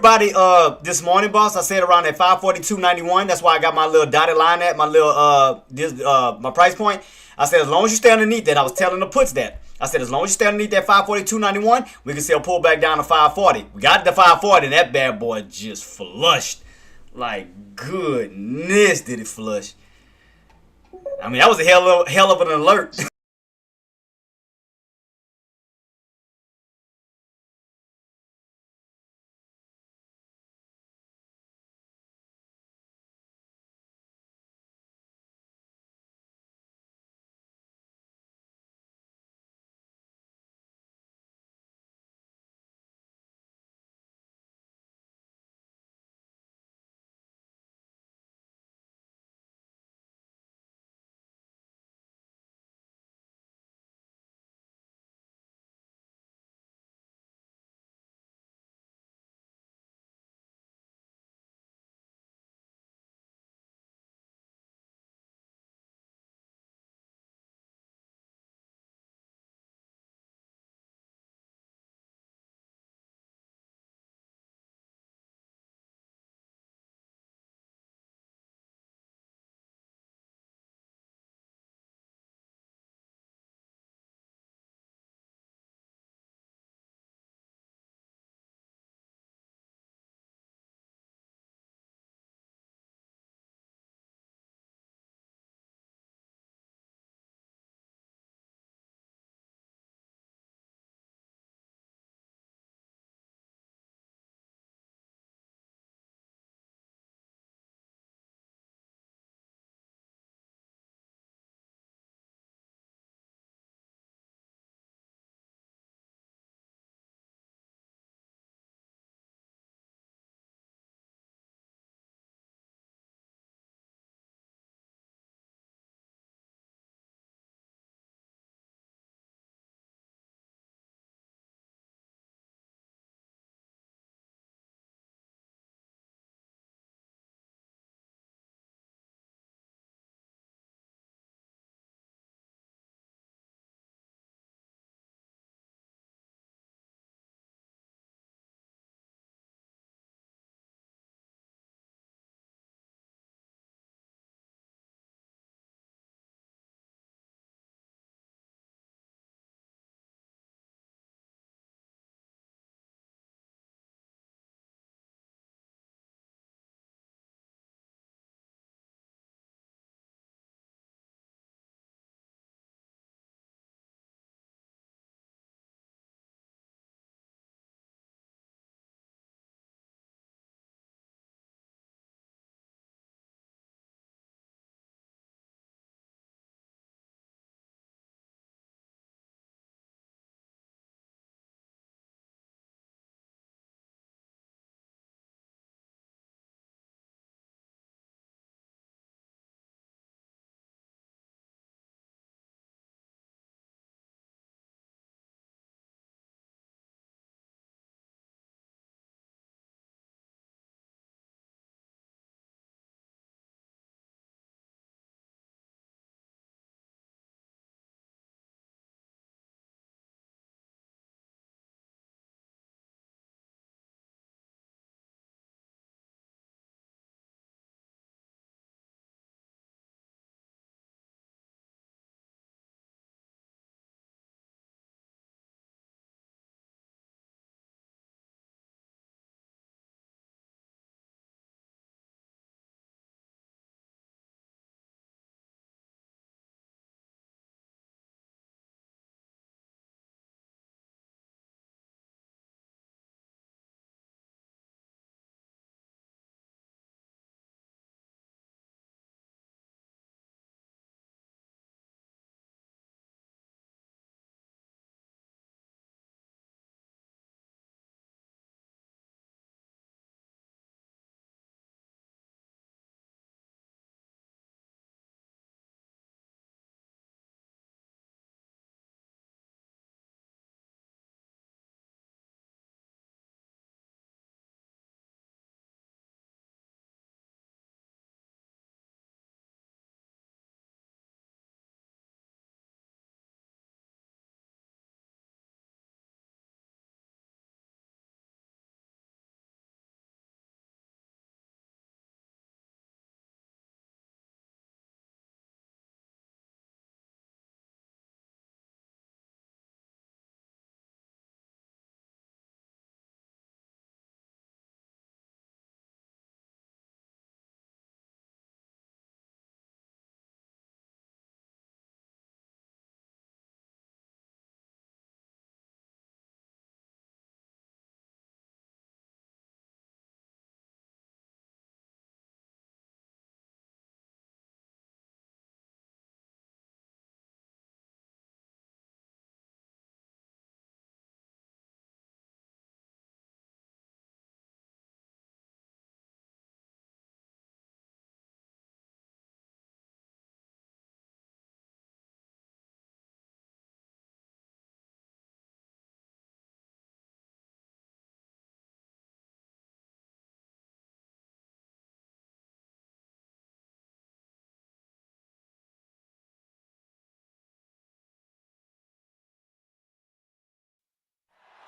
everybody this morning, boss. I said around at 542.91. That's why I got my little dotted line at my little my price point. I said as long as you stay underneath that, I was telling the puts that. I said as long as you stay underneath that 542.91, we can still pull back down to 540. We got the 540, and that bad boy just flushed. Like goodness, did it flush? I mean, that was a hell of an alert.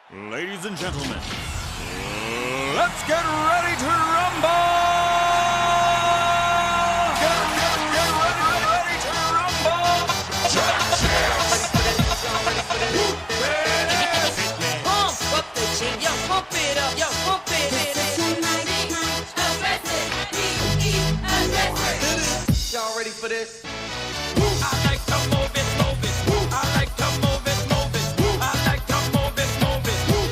Ladies and gentlemen, let's get ready to rumble! Get ready to rumble! Pump up the jam, yo, pump it up, yo, pump it. Y'all ready for this? I like to move it, move it. I like to move it, move it. I like to move it, move it. Move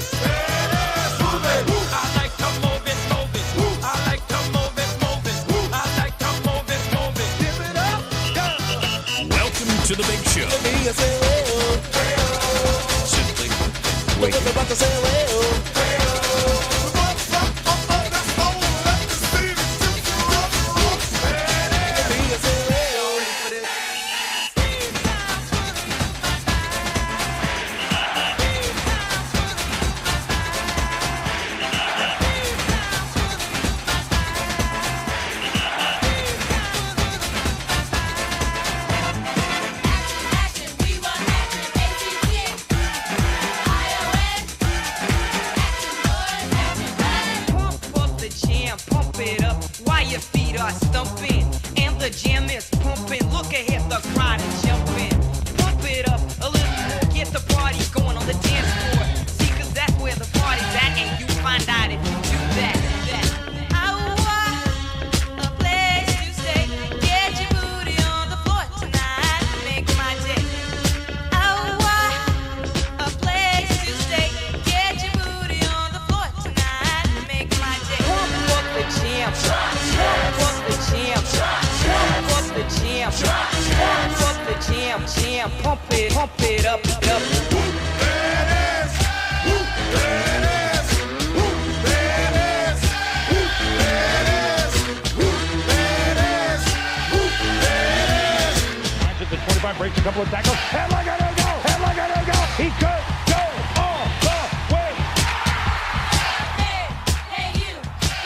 it. I like to move it, move it. I like to move it, move it. I like to move it, move it. Give it up. Welcome to the big show. Simply wait. Pump up the jam, pump it up while your feet are stumping. And the jam is pumping. Look ahead, the crowd is jumping. Pump it up a little more, get the party going on the dance floor. See, 'cause that's where the party's at, and you find out if you do that. I want a place to stay. Get your booty on the floor tonight, make my day. I want a place to stay. Get your booty on the floor tonight, make my day. Pump up the jam, pump up the jam, pump up the jam, pump up the jam, pump it up, up. At the 25, breaks a couple of tackles. Headlock on go! Headlock on go! He could go all the way! Hey, you,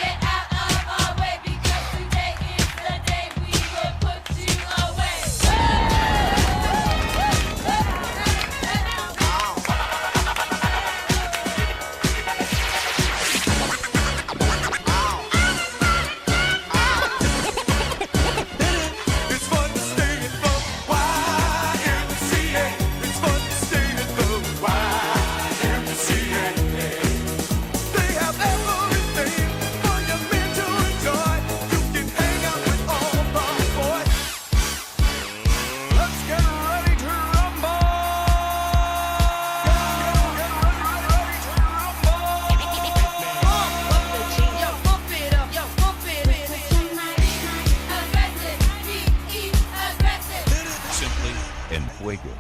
get out of our way because today is the day we will put you away. It's fun to stay at the YMCA. It's fun to stay at the YMCA. They have everything for your men to enjoy. You can hang out with all the boys. Let's get ready to rumble. Get ready to rumble. Pump up the jam, yo, pump it up, yo, pump it. Aggressive, be aggressive. Simply en fuego.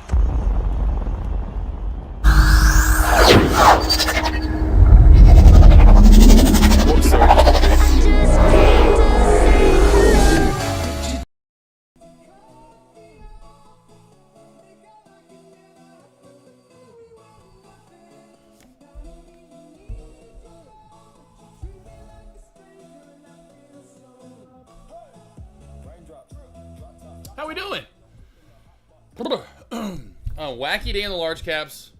How we doing? Wacky day in the large caps.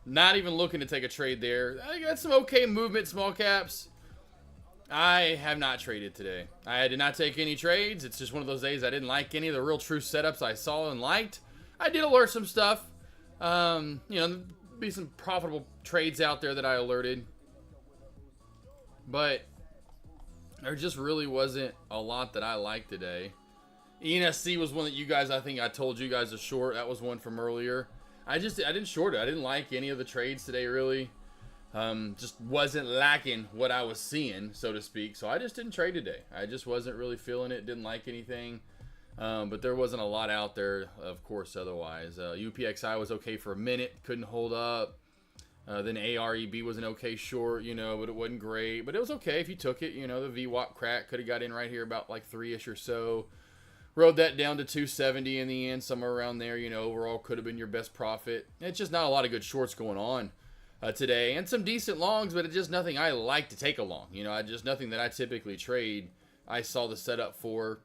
Not even looking to take a trade there. I got some okay movement, small caps. I have not traded today. I did not take any trades. It's just one of those days I didn't like any of the real true setups I saw and liked. I did alert some stuff. You know, be some profitable trades out there that I alerted. But there just really wasn't a lot that I liked today. ENSC was one that you guys, I think I told you guys to short. That was one from earlier. I didn't short it. I didn't like any of the trades today, really. Just wasn't lacking what I was seeing, so to speak. So I just didn't trade today. I just wasn't really feeling it. Didn't like anything. But there wasn't a lot out there, of course, otherwise. UPXI was okay for a minute. Couldn't hold up. Then AREB was an okay short, you know, but it wasn't great. But it was okay if you took it. You know, the VWAP crack could have got in right here about like 3-ish or so. Rode that down to 270 in the end, somewhere around there. You know, overall could have been your best profit. It's just not a lot of good shorts going on today. And some decent longs, but it's just nothing I like to take along. You know, just nothing that I typically trade. I saw the setup for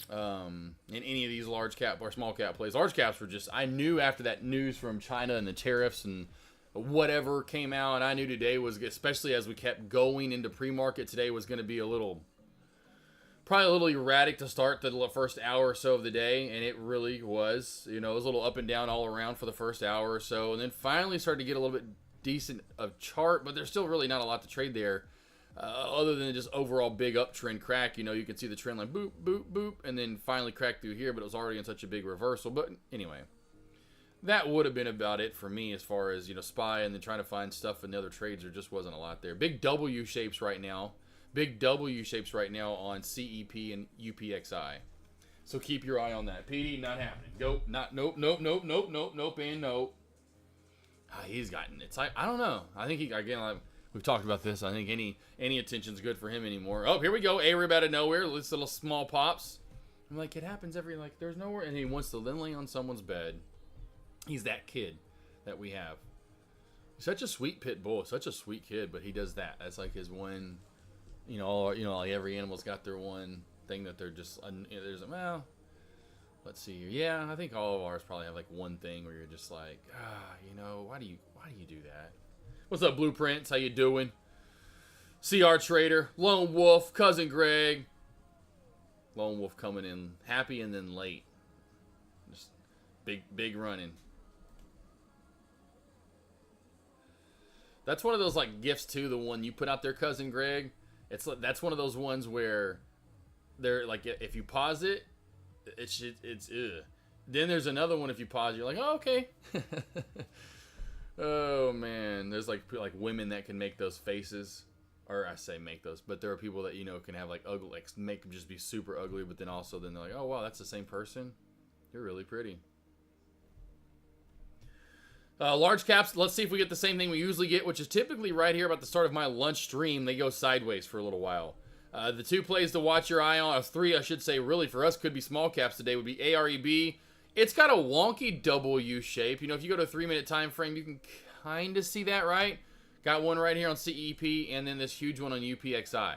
in any of these large cap or small cap plays. Large caps were just, I knew after that news from China and the tariffs and whatever came out. I knew today was, especially as we kept going into pre-market, today was going to be probably a little erratic to start the first hour or so of the day, and it really was. You know, it was a little up and down all around for the first hour or so, and then finally started to get a little bit decent of chart, but there's still really not a lot to trade there, other than just overall big uptrend crack. You know, you can see the trend line boop, boop, boop, and then finally crack through here, but it was already in such a big reversal. But anyway, that would have been about it for me as far as, you know, SPY and then trying to find stuff in the other trades. There just wasn't a lot there. Big W shapes right now. Big W shapes right now on CEP and UPXI. So keep your eye on that. PD, not happening. Nope, and nope. He's gotten, it's like, I don't know. I think we've talked about this. I think any attention's good for him anymore. Oh, here we go. A-Rib out of nowhere. This little small pops. I'm like, it happens there's nowhere. And he wants to then lay on someone's bed. He's that kid that we have. Such a sweet pit bull. Such a sweet kid, but he does that. That's like his one, like every animal's got their one thing that they're just, well, let's see here. Yeah, I think all of ours probably have like one thing where you're just like, why do you do that? What's up, Blueprints? How you doing? CR Trader, Lone Wolf, Cousin Greg. Lone Wolf coming in happy and then late. Just big running. That's one of those like gifts too, the one you put out there, Cousin Greg. That's one of those ones where they're like, if you pause it, it's ugh. Then there's another one, if you pause, you're like, oh, okay. Oh man, there's like women that can make those faces, or I say make those, but there are people that can have like ugly, like make them just be super ugly, but then they're like, oh wow, that's the same person. You're really pretty. Large caps, let's see if we get the same thing we usually get, which is typically right here about the start of my lunch stream. They go sideways for a little while. The two plays to watch your eye on, three I should say, really for us could be small caps today, would be AREB. It's got a wonky W shape. If you go to a 3-minute time frame, you can kind of see that, right? Got one right here on CEP, and then this huge one on UPXI.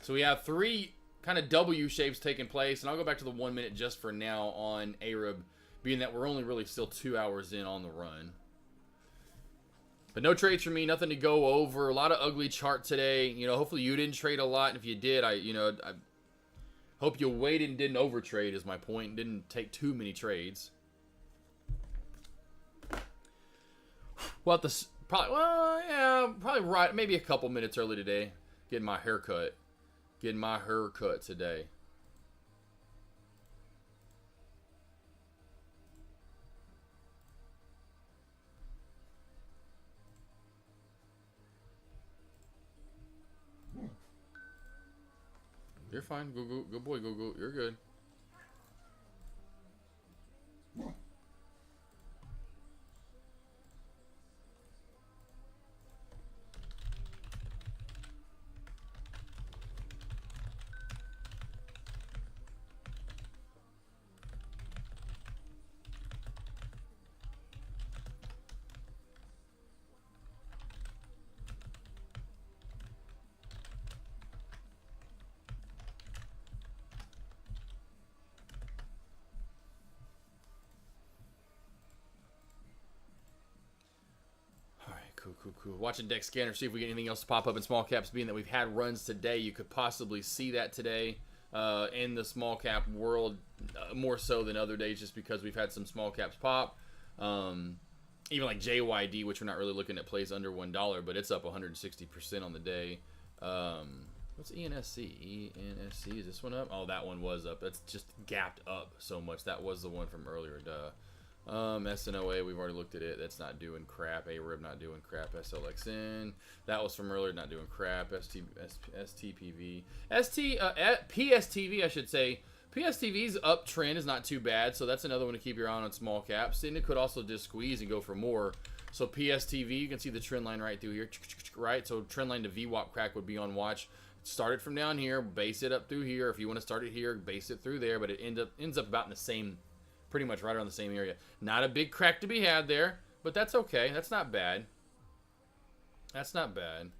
So we have three kind of W shapes taking place, and I'll go back to the 1 minute just for now on AREB, being that we're only really still 2 hours in on the run. But no trades for me, nothing to go over. A lot of ugly chart today. Hopefully you didn't trade a lot, and if you did, I hope you waited and didn't overtrade is my point. Didn't take too many trades. Well, probably right, maybe a couple minutes early today. Getting my haircut today. You're fine. Go, good boy. Go. You're good. Cool. Watching deck scanner, see if we get anything else to pop up in small caps. Being that we've had runs today, you could possibly see that today in the small cap world more so than other days, just because we've had some small caps pop. Even like JYD, which we're not really looking at plays under $1, but it's up 160% on the day. What's ENSC? ENSC, is this one up? Oh, that one was up. That's just gapped up so much. That was the one from earlier, duh. SNOA, we've already looked at it. That's not doing crap. ARIB not doing crap. SLXN, that was from earlier, not doing crap. STPV, PSTV, I should say. PSTV's uptrend is not too bad, so that's another one to keep your eye on small caps. And it could also just squeeze and go for more. So PSTV, you can see the trend line right through here, right? So trend line to VWAP crack would be on watch. Start it from down here, base it up through here. If you want to start it here, base it through there, but it ends up about in the same, pretty much right around the same area. Not a big crack to be had there, but that's okay. That's not bad. That's not bad.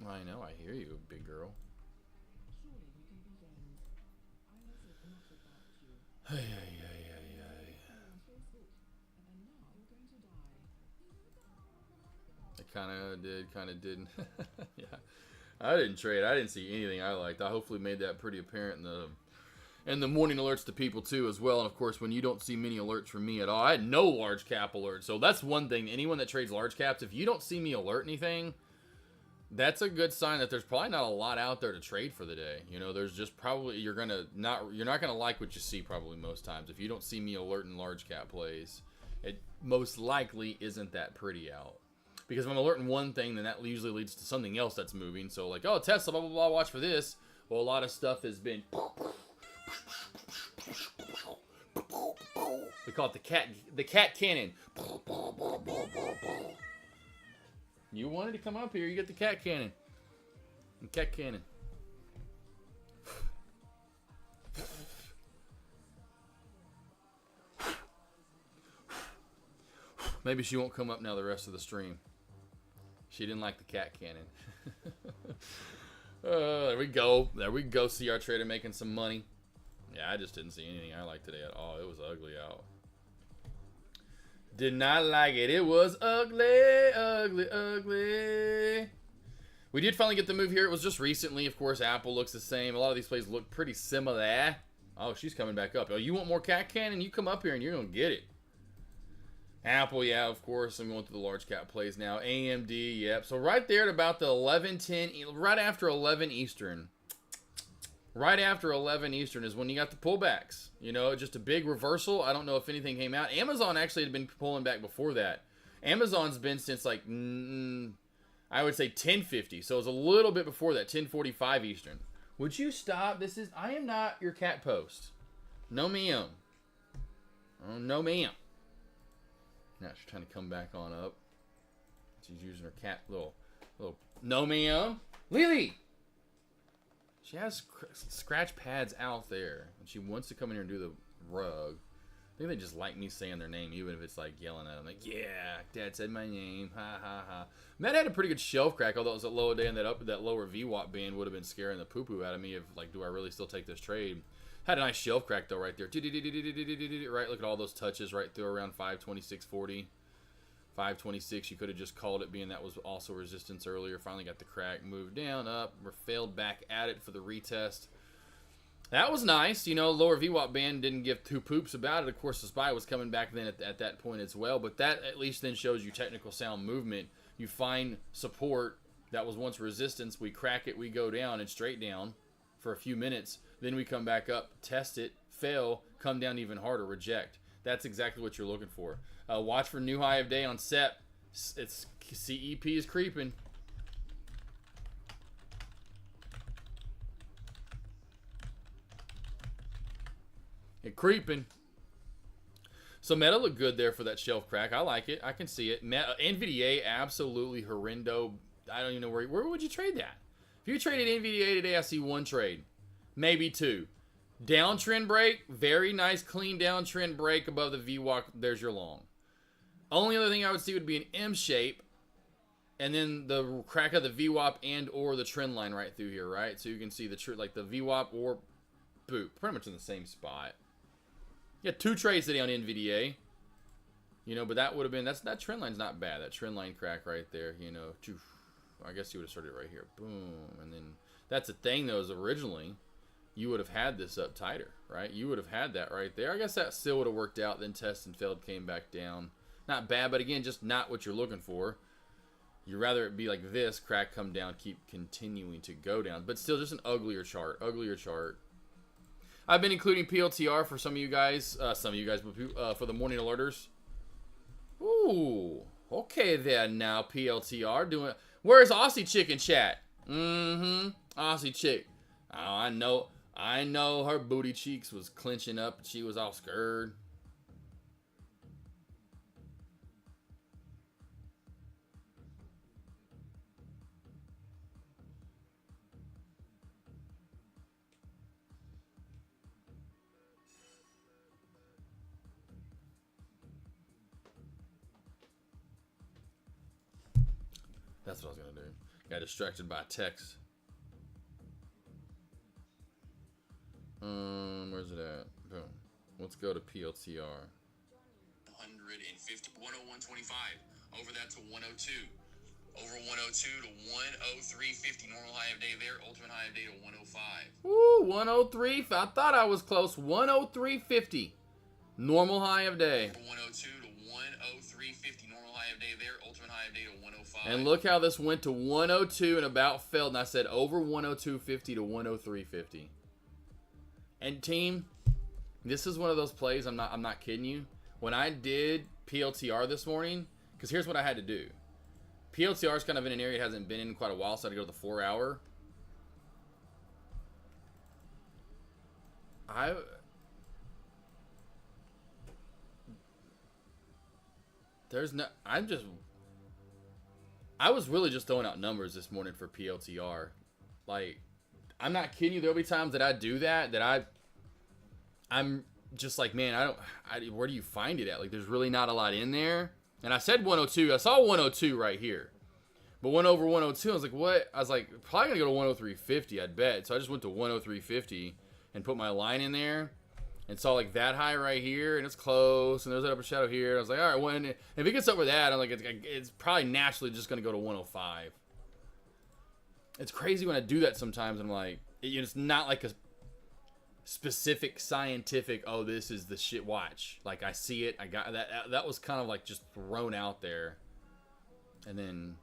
I know, I hear you, big girl. kind of did, kind of didn't. Yeah, I didn't trade. I didn't see anything I liked. I hopefully made that pretty apparent in the morning alerts to people too as well. And of course, when you don't see many alerts from me at all, I had no large cap alerts. So that's one thing. Anyone that trades large caps, if you don't see me alert anything, that's a good sign that there's probably not a lot out there to trade for the day. You know, there's just probably you're not gonna like what you see probably most times. If you don't see me alerting large cap plays, it most likely isn't that pretty out. Because if I'm alerting one thing, then that usually leads to something else that's moving. So like, oh, Tesla, blah blah blah, watch for this. Well, a lot of stuff has been. We call it the cat cannon. You wanted to come up here, you get the cat cannon. The cat cannon. Maybe she won't come up now the rest of the stream. She didn't like the cat cannon. There we go. There we go. See our trader making some money. Yeah, I just didn't see anything I liked today at all. It was ugly out. Did not like it. It was ugly, ugly, ugly. We did finally get the move here. It was just recently. Of course, Apple looks the same. A lot of these plays look pretty similar. Oh, she's coming back up. Oh, you want more cat cannon? You come up here and you're going to get it. Apple, yeah, of course. I'm going through the large cap plays now. AMD, yep. So right there at about the 11:10, right after 11 Eastern. Right after 11 Eastern is when you got the pullbacks. You know, just a big reversal. I don't know if anything came out. Amazon actually had been pulling back before that. Amazon's been since like, I would say 10:50. So it was a little bit before that, 10:45 Eastern. Would you stop? I am not your cat post. No ma'am. Oh, no ma'am. Now she's trying to come back on up. She's using her cat little. No ma'am. Lily! She has scratch pads out there, and she wants to come in here and do the rug. I think they just like me saying their name, even if it's like yelling at them. Like, yeah, Dad said my name. Ha ha ha. Matt had a pretty good shelf crack, although it was a low day, and that lower VWAP band would have been scaring the poo poo out of me. Of like, do I really still take this trade? Had a nice shelf crack though, right there. Right, look at all those touches right through around 526.40. 526, you could have just called it, being that was also resistance earlier. Finally got the crack, moved down, up, failed back at it for the retest. That was nice. You know, lower VWAP band didn't give two poops about it. Of course, the SPY was coming back then at that point as well, but that at least then shows you technical sound movement. You find support that was once resistance, we crack it, we go down and straight down for a few minutes, then we come back up, test it, fail, come down even harder, reject. That's exactly what you're looking for. Watch for new high of day on SEP. It's CEP is creeping. It creeping. So Meta looked good there for that shelf crack. I like it. I can see it. NVDA absolutely horrendo. I don't even know where would you trade that? If you traded NVDA today, I see one trade, maybe two. Downtrend break, very nice clean downtrend break above the VWAP. There's your long. Only other thing I would see would be an M shape, and then the crack of the VWAP and or the trend line right through here, right? So you can see the like the VWAP or boop, pretty much in the same spot. You got two trades today on NVDA, you know, but that would have been that trend line's not bad. That trend line crack right there, you know. I guess you would have started right here, boom, and then that's the thing though is originally you would have had this up tighter, right? You would have had that right there. I guess that still would have worked out. Then test and failed, came back down. Not bad, but again, just not what you're looking for. You'd rather it be like this, crack, come down, keep continuing to go down. But still just an uglier chart. I've been including PLTR for some of you guys, but for the morning alerters. Ooh, okay there now, PLTR. doing. Where's Aussie Chick in chat? Aussie Chick. Oh, I know her booty cheeks was clenching up and she was all scared. That's what I was going to do. Got distracted by text. Where's it at? Boom. Let's go to PLTR. 150, 101.25. Over that to 102. Over 102 to 103.50. Normal high of day there. Ultimate high of day to 105. Woo, 103. I thought I was close. 103.50. Normal high of day. Over 102 to 103.50. Normal high of day there. Ultimate high of day to 105. And look how this went to 102 and about fell. And I said over 102.50 to 103.50. And team, this is one of those plays. I'm not kidding you. When I did PLTR this morning, because here's what I had to do. PLTR is kind of in an area it hasn't been in quite a while, so I had to go to the 4 hour. I was really just throwing out numbers this morning for PLTR. Like, I'm not kidding you. There'll be times that I do that I'm just like, man, where do you find it at? Like, there's really not a lot in there. And I said 102. I saw 102 right here. But went over 102. I was like, what? I was like, probably going to go to 103.50, I'd bet. So I just went to 103.50 and put my line in there. And saw like that high right here. And it's close. And there's that upper shadow here. I was like, all right, if it gets over that, I'm like, it's probably naturally just going to go to 105. It's crazy when I do that sometimes. I'm like, it's not like a specific scientific, oh, this is the shit, watch. Like, I see it. I got that. That was kind of like just thrown out there. And then,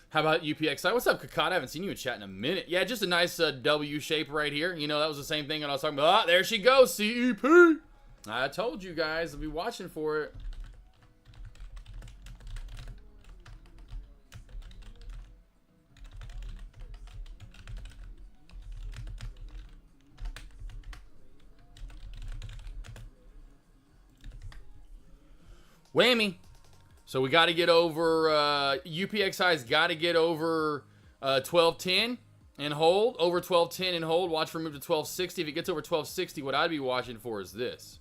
how about UPXI? What's up, Kakata? I haven't seen you in chat in a minute. Yeah, just a nice W shape right here. You know, that was the same thing that I was talking about. Ah, there she goes, CEP. I told you guys, I'll be watching for it. Whammy. So we got to get over, UPXI's got to get over 1210 and hold. Over 1210 and hold. Watch for move to 1260. If it gets over 1260, what I'd be watching for is this.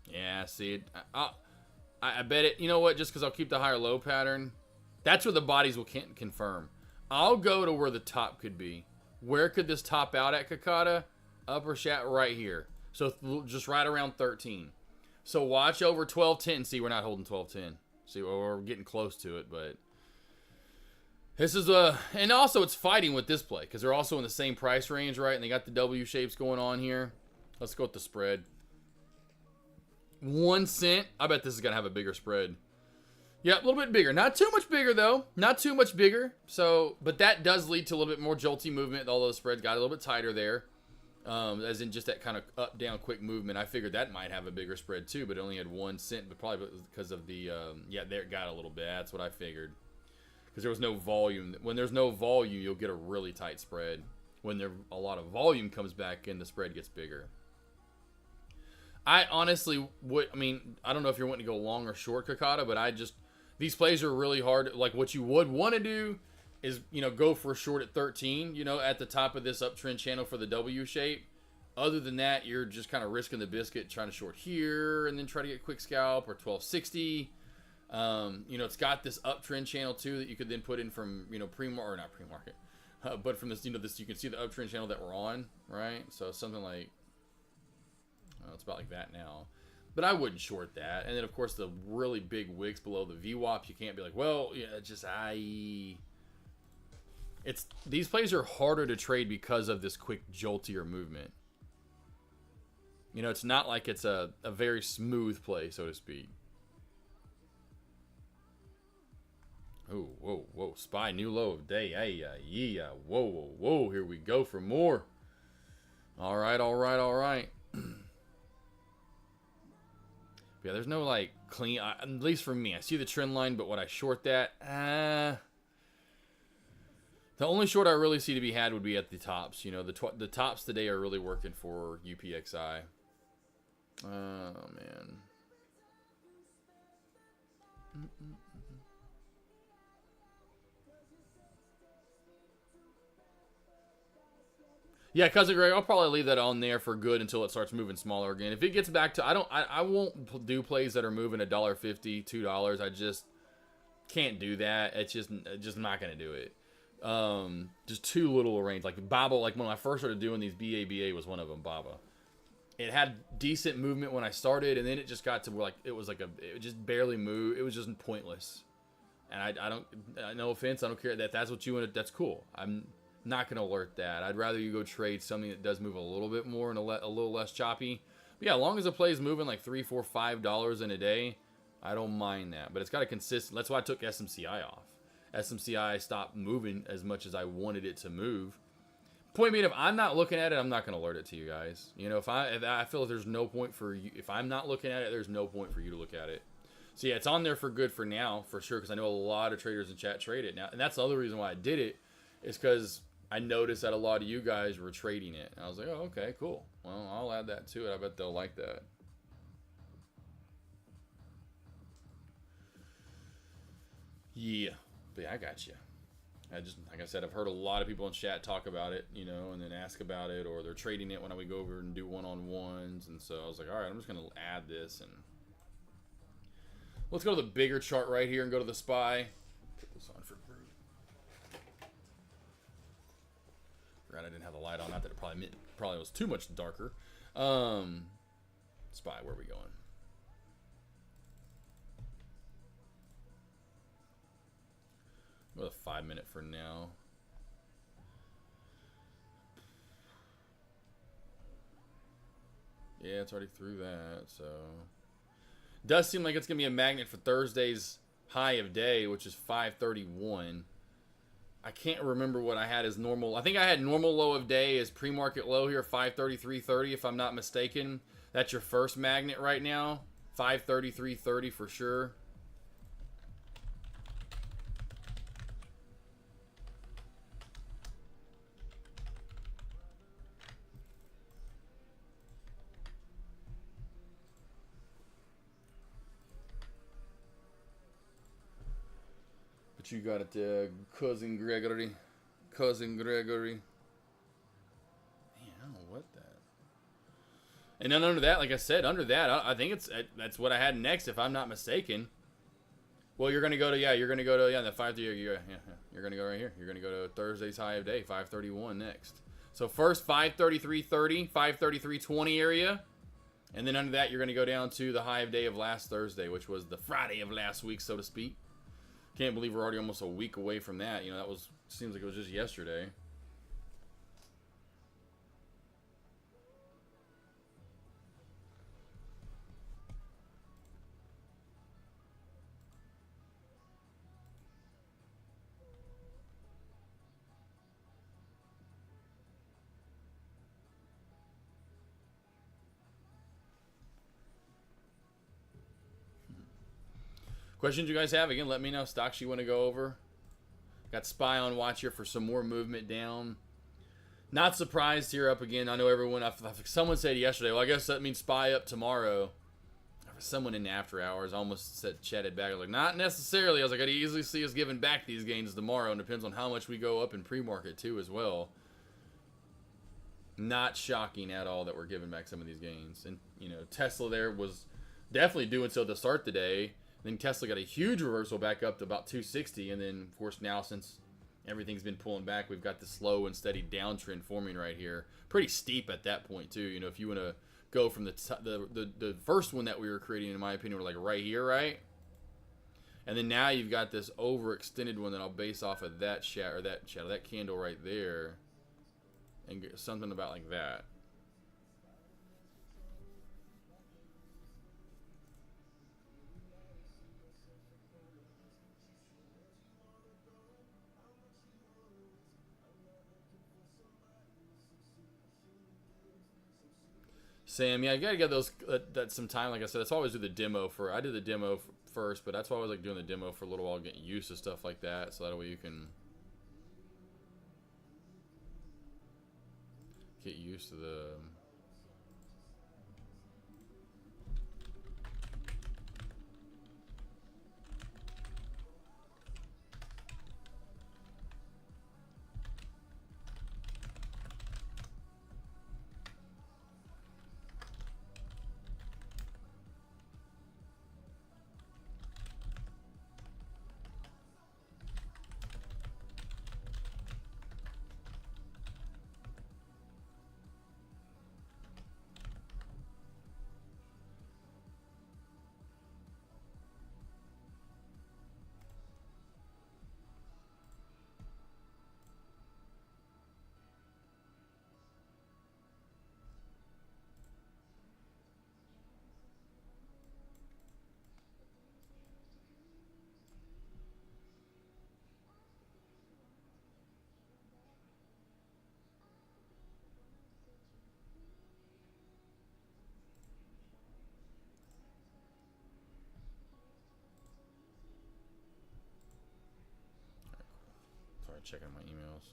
Yeah, see it. I bet it. You know what? Just because I'll keep the higher low pattern. That's where the bodies will confirm. I'll go to where the top could be. Where could this top out at, Kakata? Upper shaft right here. So just right around 13. So watch over 1210. See, we're not holding 1210. See, we're getting close to it, but this is and also it's fighting with this play because they're also in the same price range, right? And they got the W shapes going on here. Let's go with the spread. 1 cent. I bet this is gonna have a bigger spread. Yeah, a little bit bigger. Not too much bigger though. Not too much bigger. So, but that does lead to a little bit more jolty movement. Although the spread got a little bit tighter there. As in just that kind of up, down, quick movement. I figured that might have a bigger spread too, but it only had 1 cent, but probably because of the, yeah, there it got a little bit. That's what I figured. Because there was no volume. When there's no volume, you'll get a really tight spread. When a lot of volume comes back in, the spread gets bigger. I honestly would, I mean, I don't know if you're wanting to go long or short, Kakata, but these plays are really hard. Like what you would want to do is, you know, go for a short at 13, you know, at the top of this uptrend channel for the W shape. Other than that, you're just kind of risking the biscuit, trying to short here and then try to get quick scalp or 1260. You know, it's got this uptrend channel too that you could then put in from, you know, pre-market, but from this, you know, this, you can see the uptrend channel that we're on, right? So something like, it's about like that now. But I wouldn't short that. And then of course the really big wicks below the VWAP, you can't be like, well, yeah, it's just these plays are harder to trade because of this quick joltier movement. You know, it's not like it's a very smooth play, so to speak. Oh, whoa, whoa. SPY, new low of day. Hey, yeah. Whoa, whoa, whoa. Here we go for more. All right, all right, all right. Yeah, there's no, like, clean... at least for me. I see the trend line, but would I short that? The only short I really see to be had would be at the tops. You know, the tops today are really working for UPXI. Oh, man. Yeah, Cousin Greg, I'll probably leave that on there for good until it starts moving smaller again. If it gets back to... I won't do plays that are moving $1.50, $2. I just can't do that. It's just not going to do it. Just too little a range. Like Baba, like when I first started doing these, BABA was one of them, Baba. it had decent movement when I started, and then it just got to where, like, it just barely moved. It was just pointless. And I don't, no offense, I don't care that's what you want. That's cool. I'm not gonna alert that. I'd rather you go trade something that does move a little bit more and a little less choppy. But yeah, as long as it plays moving like $3, $4, $5 in a day, I don't mind that. But it's got a consistent. That's why I took SMCI off. SMCI stopped moving as much as I wanted it to move. Point being, if I'm not looking at it, I'm not going to alert it to you guys. You know, if I feel like there's no point for you, if I'm not looking at it, there's no point for you to look at it. So yeah, it's on there for good for now, for sure, because I know a lot of traders in chat trade it now, and that's the other reason why I did it, is because I noticed that a lot of you guys were trading it, and I was like, oh, okay, cool. Well, I'll add that to it. I bet they'll like that. Yeah, but yeah, I got you. I just, like I said, I've heard a lot of people in chat talk about it, you know, and then ask about it, or they're trading it when we go over and do one-on-ones, and so I was like, all right, I'm just going to add this, and let's go to the bigger chart right here and go to the SPY. Put this on for group. Forgot I didn't have the light on, not that it probably was too much darker. SPY, where are we going? Go to 5 minute for now. Yeah, it's already through that, so does seem like it's gonna be a magnet for Thursday's high of day, which is 531. I can't remember what I had as normal. I think I had normal low of day as pre-market low here, 533.30, if I'm not mistaken. That's your first magnet right now, 533.30 for sure. But you got it, Cousin Gregory. Cousin Gregory. Man, I don't know what that. And then under that, like I said, under that, I think that's what I had next, if I'm not mistaken. Well, you're gonna go to the 5:30. You're gonna go right here. You're gonna go to Thursday's high of day, 531 next. So first 533.30, 533.20 area, and then under that you're gonna go down to the high of day of last Thursday, which was the Friday of last week, so to speak. Can't believe we're already almost a week away from that. You know, that seems like it was just yesterday. Questions you guys have? Again, let me know. Stocks you want to go over. Got SPY on watch here for some more movement down. Not surprised here up again. I know everyone, someone said yesterday, well, I guess that means SPY up tomorrow. Someone in the after hours almost chatted back. I was like, not necessarily. I was like, I'd easily see us giving back these gains tomorrow. And depends on how much we go up in pre-market too as well. Not shocking at all that we're giving back some of these gains. And, you know, Tesla there was definitely doing so to start the day. Then Tesla got a huge reversal back up to about 260, and then of course now, since everything's been pulling back, we've got the slow and steady downtrend forming right here. Pretty steep at that point too. You know, if you want to go from the first one that we were creating, in my opinion, were like right here, right? And then now you've got this overextended one that I'll base off of that that candle right there, and get something about like that. Sam, yeah, I gotta get those that some time. Like I said, that's why I always do the demo for. I did the demo first, but that's why I was like doing the demo for a little while, getting used to stuff like that, so that way you can get used to the. checking my emails.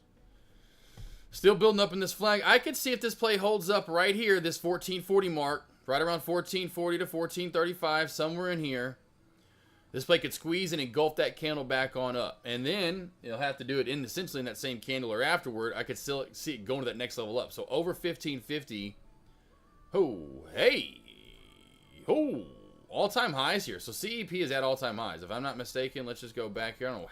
Still building up in this flag. I could see if this play holds up right here, this 1440 mark, right around 1440 to 1435, somewhere in here. This play could squeeze and engulf that candle back on up. And then it'll have to do it in essentially in that same candle or afterward. I could still see it going to that next level up. So over 1550. Oh, hey. Oh, all-time highs here. So CEP is at all-time highs. If I'm not mistaken, let's just go back here. I don't know.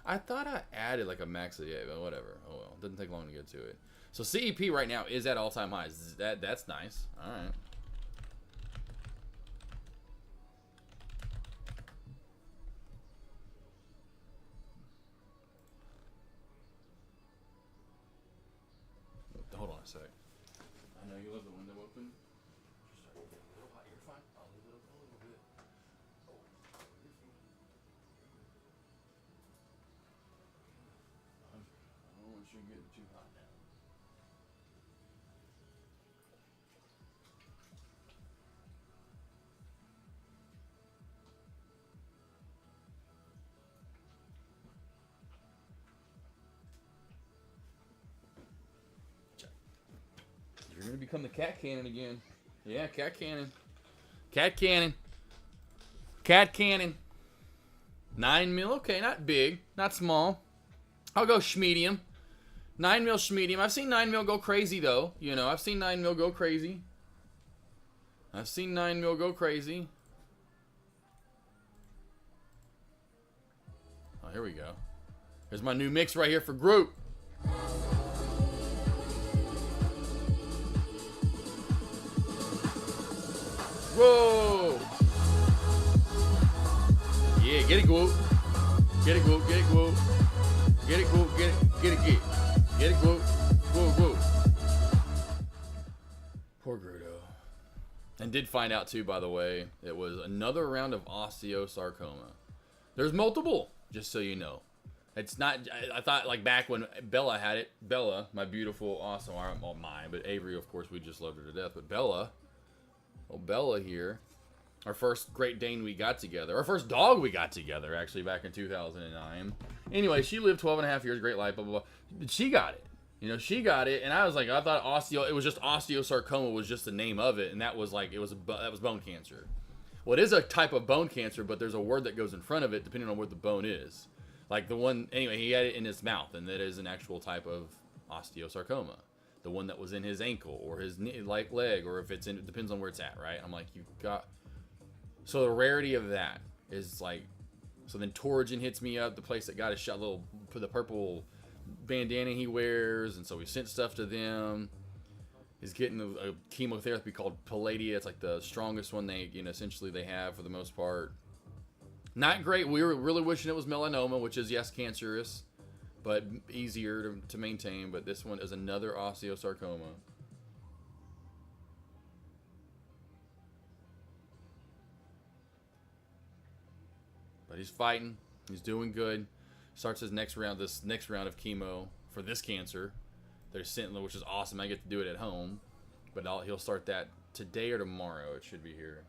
I thought I added like a max of, yeah, but whatever. Oh, well. Doesn't take long to get to it. So CEP right now is at all-time highs. That's nice. All right. Hold on a sec. I know you left the window open. Just starting to get a little hot. You're fine. I'll leave it open a little bit. Oh, you're fine. I don't want you getting too hot now. You're gonna become the cat cannon again. Yeah, cat cannon. Cat cannon. Cat cannon. 9 mil. Okay, not big, not small. I'll go schmedium. 9 mil schmedium. I've seen 9 mil go crazy though. You know, I've seen 9 mil go crazy. I've seen 9 mil go crazy. Oh, here we go. Here's my new mix right here for group. Whoa! Yeah, get it, Gwoot. Get it, Gwoot. Get it, Gwoot. Get it, Gwoot. Get it, get it, get it. Get it, Gwoot. Gwoot, Gwoot. Poor Grudo. And did find out, too, by the way, it was another round of osteosarcoma. There's multiple, just so you know. It's not, I thought, like, back when Bella had it. Bella, my beautiful, awesome, well, mine, but Avery, of course, we just loved her to death. But Bella... Well, Bella here, our first Great Dane we got together, our first dog we got together, actually, back in 2009. Anyway, she lived 12 and a half years, great life, blah, blah, blah. She got it. You know, she got it, and I was like, I thought it was just osteosarcoma was just the name of it, and that was like, that was bone cancer. Well, it is a type of bone cancer, but there's a word that goes in front of it depending on what the bone is. Like the one, anyway, he had it in his mouth, and that is an actual type of osteosarcoma. The one that was in his ankle or his knee, like leg, or if it's in, it depends on where it's at, right? I'm like, you got. So the rarity of that is like, so then Torrigen hits me up, the place that got his shot, little the purple bandana he wears, and so we sent stuff to them. He's getting a chemotherapy called Palladia. It's like the strongest one they, you know, essentially they have for the most part. Not great. We were really wishing it was melanoma, which is yes, cancerous, but easier to maintain. But this one is another osteosarcoma. But he's fighting. He's doing good. Starts his next round of chemo for this cancer. They're sent, which is awesome. I get to do it at home. But he'll start that today or tomorrow. It should be here.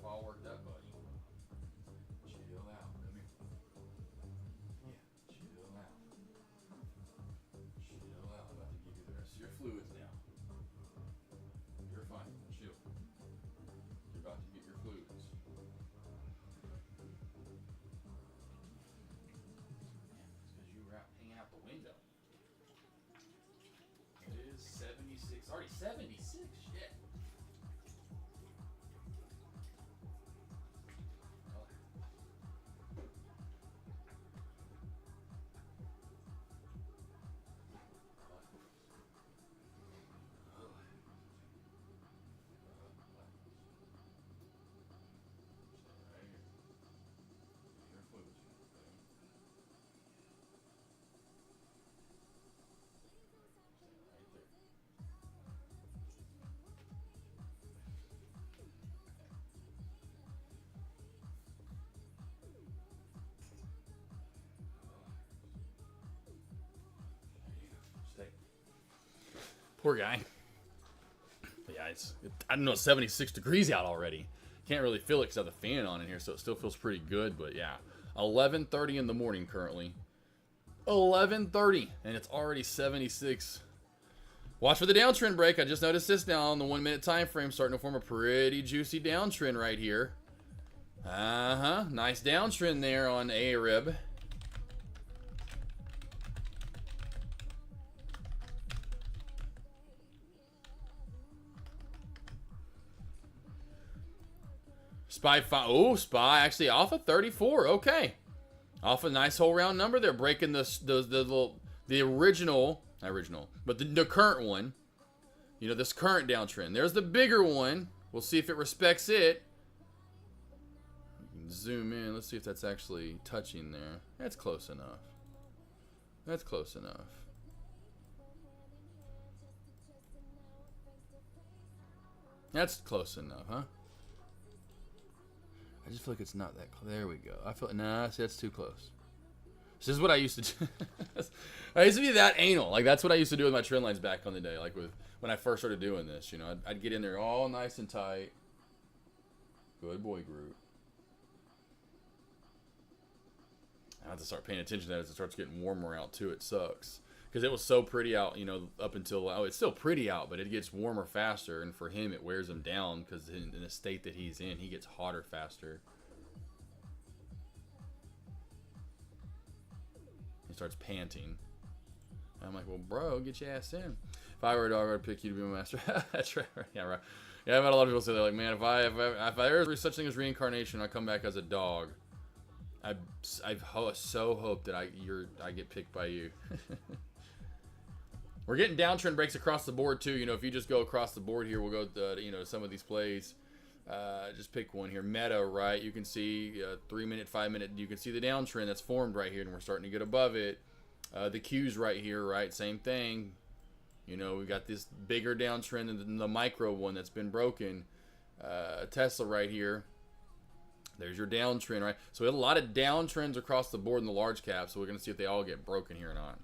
All worked up, buddy. Chill out. Come here. Yeah, chill out. Chill out. I'm about to give you the rest of your fluids now. You're fine. Chill. You're about to get your fluids. Yeah, it's because you were out hanging out the window. It is 76. Already 76. Shit. Poor guy. But yeah, I don't know, 76 degrees out already. Can't really feel it because I have the fan on in here, so it still feels pretty good. But yeah, 11:30 in the morning currently. 11:30, and it's already 76. Watch for the downtrend break. I just noticed this now on the 1 minute time frame, starting to form a pretty juicy downtrend right here. Nice downtrend there on ARIB. SPY 5. Oh, SPY actually off of 34. Okay. Off a nice whole round number there. Breaking the original, but the current one. You know, this current downtrend. There's the bigger one. We'll see if it respects it. We can zoom in. Let's see if that's actually touching there. That's close enough. That's close enough. That's close enough, huh? I just feel like it's not that close. There we go. I feel, nah, see, that's too close. This is what I used to do. I used to be that anal. Like, that's what I used to do with my trend lines back on the day. Like, when I first started doing this, you know, I'd get in there all nice and tight. Good boy, Groot. I have to start paying attention to that as it starts getting warmer out, too. It sucks. Because it was so pretty out, you know, up until, oh, it's still pretty out, but it gets warmer faster, and for him, it wears him down, because in the state that he's in, he gets hotter faster. He starts panting. And I'm like, well, bro, get your ass in. If I were a dog, I'd pick you to be my master. That's right. Yeah, right. Yeah, I've had a lot of people say that, like, man, if there's such thing as reincarnation, I come back as a dog. I so hope that I get picked by you. We're getting downtrend breaks across the board too. You know, if you just go across the board here, we'll go to, you know, some of these plays. Just pick one here. Meta, right? You can see 3 minute, 5 minute. You can see the downtrend that's formed right here, and we're starting to get above it. The Qs right here, right? Same thing. You know, we got this bigger downtrend than the micro one that's been broken. Tesla right here. There's your downtrend, right? So we had a lot of downtrends across the board in the large cap. So we're going to see if they all get broken here or not.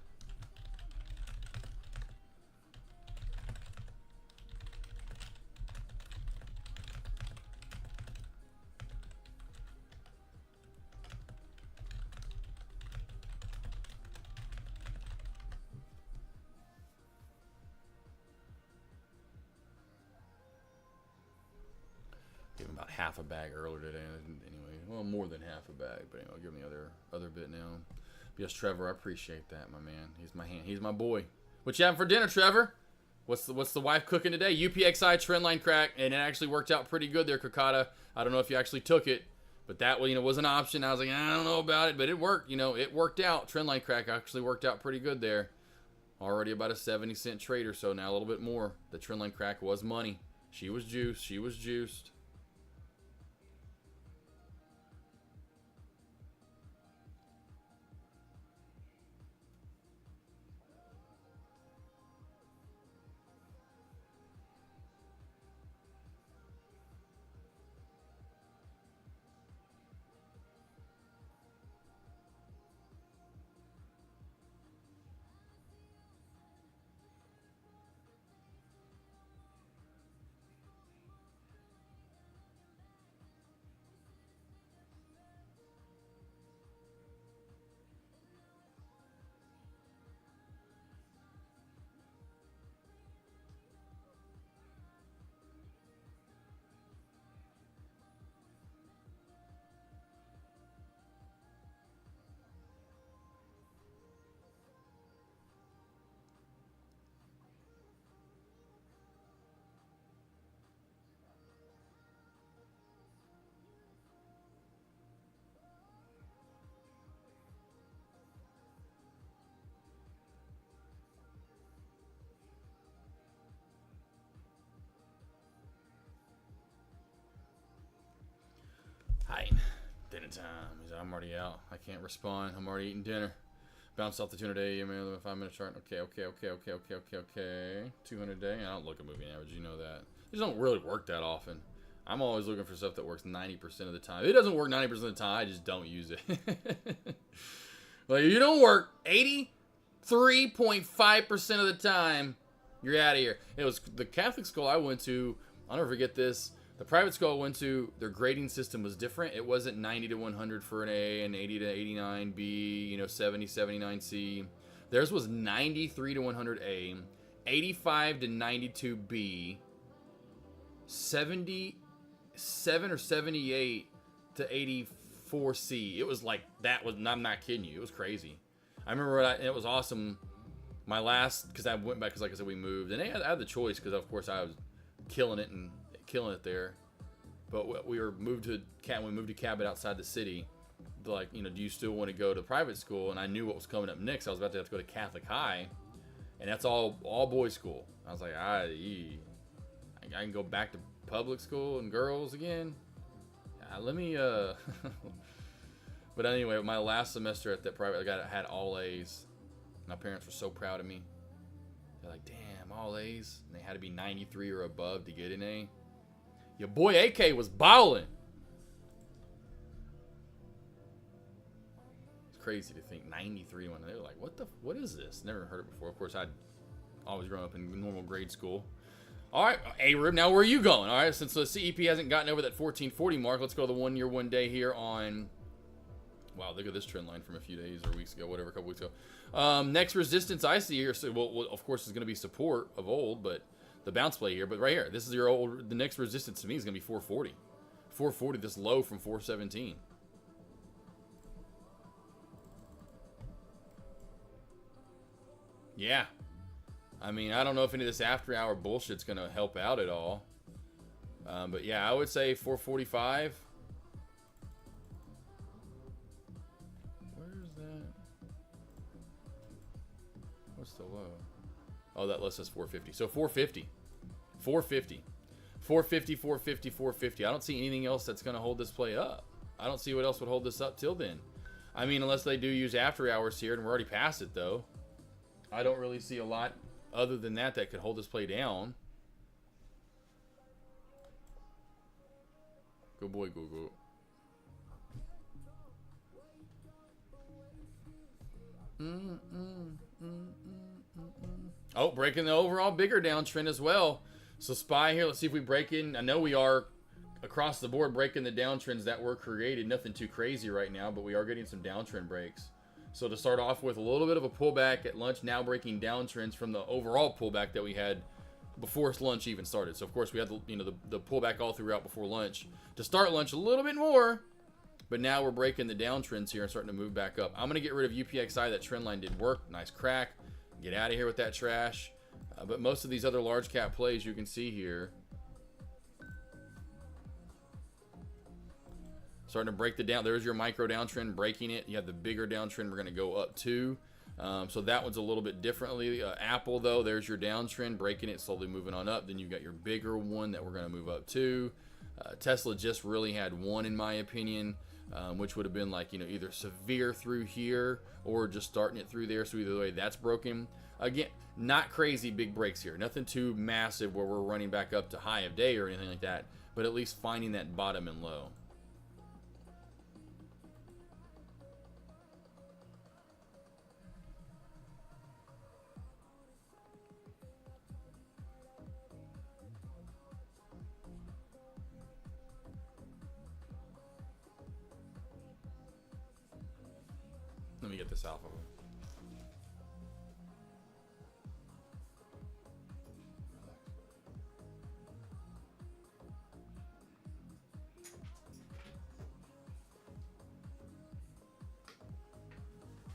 Give him about half a bag earlier today. Anyway, well, more than half a bag. But anyway, I'll give him the other bit now. Yes, Trevor, I appreciate that, my man. He's my hand. He's my boy. What you having for dinner, Trevor? What's the wife cooking today? UPXI trendline crack, and it actually worked out pretty good there, Kakata. I don't know if you actually took it, but that, you know, was an option. I was like, I don't know about it, but it worked. You know, it worked out. Trendline crack actually worked out pretty good there. Already about a 70-cent trade or so now, a little bit more. The trendline crack was money. She was juiced. She was juiced. Hi, dinner time. He's like, I'm already out. I can't respond. I'm already eating dinner. Bounce off the 200 day, man. 5 minute chart. Okay. 200 day. I don't look at moving average. You know that. These don't really work that often. I'm always looking for stuff that works 90% of the time. If it doesn't work 90% of the time, I just don't use it. Like, if you don't work 83.5% of the time, You're out of here. It was the Catholic school I went to. I'll never forget this. The private school I went to, their grading system was different. It wasn't 90 to 100 for an A and 80 to 89 B, you know, 70, 79 C. Theirs was 93 to 100 A, 85 to 92 B, 77 or 78 to 84 C. It was like, that was, I'm not kidding you. It was crazy. I remember it was awesome. My last, because I went back, because like I said, we moved. And I had the choice, because of course I was killing it there. But we moved to Cabot outside the city. Like, you know, do you still want to go to private school? And I knew what was coming up next. I was about to have to go to Catholic High, and that's all boys school. I was like, I can go back to public school and girls again. Let me But anyway, my last semester at that private, I had all A's. My parents were so proud of me. They're like, damn, all A's. And they had to be 93 or above to get an A. Your boy AK was balling. It's crazy to think 93 when they were like, what is this? Never heard it before. Of course, I'd always grown up in normal grade school. All right, A-Rib, now where are you going? All right, since the CEP hasn't gotten over that 1440 mark, let's go to the 1 year, 1 day here on... Wow, look at this trend line from a few days or weeks ago, whatever, a couple weeks ago. Next resistance I see here, so, well, of course, is going to be support of old, but the bounce play here. But right here, this is your old. The next resistance to me is going to be 440. 440, this low from 417. Yeah. I mean, I don't know if any of this after-hour bullshit's going to help out at all. But yeah, I would say 445. What's the low? Oh, that list says 450. So 450. 450. 450, 450, 450. I don't see anything else that's going to hold this play up. I don't see what else would hold this up till then. I mean, unless they do use after hours here, and we're already past it, though. I don't really see a lot other than that could hold this play down. Good boy, Google. Oh, breaking the overall bigger downtrend as well. So SPY here, let's see if we break in. I know we are across the board breaking the downtrends that were created. Nothing too crazy right now, but we are getting some downtrend breaks. So to start off with a little bit of a pullback at lunch, now breaking downtrends from the overall pullback that we had before lunch even started. So of course we had the pullback all throughout before lunch. To start lunch a little bit more, but now we're breaking the downtrends here and starting to move back up. I'm going to get rid of UPXI. That trend line did work. Nice crack. Get out of here with that trash. But most of these other large cap plays you can see here starting to break the down. There's your micro downtrend, breaking it. You have the bigger downtrend we're going to go up to. So that one's a little bit differently. Apple, though, there's your downtrend, breaking it, slowly moving on up. Then you've got your bigger one that we're going to move up to. Tesla just really had one, in my opinion, which would have been like, either severe through here or just starting it through there. So either way, that's broken. Again, not crazy big breaks here. Nothing too massive where we're running back up to high of day or anything like that, but at least finding that bottom and low. Let me get this alpha.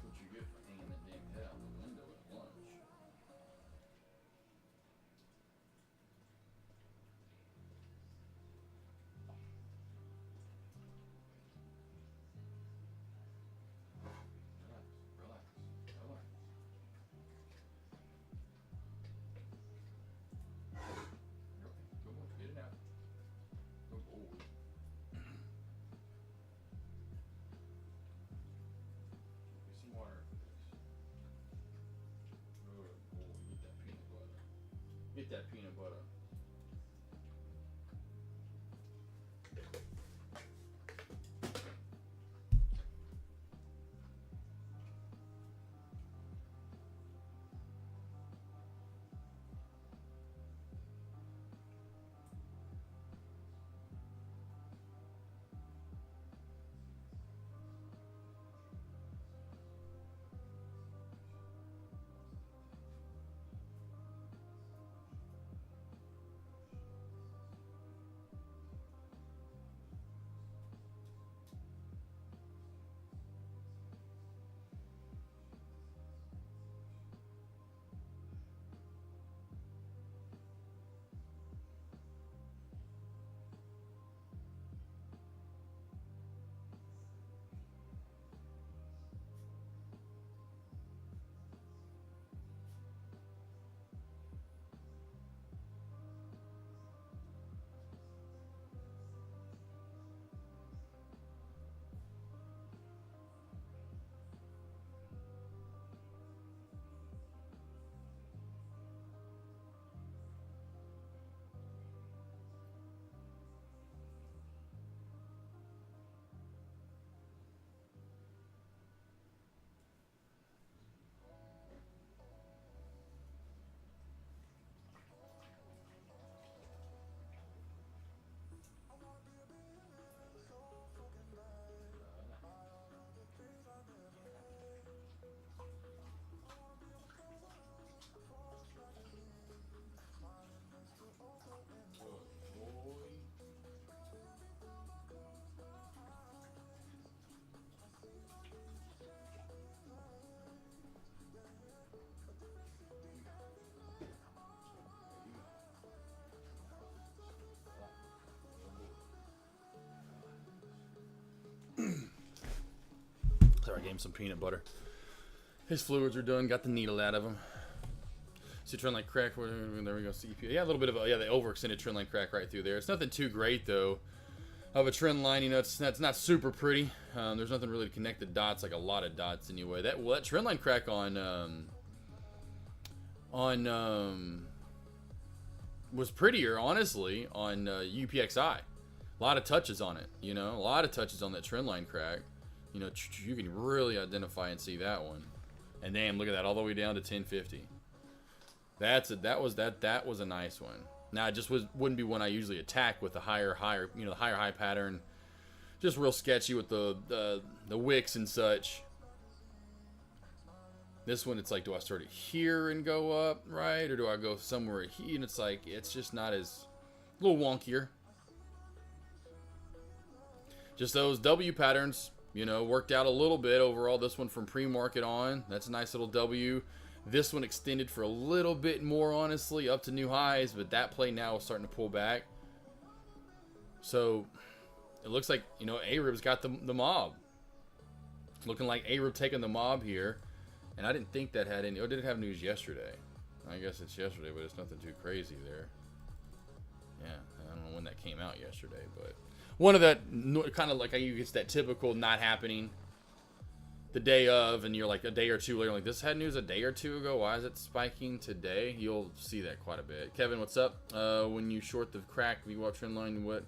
What you get for hanging that damn head out the window at lunch? Get that peanut butter. gave him some peanut butter. His fluids are done. Got the needle out of him. See trend line crack. There we go. CPU. Yeah, a little bit of the overextended trend line crack right through there. It's nothing too great though. Of a trend line, you know, it's not super pretty. There's nothing really to connect the dots, like a lot of dots anyway. That trend line crack on was prettier, honestly, on UPXI. A lot of touches on it, you know, a lot of touches on that trend line crack. You know, you can really identify and see that one. And damn, look at that, all the way down to 1050. That was a nice one. Now, it just wouldn't be one I usually attack with the higher, you know, the high pattern. Just real sketchy with the wicks and such. This one, it's like, do I start it here and go up, right? Or do I go somewhere here? And it's like, it's just not as, a little wonkier. Just those W patterns, you know, worked out a little bit overall. This one from pre-market on, that's a nice little W. This one extended for a little bit more, honestly, up to new highs, but that play now is starting to pull back. So it looks like, you know, A-Rib's got the mob. Looking like A-Rib taking the mob here. And I didn't think that had any, or did it have news yesterday? I guess it's yesterday, but it's nothing too crazy there. Yeah, I don't know when that came out yesterday, but one of that, kind of like how you get that typical not happening the day of, and you're like a day or two later, like, this had news a day or two ago, why is it spiking today? You'll see that quite a bit. Kevin, what's up? When you short the crack VWAP trend line, what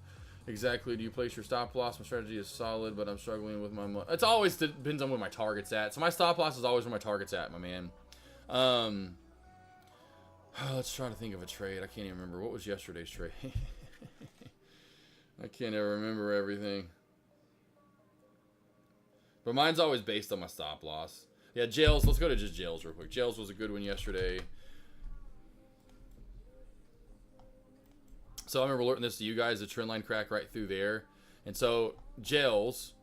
exactly do you place your stop loss? My strategy is solid, but I'm struggling with my money. It's always depends on where my target's at. So my stop loss is always where my target's at, my man. Let's try to think of a trade. I can't even remember. What was yesterday's trade? I can't ever remember everything. But mine's always based on my stop loss. Yeah, Jails. Let's go to just Jails real quick. Jails was a good one yesterday. So I remember alerting this to you guys, the trend line crack right through there. And so Jails,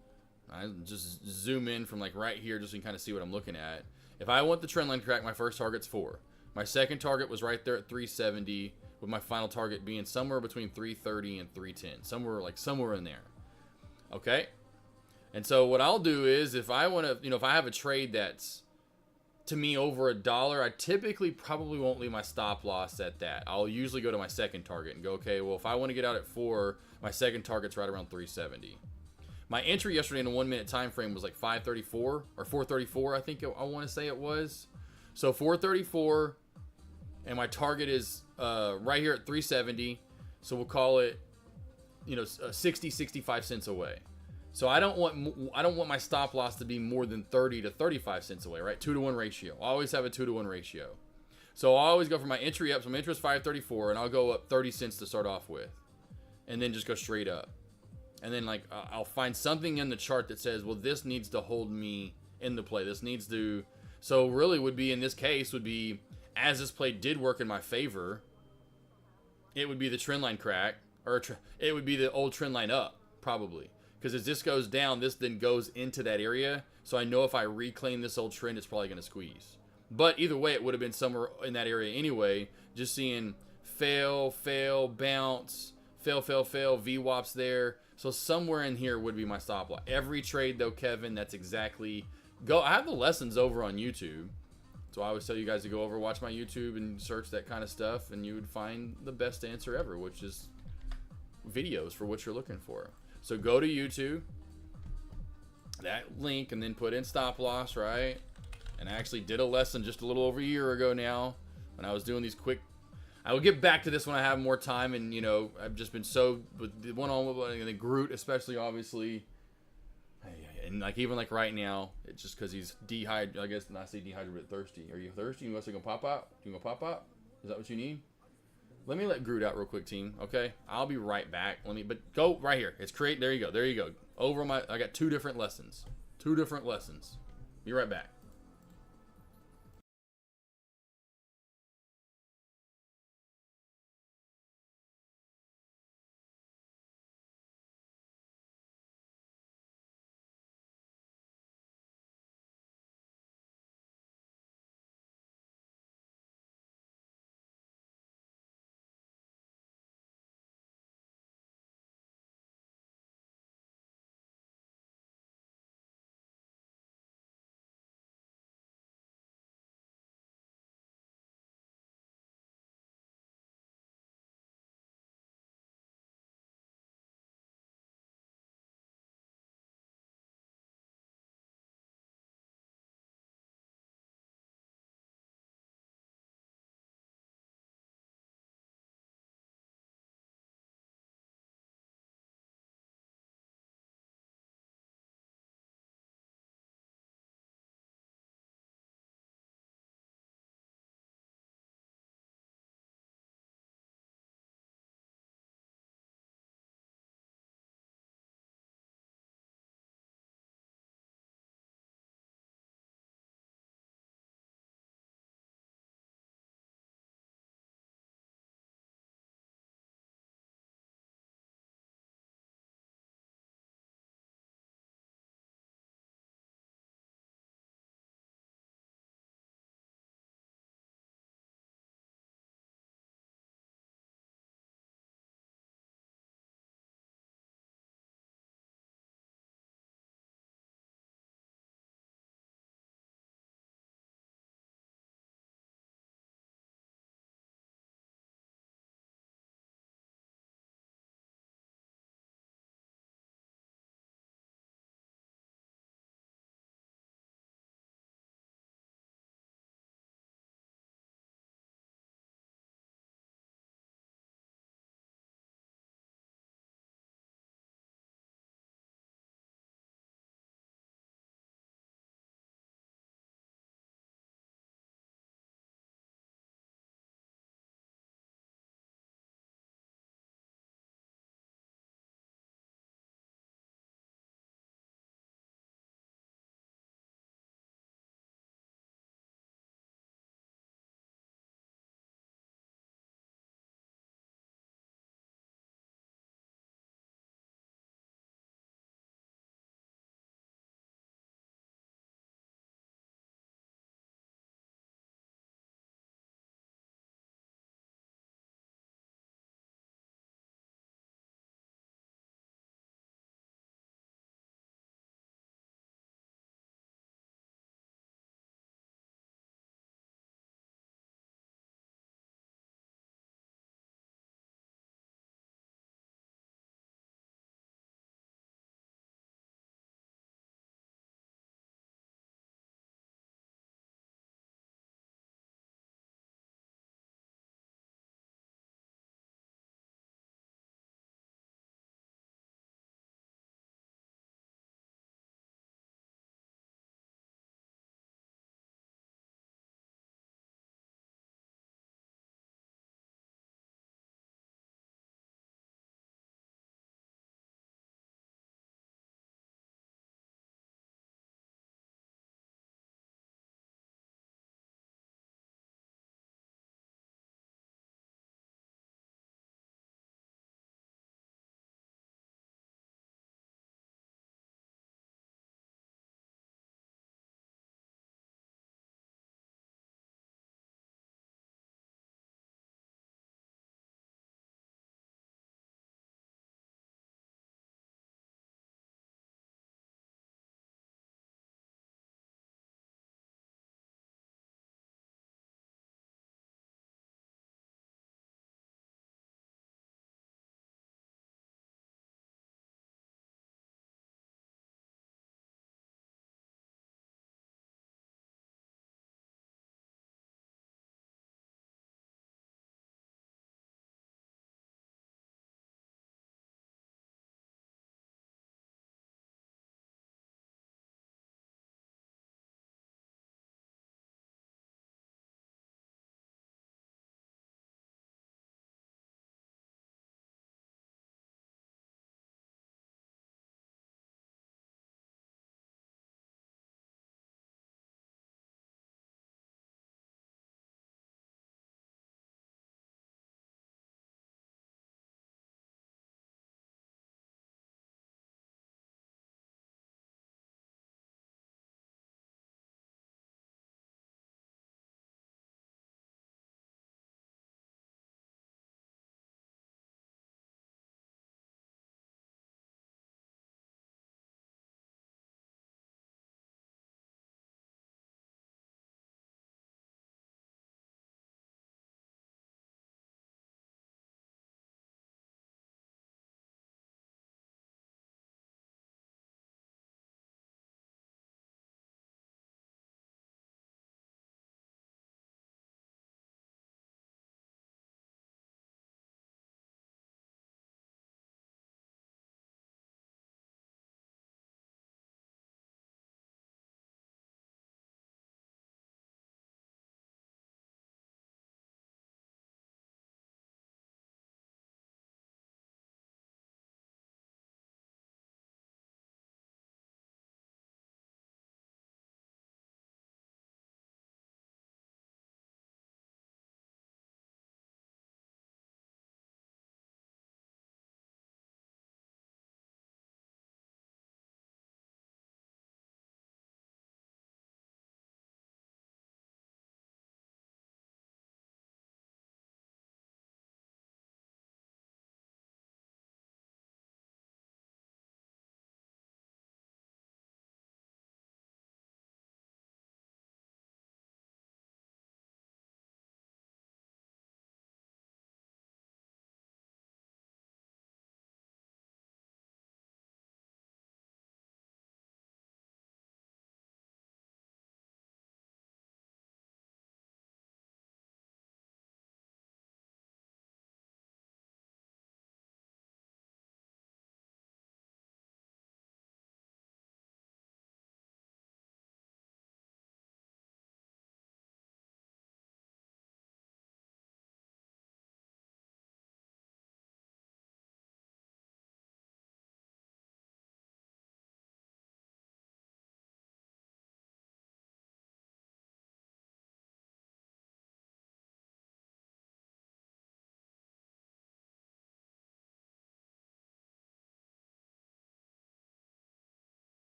I just zoom in from like right here just so you can kind of see what I'm looking at. If I want the trend line crack, my first target's 4. My second target was right there at 370, with my final target being somewhere between 330 and 310. Somewhere in there. Okay? And so what I'll do is, if I want to, you know, if I have a trade that's to me over $1, I typically probably won't leave my stop loss at that. I'll usually go to my second target and go, okay, well, if I want to get out at 4, my second target's right around 370. My entry yesterday in a 1 minute time frame was like 534 or 434, I think I want to say it was. So 434, and my target is right here at 370. So we'll call it, you know, 65 cents away. So I don't want my stop loss to be more than 30 to 35 cents away, right? 2-to-1 ratio. I always have a 2-to-1 ratio. So I always go for my entry up. So my entry is 534, and I'll go up 30 cents to start off with, and then just go straight up. And then like I'll find something in the chart that says, well, this needs to hold me in the play. This needs to. So really would be in this case would be, as this play did work in my favor, it would be the trend line crack, or it would be the old trend line up probably. Because as this goes down, this then goes into that area. So I know if I reclaim this old trend, it's probably going to squeeze. But either way, it would have been somewhere in that area anyway. Just seeing fail, bounce, fail, VWAPs there. So somewhere in here would be my stop loss. Every trade, though, Kevin, that's exactly... I have the lessons over on YouTube. So I always tell you guys to go over, watch my YouTube, and search that kind of stuff. And you would find the best answer ever, which is videos for what you're looking for. So go to YouTube, that link, and then put in stop loss, right? And I actually did a lesson just a little over a year ago now when I was doing these quick. I will get back to this when I have more time, and you know, I've just been so with the one-on-one and the Groot, especially, obviously, and like even like right now, it's just because he's dehydrated. I guess not say dehydrated, but thirsty. Are you thirsty? You want to go pop up? You want to pop up? Is that what you need? Let me let Groot out real quick, team. Okay, I'll be right back. But go right here. It's create. There you go. There you go. I got 2 different lessons. 2 different lessons. Be right back.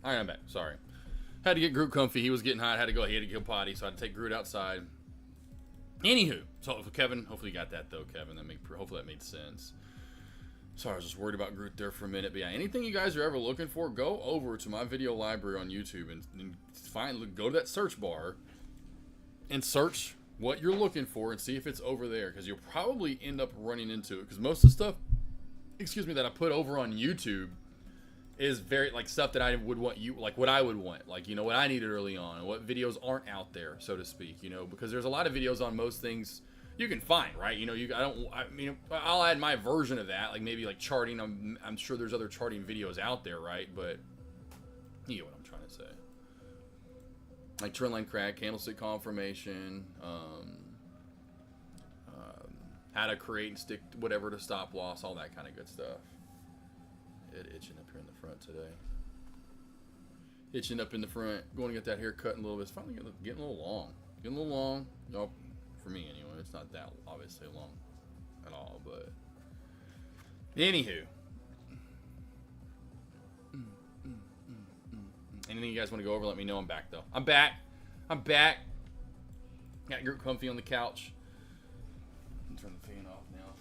All right, I'm back. Sorry. Had to get Groot comfy. He was getting hot. Had to go. He had to go potty, so I had to take Groot outside. Anywho, so Kevin, hopefully you got that though, Kevin. Hopefully that made sense. Sorry, I was just worried about Groot there for a minute. But yeah, anything you guys are ever looking for, go over to my video library on YouTube and go to that search bar and search what you're looking for and see if it's over there, because you'll probably end up running into it. Because most of the stuff, that I put over on YouTube is very like stuff that I would want what I would want, like, you know, what I needed early on, and what videos aren't out there, so to speak, you know, because there's a lot of videos on most things you can find, right? You know, I'll add my version of that, like maybe like charting. I'm sure there's other charting videos out there, right? But you get what I'm trying to say. Like trend line crack, candlestick confirmation, how to create and stick whatever to stop loss, all that kind of good stuff. It itching up here in the front today. Itching up in the front. Going to get that hair cut in a little bit. It's finally getting a little long. Getting a little long. Nope. For me anyway. It's not that obviously long at all, but anywho. Anything you guys want to go over, let me know. I'm back though. I'm back. Got Groot comfy on the couch. I'm turning the fan off now.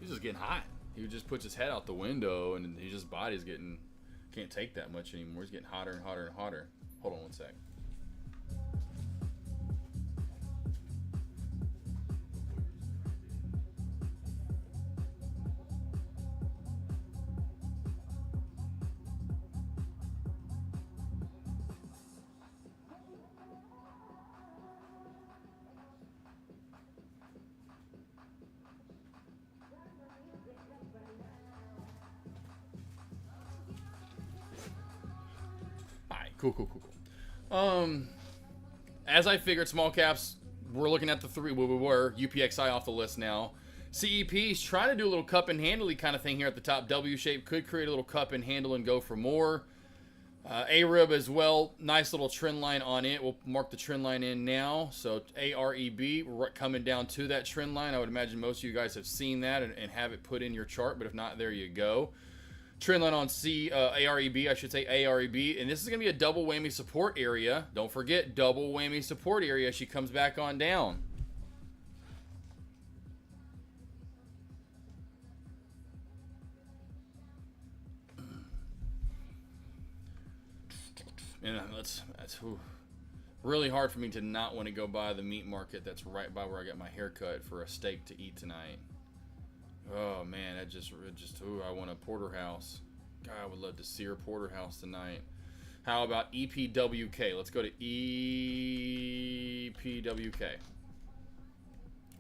He's just getting hot. He just puts his head out the window, and his body's can't take that much anymore. He's getting hotter and hotter and hotter. Hold on one sec. Cool. As I figured, small caps, we're looking at the three. We were UPXI off the list now. CEP's trying to do a little cup and handle kind of thing here at the top. W shape could create a little cup and handle and go for more. ARIB as well, nice little trend line on it. We'll mark the trend line in now. So AREB, we're coming down to that trend line. I would imagine most of you guys have seen that and have it put in your chart, but if not, there you go. Trend line on AREB, I should say AREB, and this is going to be a double whammy support area. Don't forget, double whammy support area. She comes back on down. And that's really hard for me to not want to go by the meat market that's right by where I got my haircut for a steak to eat tonight. Oh man, I want a porterhouse. God, I would love to sear porterhouse tonight. How about EPWK? Let's go to EPWK.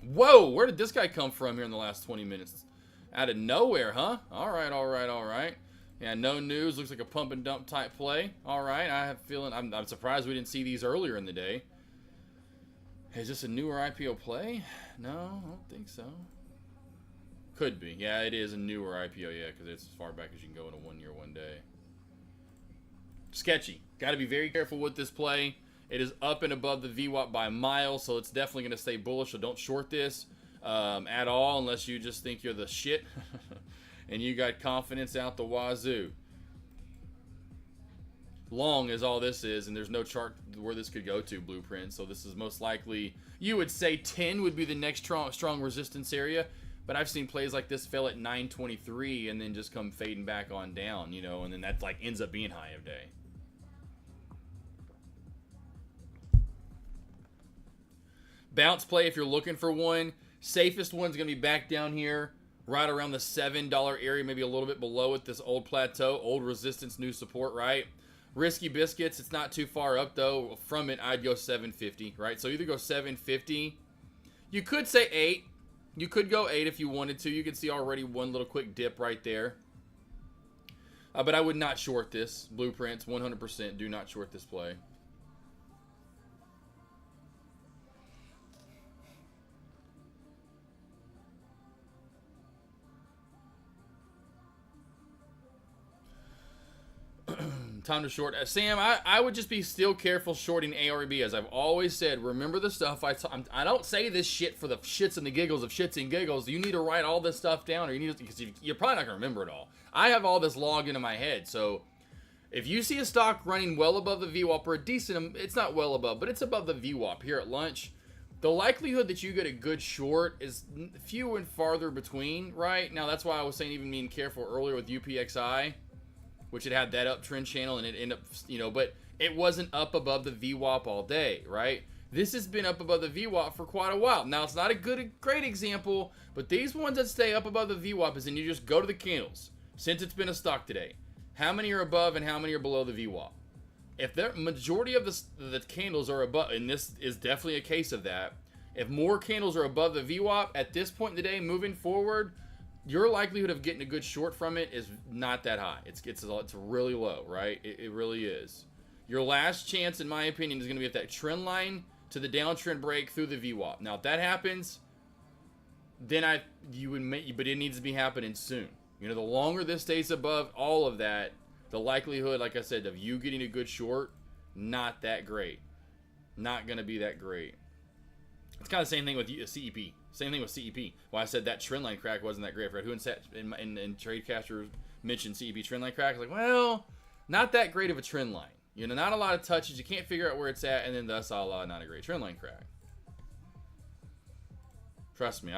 Whoa, where did this guy come from here in the last 20 minutes? Out of nowhere, huh? All right. Yeah, no news. Looks like a pump and dump type play. All right, I have a feeling. I'm surprised we didn't see these earlier in the day. Is this a newer IPO play? No, I don't think so. Could be. Yeah, it is a newer IPO, yeah, because it's as far back as you can go in a 1 year, 1 day. Sketchy. Got to be very careful with this play. It is up and above the VWAP by a mile, so it's definitely going to stay bullish, so don't short this at all unless you just think you're the shit and you got confidence out the wazoo. Long is all this is, and there's no chart where this could go to, Blueprint, so this is most likely, you would say 10 would be the next strong resistance area. But I've seen plays like this fail at 923 and then just come fading back on down, you know, and then that like ends up being high of day. Bounce play if you're looking for one. Safest one's going to be back down here, right around the $7 area, maybe a little bit below it, this old plateau, old resistance, new support, right? Risky biscuits, it's not too far up though. From it, I'd go 750, right? So either go 750. You could say 8. You could go 8 if you wanted to. You can see already one little quick dip right there. But I would not short this. Blueprints, 100%. Do not short this play. Time to short. Sam, I would just be still careful shorting ARB. As I've always said, remember the stuff I don't say this shit for the shits and the giggles of shits and giggles. You need to write all this stuff down, or you need to, because you're probably not going to remember it all. I have all this logged into my head, so If you see a stock running well above the VWAP or a decent, it's not well above, but it's above the VWAP here at lunch, the likelihood that you get a good short is few and farther between, right? Now, that's why I was saying even being careful earlier with UPXI, which it had that uptrend channel and it ended up, but it wasn't up above the VWAP all day, right? This has been up above the VWAP for quite a while. Now, it's not a great example, but these ones that stay up above the VWAP is, and you just go to the candles, since it's been a stock today. How many are above and how many are below the VWAP? If the majority of the candles are above, and this is definitely a case of that, if more candles are above the VWAP at this point in the day, moving forward, your likelihood of getting a good short from it is not that high. It's really low, right? It really is. Your last chance, in my opinion, is going to be at that trend line to the downtrend break through the VWAP. Now, if that happens, then but it needs to be happening soon. The longer this stays above all of that, the likelihood, like I said, of you getting a good short, not that great. Not going to be that great. It's kind of the same thing with CEP. Same thing with CEP. Well, I said that trend line crack wasn't that great. I forgot who in TradeCaster mentioned CEP trend line crack. I was like, well, not that great of a trend line. Not a lot of touches. You can't figure out where it's at, and then thus a la, not a great trend line crack. Trust me,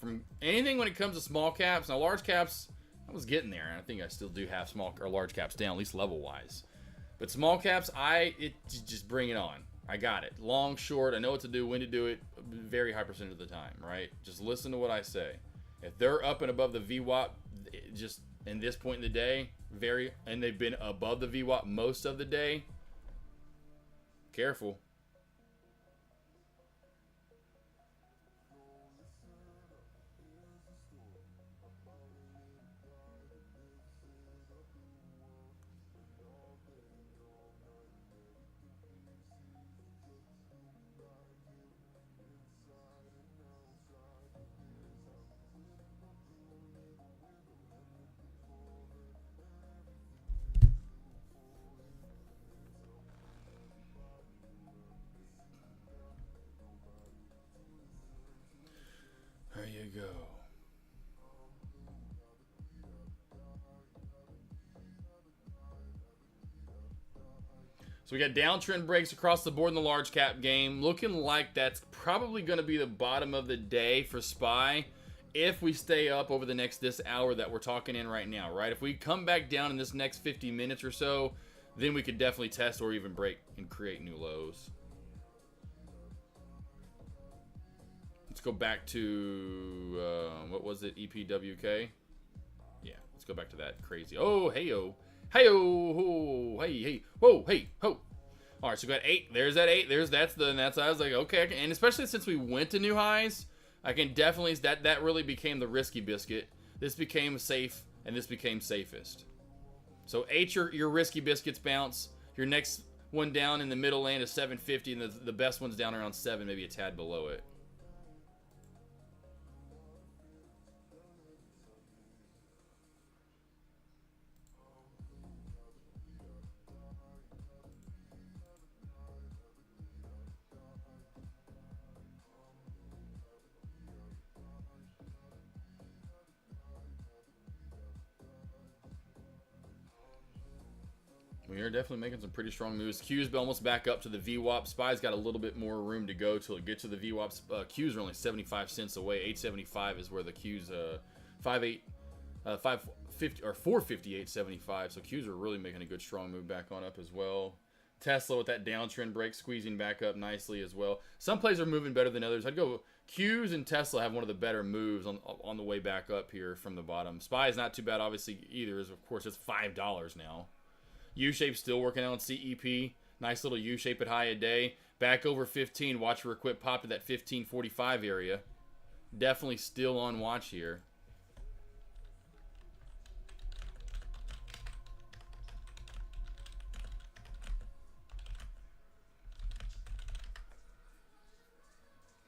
from anything when it comes to small caps, now large caps, I was getting there, and I think I still do have small or large caps down, at least level wise. But small caps, just bring it on. I got it. Long, short, I know what to do, when to do it, very high percentage of the time, right? Just listen to what I say. If they're up and above the VWAP, just in this point in the day, and they've been above the VWAP most of the day, careful. There you go. So we got downtrend breaks across the board in the large cap game. Looking like that's probably going to be the bottom of the day for SPY if we stay up over the this hour that we're talking in right now, right? If we come back down in this next 50 minutes or so, then we could definitely test or even break and create new lows. Let's go back to, what was it, EPWK? Yeah, let's go back to that crazy. Oh, hey-oh. Hey-oh. Hey, whoa, hey, ho. All right, so we got 8. There's that 8. That's I was like, okay. And especially since we went to new highs, I can definitely, that really became the risky biscuit. This became safe, and this became safest. So 8, your risky biscuits bounce. Your next one down in the middle land is 750, and the best one's down around 7, maybe a tad below it. We are definitely making some pretty strong moves. Q's almost back up to the VWAP. SPY's got a little bit more room to go till it gets to the VWAP. Q's are only 75 cents away. 875 is where the Q's 550 or 458.75. So Q's are really making a good strong move back on up as well. Tesla with that downtrend break squeezing back up nicely as well. Some plays are moving better than others. I'd go Q's and Tesla have one of the better moves on the way back up here from the bottom. SPY is not too bad obviously either. Of course it's $5 now. U-shape still working out on CEP. Nice little U-shape at high a day. Back over 15. Watch for a quick pop to that 1545 area. Definitely still on watch here.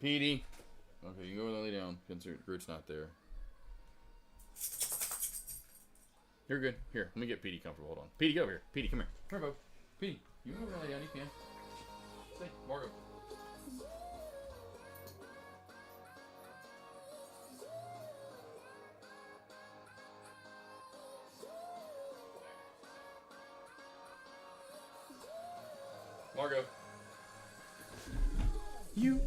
PD. Okay, you go and lay down. Groot's not there. You're good. Here, let me get PD comfortable. Hold on. PD, get over here. PD, come here. Come here, bub. PD, you can go lay down. You can. Stay. Margo. Margo. You.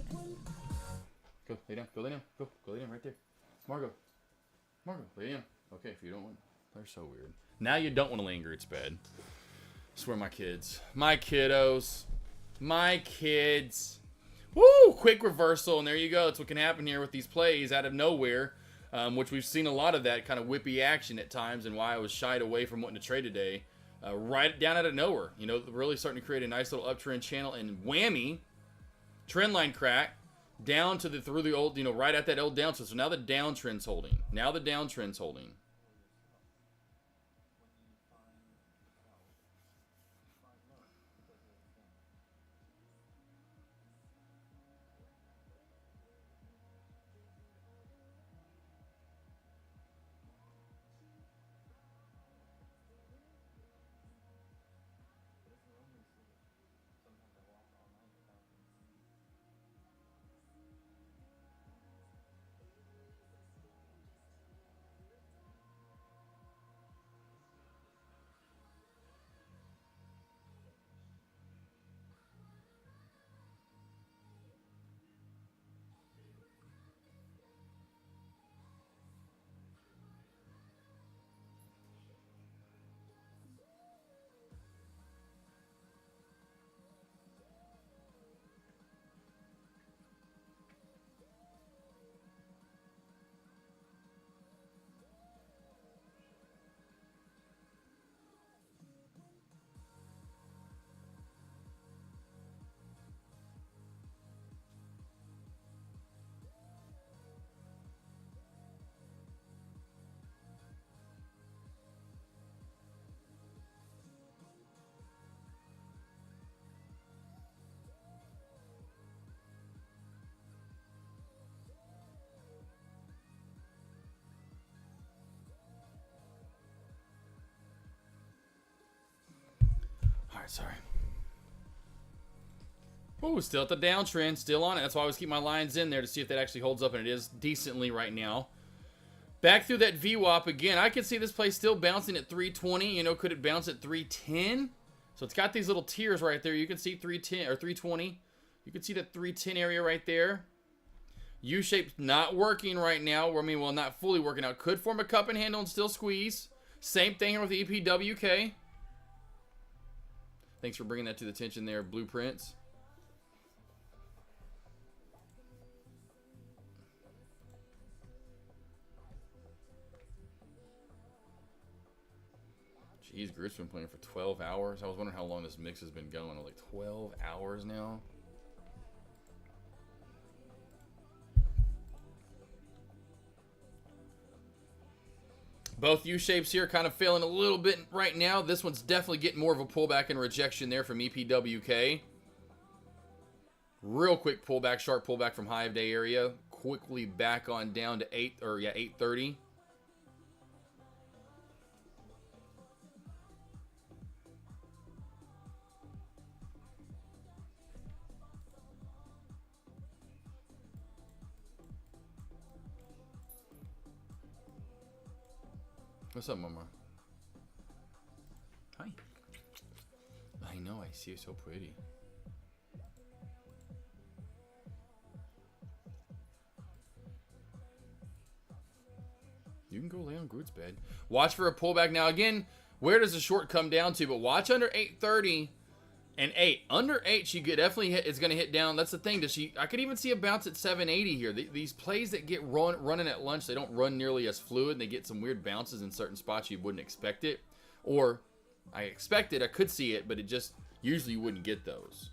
Go lay down. Go lay down. Go lay down right there. Margo. Margo, lay down. Okay, if you don't want. They're so weird. Now you don't want to linger. It's bad. I swear, my kids. My kiddos. My kids. Woo! Quick reversal, and there you go. That's what can happen here with these plays out of nowhere, which we've seen a lot of that kind of whippy action at times, and why I was shied away from wanting to trade today. Right down out of nowhere. You know, really starting to create a nice little uptrend channel, and whammy, trend line crack, down to through the old, right at that old downtrend. So now the downtrend's holding. Now the downtrend's holding. Alright, sorry. Oh, still at the downtrend, still on it. That's why I always keep my lines in there to see if that actually holds up, and it is decently right now. Back through that VWAP again. I can see this play still bouncing at 320. Could it bounce at 310? So it's got these little tiers right there. You can see 310 or 320. You can see that 310 area right there. U-shape's not working right now. Well, not fully working out. Could form a cup and handle and still squeeze. Same thing here with the EPWK. Thanks for bringing that to the attention there, Blueprints. Jeez, Group's been playing for 12 hours. I was wondering how long this mix has been going. Like 12 hours now. Both U-shapes here kind of failing a little bit right now. This one's definitely getting more of a pullback and rejection there from EPWK. Real quick pullback, sharp pullback from high of day area. Quickly back on down to 830. What's up, Mama? Hi. I know, I see you so pretty. You can go lay on Groot's bed. Watch for a pullback. Now, again, where does the short come down to? But watch under 830 and 8. Under 8, she could definitely hit. It's going to hit down. That's the thing. I could even see a bounce at 780 here. These plays that get running at lunch, they don't run nearly as fluid. They get some weird bounces in certain spots you wouldn't expect it. Or, I expect it. I could see it, but it just usually you wouldn't get those.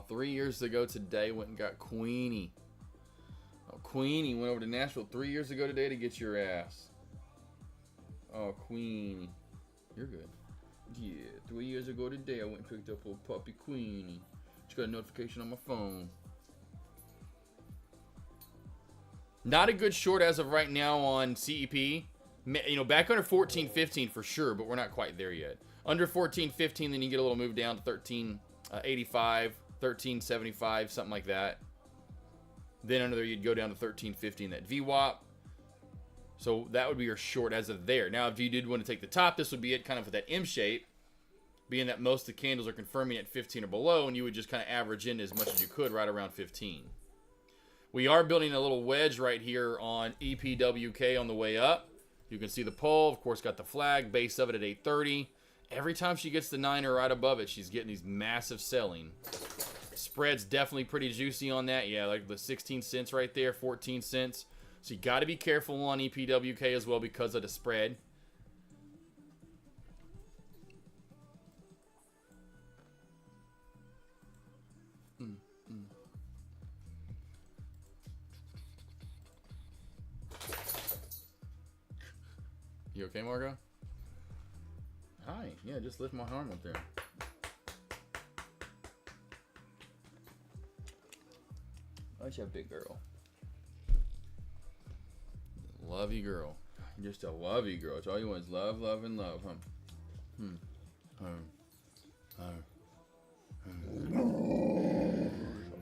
3 years ago today, went and got Queenie. Oh, Queenie went over to Nashville 3 years ago today to get your ass. Oh, Queenie. You're good. Yeah, 3 years ago today, I went and picked up old puppy Queenie. She got a notification on my phone. Not a good short as of right now on CEP. Back under 14.15 for sure, but we're not quite there yet. Under 14.15, then you get a little move down to 13.85, 13.75, something like that. Then under there, you'd go down to 13.50 that VWAP. So that would be your short as of there. Now, if you did want to take the top, this would be it kind of with that M shape. being that most of the candles are confirming at 15 or below, and you would just kind of average in as much as you could right around 15. We are building a little wedge right here on EPWK on the way up. You can see the pole, of course, got the flag, base of it at 830. Every time she gets the 9 or right above it, she's getting these massive selling. Spread's definitely pretty juicy on that. Yeah, like the 16 cents right there, 14 cents. So you got to be careful on EPWK as well because of the spread. You okay, Margo? Hi. Yeah, just lift my arm up there. What's your big girl? Lovey girl. You're just a lovey girl. It's all you want is love, love, and love, huh?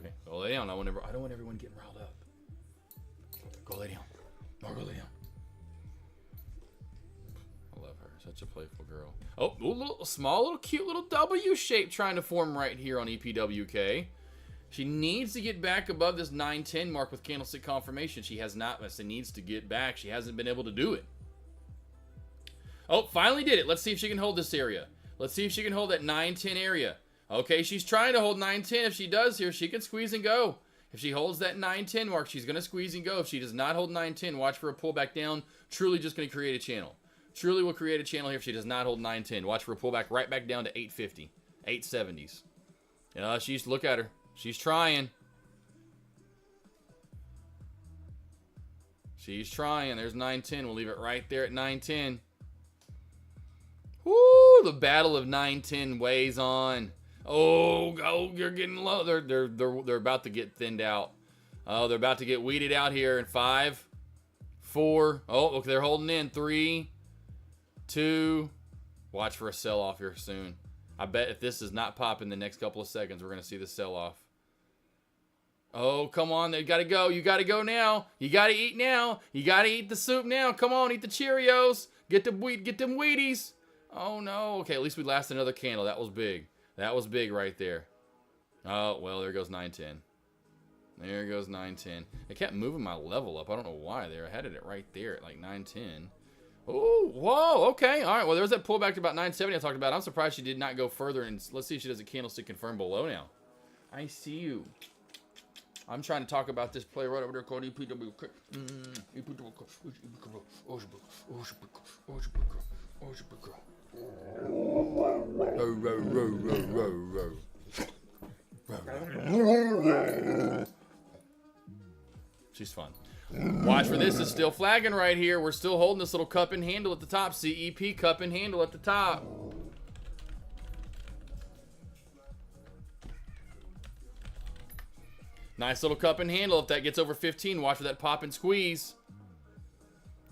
Okay, go lay down. I don't want everyone getting riled up. Go lay down. Margo, lay down. I love her. Such a playful girl. Oh, little cute little W shape trying to form right here on EPWK. She needs to get back above this 910 mark with candlestick confirmation. She has not. She needs to get back. She hasn't been able to do it. Oh, finally did it. Let's see if she can hold this area. Let's see if she can hold that 910 area. Okay, she's trying to hold 910. If she does here, she can squeeze and go. If she holds that 910 mark, she's going to squeeze and go. If she does not hold 910, watch for a pullback down. Truly just going to create a channel. Truly will create a channel here if she does not hold 910. Watch for a pullback right back down to 850, 870s. Look at her. She's trying. She's trying. There's 910. We'll leave it right there at 910. Woo! The battle of 910 weighs on. Oh, you're getting low. They're about to get thinned out. Oh, they're about to get weeded out here in 5, 4. Oh, look, they're holding in 3, 2. Watch for a sell-off here soon. I bet if this does not pop in the next couple of seconds, we're going to see the sell-off. Oh, come on. They got to go. You got to go now. You got to eat now. You got to eat the soup now. Come on, eat the Cheerios. Get them Wheaties. Oh, no. Okay, at least we lasted another candle. That was big. That was big right there. Oh, well, there goes 910. There goes 910. It kept moving my level up. I don't know why there. I had it right there at like 910. Oh, whoa, okay. All right, well, there's that pullback to about 970 I talked about. I'm surprised she did not go further. And let's see if she does a candlestick confirm below now. I see you. I'm trying to talk about this play right over there called EPWK. She's fun. Watch for this. It's still flagging right here. We're still holding this little cup and handle at the top. CEP cup and handle at the top. Nice little cup and handle. If that gets over 15, watch for that pop and squeeze.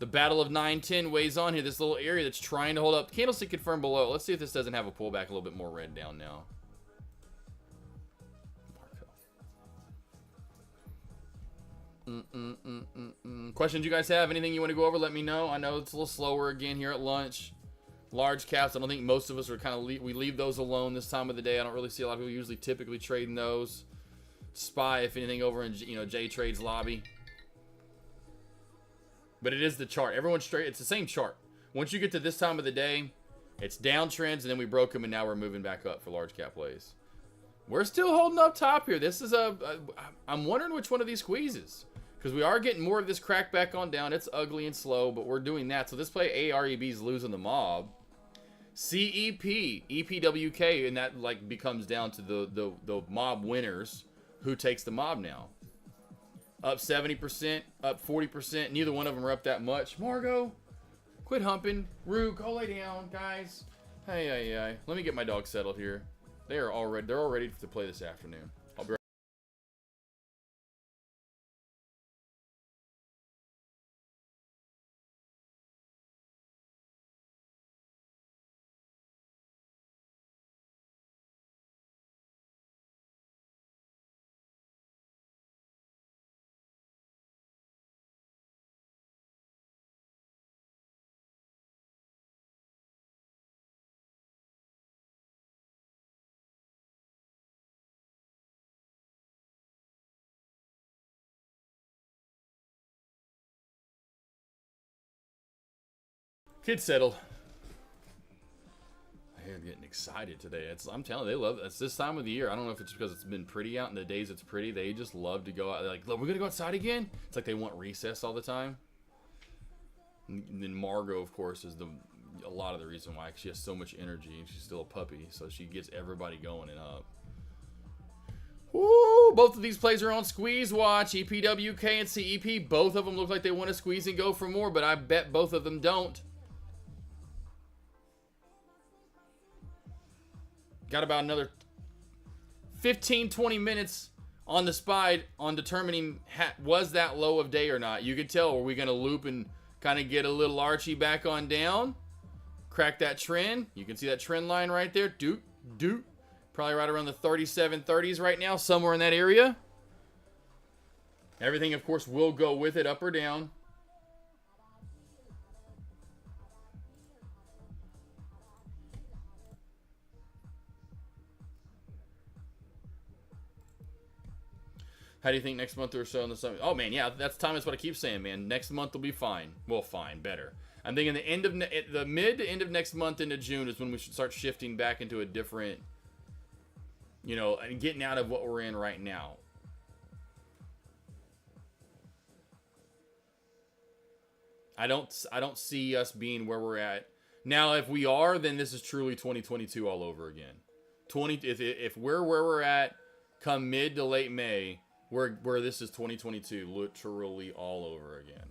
The battle of 910 weighs on here. This little area that's trying to hold up. Candlestick confirmed below. Let's see if this doesn't have a pullback a little bit more red down now. Questions you guys have? Anything you want to go over? Let me know. I know it's a little slower again here at lunch. Large caps. I don't think most of us are kind of we leave those alone this time of the day. I don't really see a lot of people usually typically trading those. Spy if anything over in J Trade's lobby. But it is the chart. Everyone's straight. It's the same chart. Once you get to this time of the day, it's downtrends, and then we broke them, and now we're moving back up for large cap plays. We're still holding up top here. This is I'm wondering which one of these squeezes. Because we are getting more of this crack back on down. It's ugly and slow, but we're doing that. So this play, AREB's losing the mob. CEP, EPWK, and that like becomes down to the mob winners. Who takes the mob now? Up 70%, up 40%. Neither one of them are up that much. Margo, quit humping. Rue, go lay down, guys. Hey. Let me get my dog settled here. They're all ready to play this afternoon. Kids settled. They're getting excited today. I'm telling you, they love it. It's this time of the year. I don't know if it's because it's been pretty out, and the days it's pretty, they just love to go out. They're like, look, we're going to go outside again? It's like they want recess all the time. And then Margot, of course, is a lot of the reason why. She has so much energy, and she's still a puppy, so she gets everybody going and up. Woo! Both of these plays are on squeeze watch. EPWK and CEP, both of them look like they want to squeeze and go for more, but I bet both of them don't. Got about another 15, 20 minutes on the SPY on determining was that low of day or not. You could tell, are we going to loop and kind of get a little archy back on down? Crack that trend. You can see that trend line right there. Doot, doot. Probably right around the 37.30s right now, somewhere in that area. Everything, of course, will go with it, up or down. How do you think next month or so in the summer? Oh, man, yeah, that's time. That's what I keep saying, man. Next month will be fine. Well, fine, better. I'm thinking the mid to end of next month into June is when we should start shifting back into a different, you know, and getting out of what we're in right now. I don't see us being where we're at now. If we are, then this is truly 2022 all over again. If we're where we're at come mid to late May, where this is 2022, literally all over again.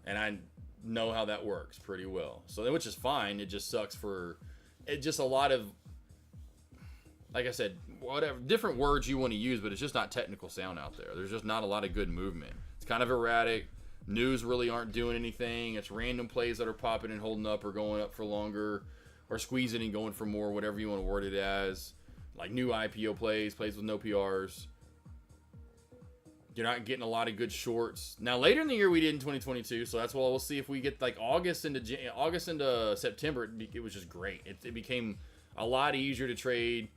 And I know how that works pretty well. So, which is fine. It just sucks for it. Just a lot of, like I said, whatever different words you want to use, but it's just not technical sound out there. There's just not a lot of good movement. It's kind of erratic. News really aren't doing anything. It's random plays that are popping and holding up or going up for longer or squeezing and going for more, whatever you want to word it as. Like new IPO plays with no PRs. You're not getting a lot of good shorts. Now, later in the year, we did in 2022, so that's why we'll see if we get like August into September. It was just great. It became a lot easier to trade,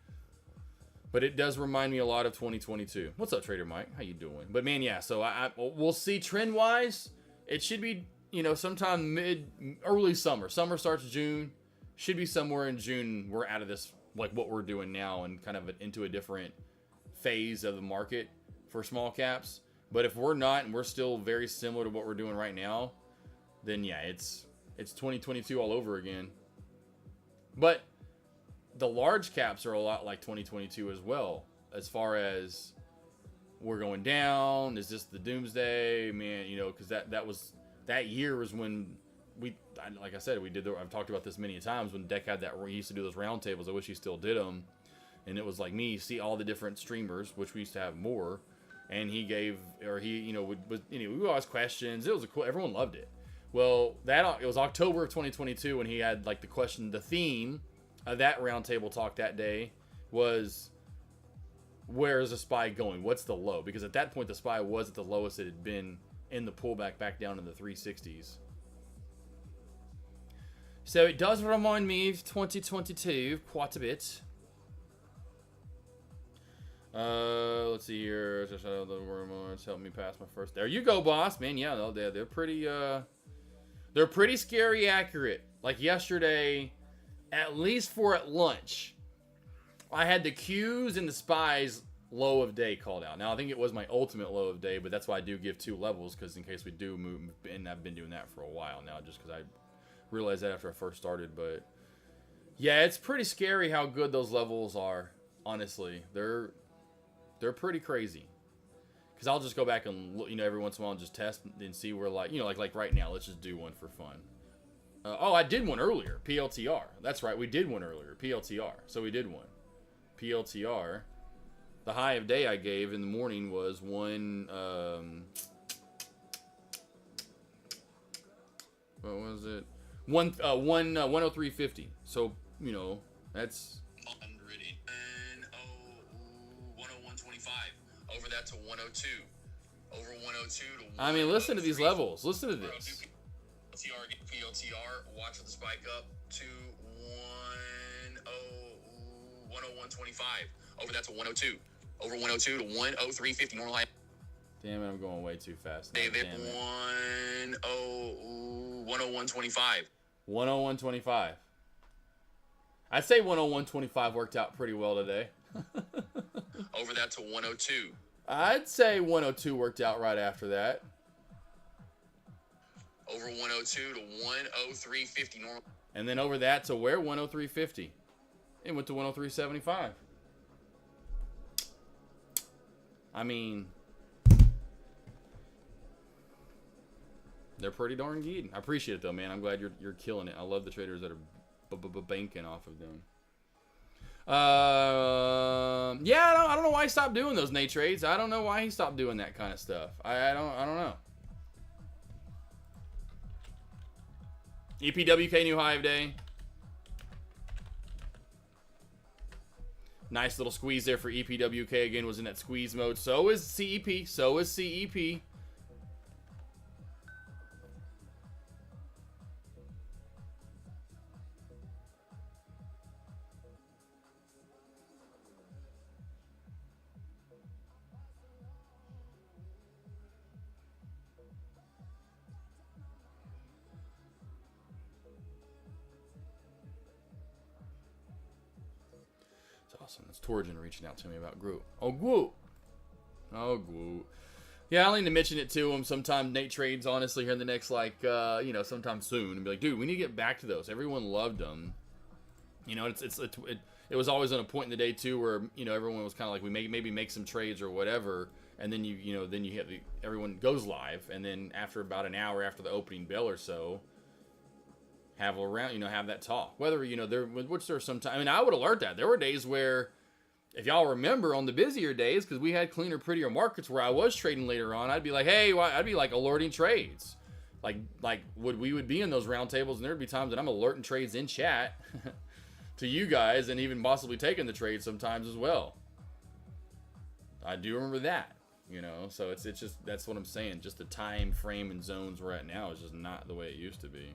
but it does remind me a lot of 2022. What's up, Trader Mike? How you doing? But man, yeah. So we'll see trend wise. It should be sometime early summer. Summer starts June. Should be somewhere in June. We're out of this like what we're doing now and kind of into a different phase of the market for small caps. But if we're not and we're still very similar to what we're doing right now, then yeah, it's 2022 all over again. But the large caps are a lot like 2022 as well, as far as we're going down. Is this the doomsday, man? Because that year was when like I said, I've talked about this many times when Deck had he used to do those roundtables. I wish he still did them. And it was like me, see all the different streamers, which we used to have more. And he would ask questions. It was everyone loved it. Well, it was October of 2022 when he had like the theme of that roundtable talk that day was, where is the SPY going? What's the low? Because at that point, the SPY was at the lowest it had been in the pullback back down in the 360s. So it does remind me of 2022 quite a bit. Let's see here. Just help me pass my first. There you go, boss. Man, yeah, they're pretty scary accurate. Like yesterday, at least for at lunch, I had the Qs and the SPYs low of day called out. Now I think it was my ultimate low of day, but that's why I do give 2 levels, because in case we do move, and I've been doing that for a while now, just because I realized that after I first started. But yeah, it's pretty scary how good those levels are. Honestly, they're pretty crazy. Because I'll just go back and look, every once in a while and just test and see where like right now, let's just do one for fun. I did one earlier, PLTR. That's right, we did one earlier, PLTR. So we did one, PLTR. The high of day I gave in the morning was 103.50. So that's 101.25. Over that to 102. Over 102 to 103. I mean, listen to these levels. Listen to this. PLTR, watch for the spike up to 101.25. Over that to 102. Over 102 to 103.50. Normal high. Damn it, I'm going way too fast. Now. David, Damn it. 101.25. 101.25. I'd say 101.25 worked out pretty well today. Over that to 102. I'd say 102 worked out right after that. Over 102 to 103.50 normal. And then over that to where? 103.50. It went to 103.75. I mean, they're pretty darn good. I appreciate it though, man. I'm glad you're killing it. I love the traders that are banking off of them. Yeah, I don't know why he stopped doing those Nate trades. I don't know why he stopped doing that kind of stuff. I don't know. EPWK new high of day. Nice little squeeze there for EPWK. Again, was in that squeeze mode. So is CEP. So is CEP. Awesome. That's Torgen reaching out to me about Groot. Oh, Groot. Oh, Groot. Yeah, I'll need to mention it to him sometime. Nate trades, honestly, here in the next, sometime soon. And be like, dude, we need to get back to those. Everyone loved them. You know, it was always on a point in the day, too, where, everyone was kind of like, we maybe make some trades or whatever. And then, everyone goes live. And then after about an hour after the opening bell or so, have around, have that talk. Whether, which there sometimes, I mean, I would alert that. There were days where, if y'all remember, on the busier days, because we had cleaner, prettier markets where I was trading later on, I'd be like, hey, I'd be like alerting trades. We would be in those round tables, and there'd be times that I'm alerting trades in chat to you guys, and even possibly taking the trade sometimes as well. I do remember that, so it's just, that's what I'm saying. Just the time frame and zones we're at now is just not the way it used to be.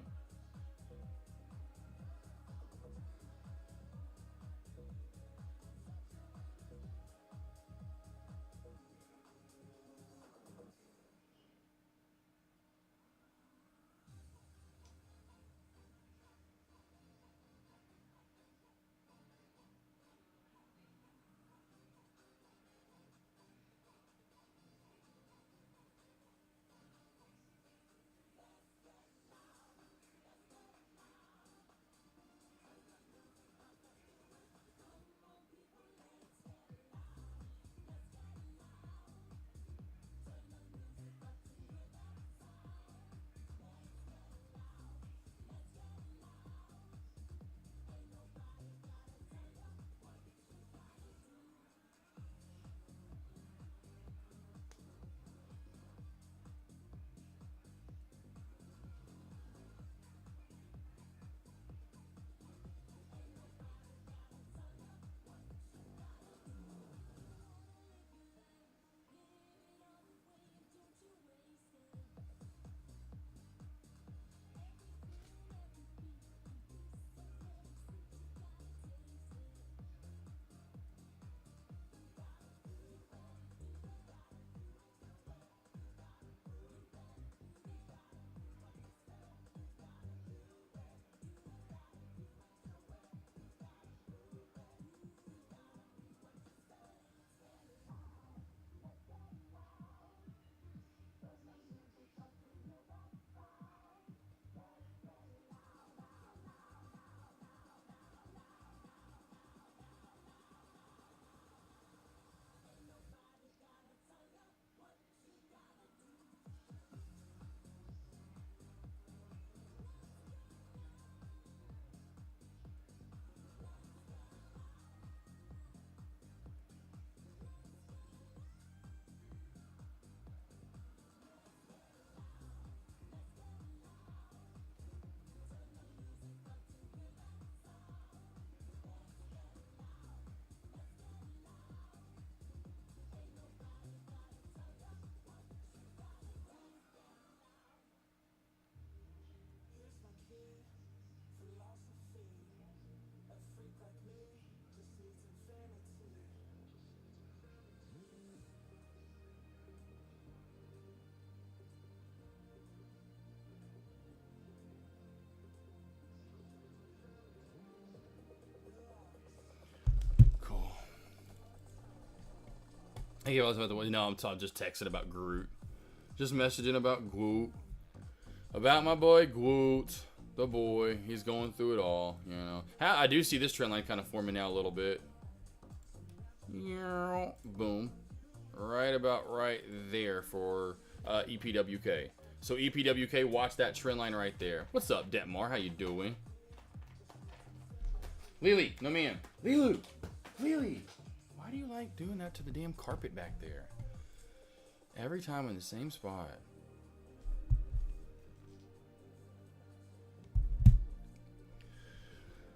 Hey, I was about to. No, I'm just texting about Groot. Just messaging about Groot. About my boy Groot. The boy. He's going through it all, you know. I do see this trend line kind of forming now a little bit. Boom. Right about right there for EPWK. So EPWK, watch that trend line right there. What's up, Detmar? How you doing? Lily, no man. Lilu. Lily. Why do you like doing that to the damn carpet back there? Every time in the same spot.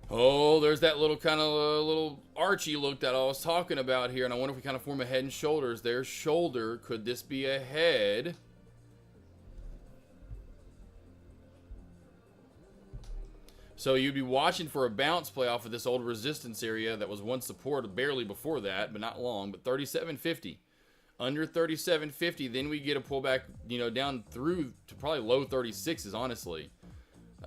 Oh, there's that little kind of little archy look that I was talking about here. And I wonder if we kind of form a head and shoulders. There's shoulder. Could this be a head? So you'd be watching for a bounce play off of this old resistance area that was once supported barely before that, but not long. But 37.50. Under 37.50, then we get a pullback, you know, down through to probably low 36s, honestly.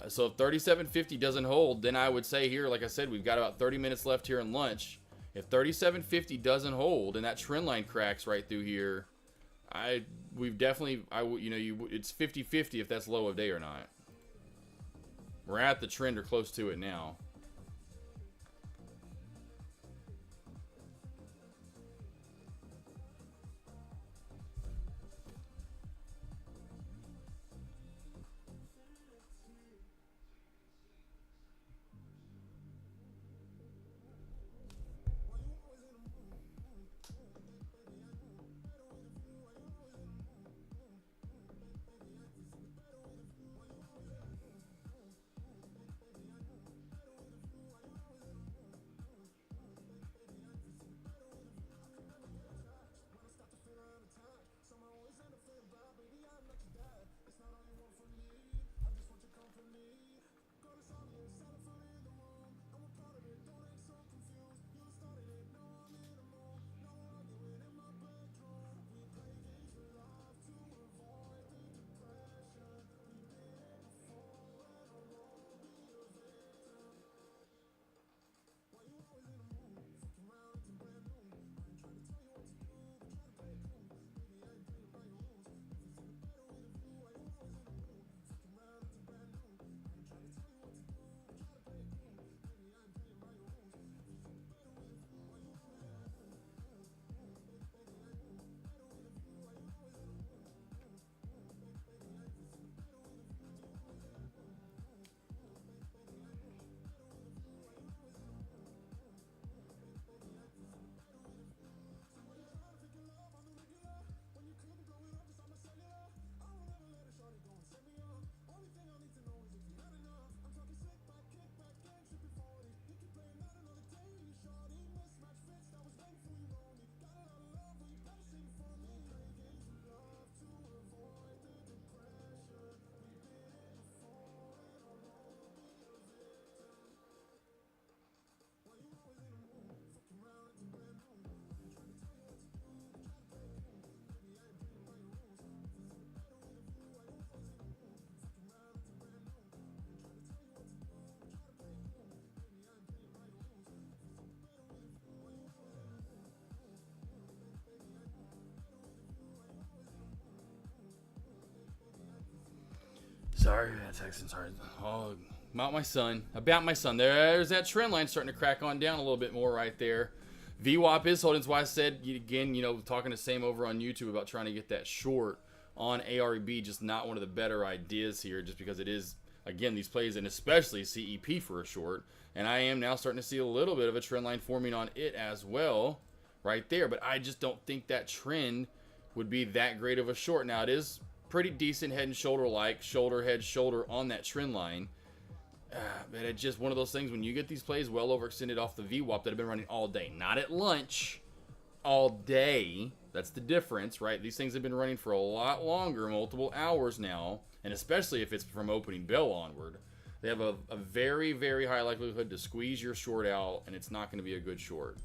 So if 37.50 doesn't hold, then I would say here, like I said, we've got about 30 minutes left here in lunch. If 37.50 doesn't hold and that trend line cracks right through here, it's 50-50 if that's low of day or not. We're at the trend or close to it now. Sorry, texting. Sorry. Oh, about my son. There's that trend line starting to crack on down a little bit more right there. VWAP is holding. That's why I said, again, talking to Sam over on YouTube about trying to get that short on ARB. Just not one of the better ideas here, just because it is, again, these plays, and especially CEP for a short. And I am now starting to see a little bit of a trend line forming on it as well right there. But I just don't think that trend would be that great of a short. Now, it is pretty decent head and shoulder like head shoulder on that trend line, but it's just one of those things when you get these plays well overextended off the VWAP that have been running all day, not at lunch, all day. That's the difference, right? These things have been running for a lot longer, multiple hours now, and especially if it's from opening bell onward, they have a very, very high likelihood to squeeze your short out, and it's not going to be a good short.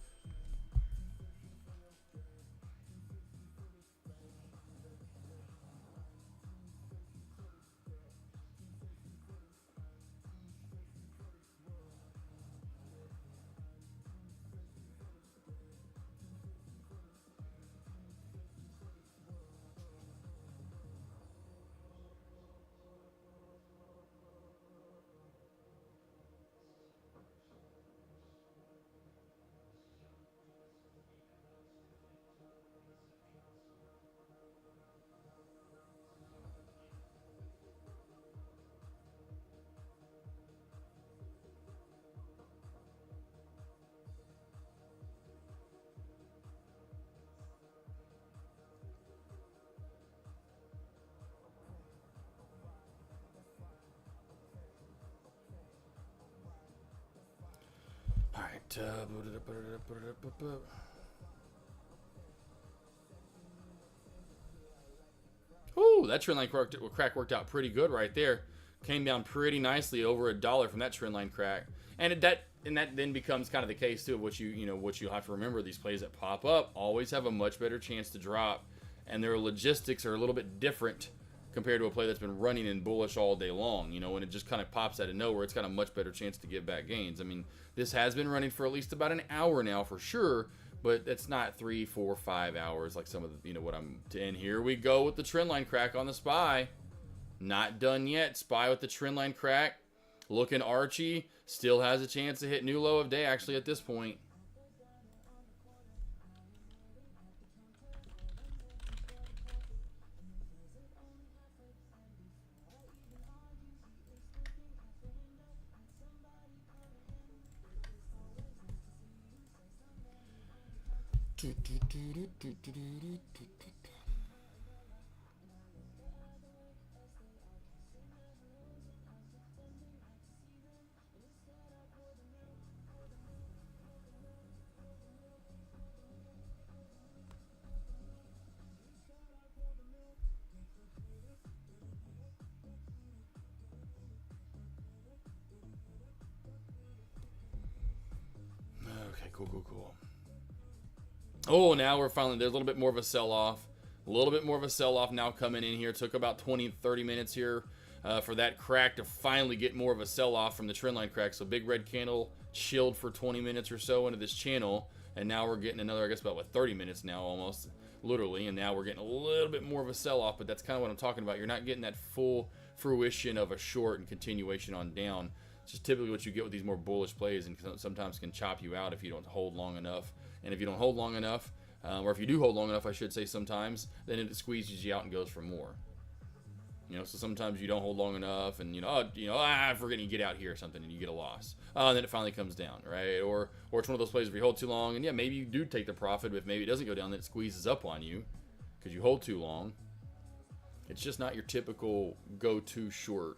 Ooh, that trend line crack worked out pretty good right there. Came down pretty nicely over $1 from that trend line crack, and that then becomes kind of the case too of what you'll have to remember. These plays that pop up always have a much better chance to drop, and their logistics are a little bit different compared to a play that's been running in bullish all day long. When it just kind of pops out of nowhere, it's got a much better chance to give back gains. I mean, this has been running for at least about an hour now for sure, but it's not 3, 4, 5 hours like some of the, what I'm. And here we go with the trend line crack on the SPY. Not done yet. SPY with the trend line crack. Looking archy. Still has a chance to hit new low of day actually at this point. Okay, cool. Oh, now we're finally, there's a little bit more of a sell-off. A little bit more of a sell-off now coming in here. Took about 20, 30 minutes here for that crack to finally get more of a sell-off from the trendline crack. So big red candle chilled for 20 minutes or so into this channel. And now we're getting another, I guess, about 30 minutes now almost, literally. And now we're getting a little bit more of a sell-off. But that's kind of what I'm talking about. You're not getting that full fruition of a short and continuation on down. It's just typically what you get with these more bullish plays, and sometimes can chop you out if you don't hold long enough. And if you don't hold long enough, or if you do hold long enough, I should say sometimes, then it squeezes you out and goes for more. So sometimes you don't hold long enough, and I forget, you get out here or something, and you get a loss. And then it finally comes down, right? Or it's one of those plays where you hold too long, and yeah, maybe you do take the profit, but if maybe it doesn't go down, then it squeezes up on you because you hold too long. It's just not your typical go-to short.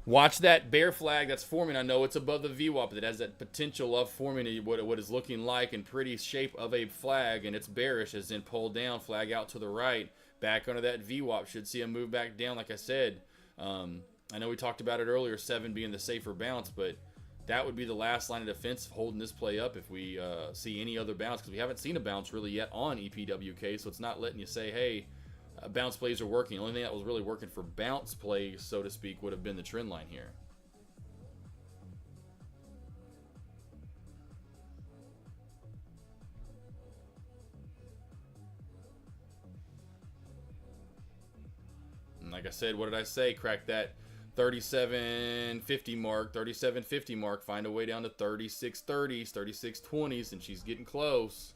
Watch that bear flag that's forming. I know it's above the VWAP, but it has that potential of forming what is looking like in pretty shape of a flag, and it's bearish as in pull down, flag out to the right, back under that VWAP. Should see a move back down, like I said. I know we talked about it earlier, 7 being the safer bounce, but that would be the last line of defense holding this play up if we see any other bounce, because we haven't seen a bounce really yet on EPWK, so it's not letting you say, hey, bounce plays are working. The only thing that was really working for bounce plays, so to speak, would have been the trend line here. And like I said, what did I say? Crack that 37.50 mark, 37.50 mark, find a way down to 36.30s, 36.20s, and she's getting close.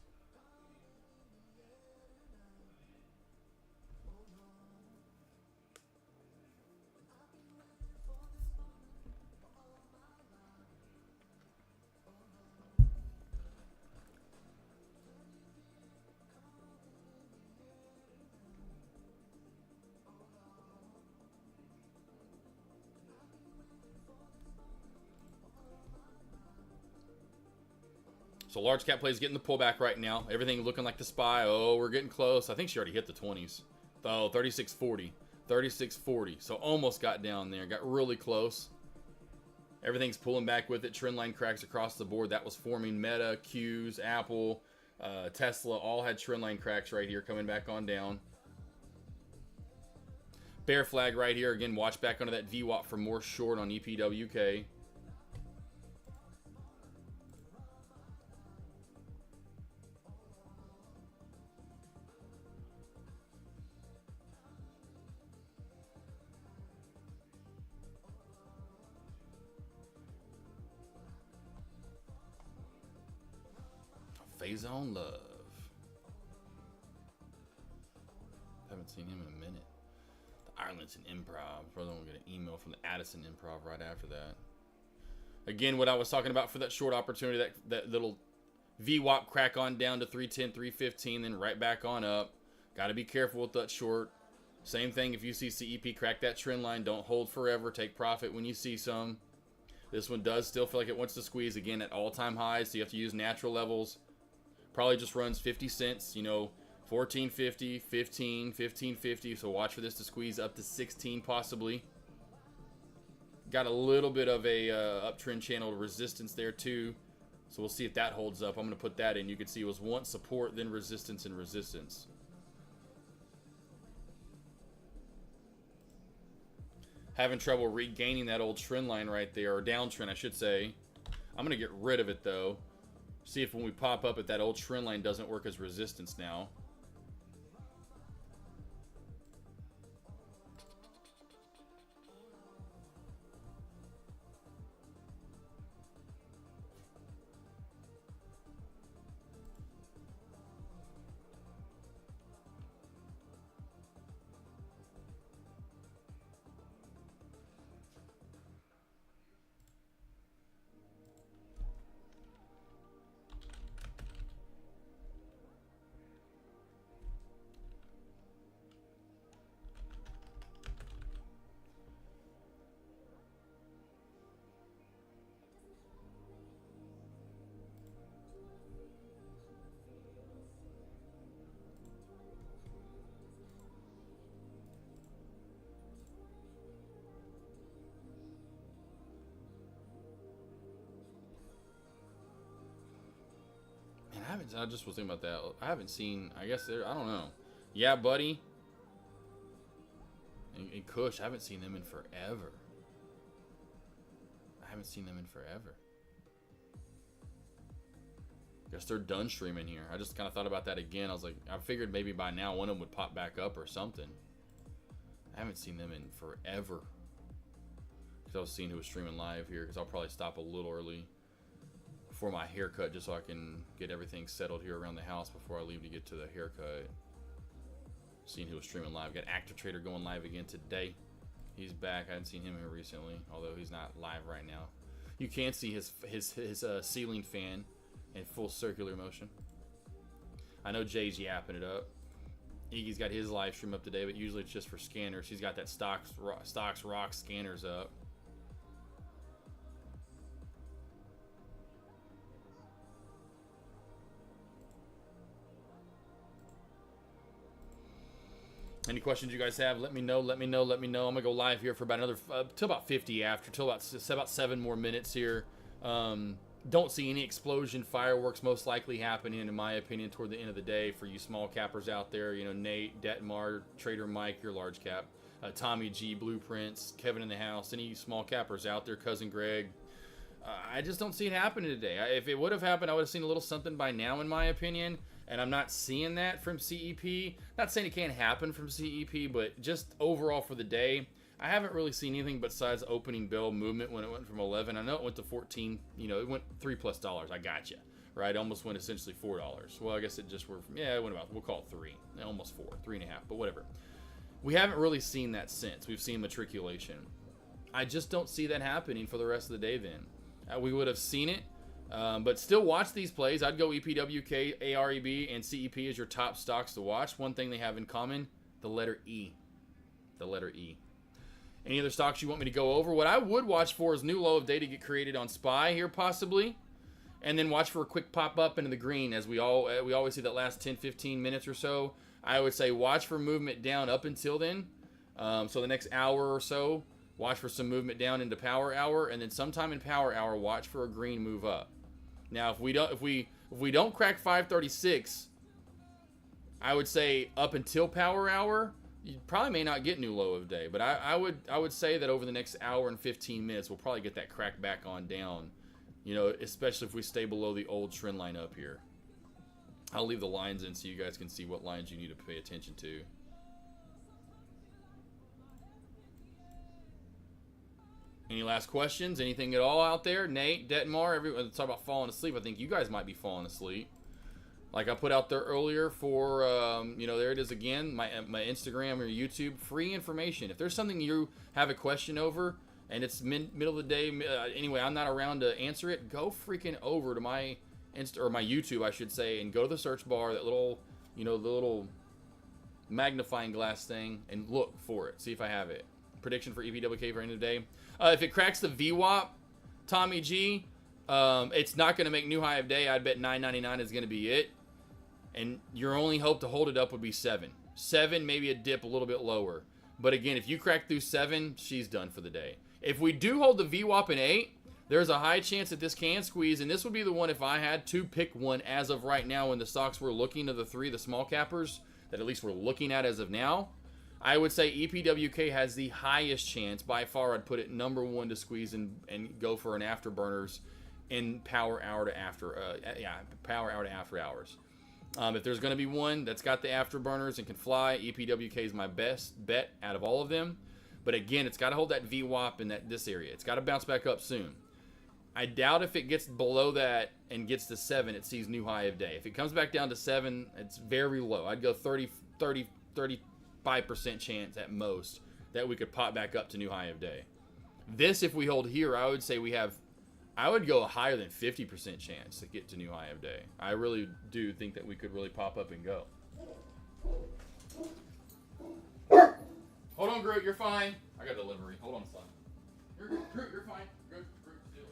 So large cap plays getting the pullback right now. Everything looking like the SPY. Oh, we're getting close. I think she already hit the 20s. Oh, 36.40. 36.40. So almost got down there. Got really close. Everything's pulling back with it. Trend line cracks across the board. That was forming. Meta, Qs, Apple, Tesla all had trend line cracks right here coming back on down. Bear flag right here. Again, watch back under that VWAP for more short on EPWK. Faison Love. Haven't seen him in a minute. The Ireland's an improv. Probably won't get an email from the Addison improv right after that. Again, what I was talking about for that short opportunity, that little VWAP crack on down to 310, 315, then right back on up. Got to be careful with that short. Same thing if you see CEP crack that trend line. Don't hold forever. Take profit when you see some. This one does still feel like it wants to squeeze again at all-time highs, so you have to use natural levels. Probably just runs 50 cents, you know, 14.50, 15, 15.50. So watch for this to squeeze up to 16 possibly. Got a little bit of a uptrend channel resistance there too. So we'll see if that holds up. I'm going to put that in. You can see it was once support, then resistance and resistance. Having trouble regaining that old trend line right there, or downtrend I should say. I'm going to get rid of it though. See if when we pop up, if that old trend line doesn't work as resistance now. I just was thinking about that. I haven't seen, I guess I don't know. Yeah, buddy. And Kush, I haven't seen them in forever. Guess they're done streaming here. I just kind of thought about that again. I was like, I figured maybe by now one of them would pop back up or something. I haven't seen them in forever. Because I was seeing who was streaming live here. Because I'll probably stop a little early for my haircut, just so I can get everything settled here around the house before I leave to get to the haircut. Seeing who was streaming live. Got Active Trader going live again today. He's back. I hadn't seen him here recently, although he's not live right now. You can see his ceiling fan in full circular motion. I know Jay's yapping it up. Iggy's got his live stream up today, but usually it's just for scanners. He's got that stocks rock scanners up. Any questions you guys have, let me know. I'm going to go live here for about another, till about 50 after, till about 7 more minutes here. Don't see any explosion fireworks most likely happening, in my opinion, toward the end of the day for you small cappers out there. You know, Nate, Detmar, Trader Mike, your large cap, Tommy G, Blueprints, Kevin in the house, any small cappers out there, Cousin Greg. I just don't see it happening today. If it would have happened, I would have seen a little something by now, in my opinion. And I'm not seeing that from CEP. Not saying it can't happen from CEP, but just overall for the day, I haven't really seen anything besides opening bell movement when it went from 11. I know it went to 14. You know, it went $3+. I got you. Right? Almost went essentially $4. Well, I guess it just were from, yeah, it went about, we'll call it 3. Almost 4. 3.5, but whatever. We haven't really seen that since. We've seen matriculation. I just don't see that happening for the rest of the day then. We would have seen it. But still watch these plays. I'd go EPWK, AREB, and CEP as your top stocks to watch. One thing they have in common, the letter E. The letter E. Any other stocks you want me to go over? What I would watch for is new low of day to get created on SPY here possibly. And then watch for a quick pop up into the green as we always see that last 10-15 minutes or so. I would say watch for movement down up until then. So the next hour or so, watch for some movement down into power hour, and then sometime in power hour, watch for a green move up. Now, if we don't crack 536, I would say up until power hour, you probably may not get new low of day. But I would say that over the next hour and 15 minutes, we'll probably get that crack back on down. You know, especially if we stay below the old trend line up here. I'll leave the lines in so you guys can see what lines you need to pay attention to. Any last questions? Anything at all out there? Nate, Detmar, everyone talk about falling asleep. I think you guys might be falling asleep. Like I put out there earlier for, you know, there it is again, my Instagram or YouTube, free information. If there's something you have a question over and it's middle of the day, anyway, I'm not around to answer it, go freaking over to my my YouTube, I should say, and go to the search bar, that little, you know, the little magnifying glass thing, and look for it. See if I have it. Prediction for EPWK for end of the day. If it cracks the VWAP Tommy G, it's not going to make new high of day. I'd bet $9.99 is going to be it. And your only hope to hold it up would be 7. 7, maybe a dip a little bit lower. But again, if you crack through 7, she's done for the day. If we do hold the VWAP in 8, there's a high chance that this can squeeze. And this would be the one if I had to pick one as of right now when the stocks we're looking to the 3, the small cappers, that at least we're looking at as of now. I would say EPWK has the highest chance. By far, I'd put it number 1 to squeeze and go for an afterburners in power hour to after hours. If there's going to be one that's got the afterburners and can fly, EPWK is my best bet out of all of them. But again, it's got to hold that VWAP in this area. It's got to bounce back up soon. I doubt if it gets below that and gets to 7, it sees new high of day. If it comes back down to 7, it's very low. I'd go 35% chance at most that we could pop back up to new high of day. This, if we hold here, I would say I would go higher than 50% chance to get to new high of day. I really do think that we could really pop up and go. Hold on, Groot, you're fine. I got delivery. Hold on, son. Groot, you're fine. Groot, still.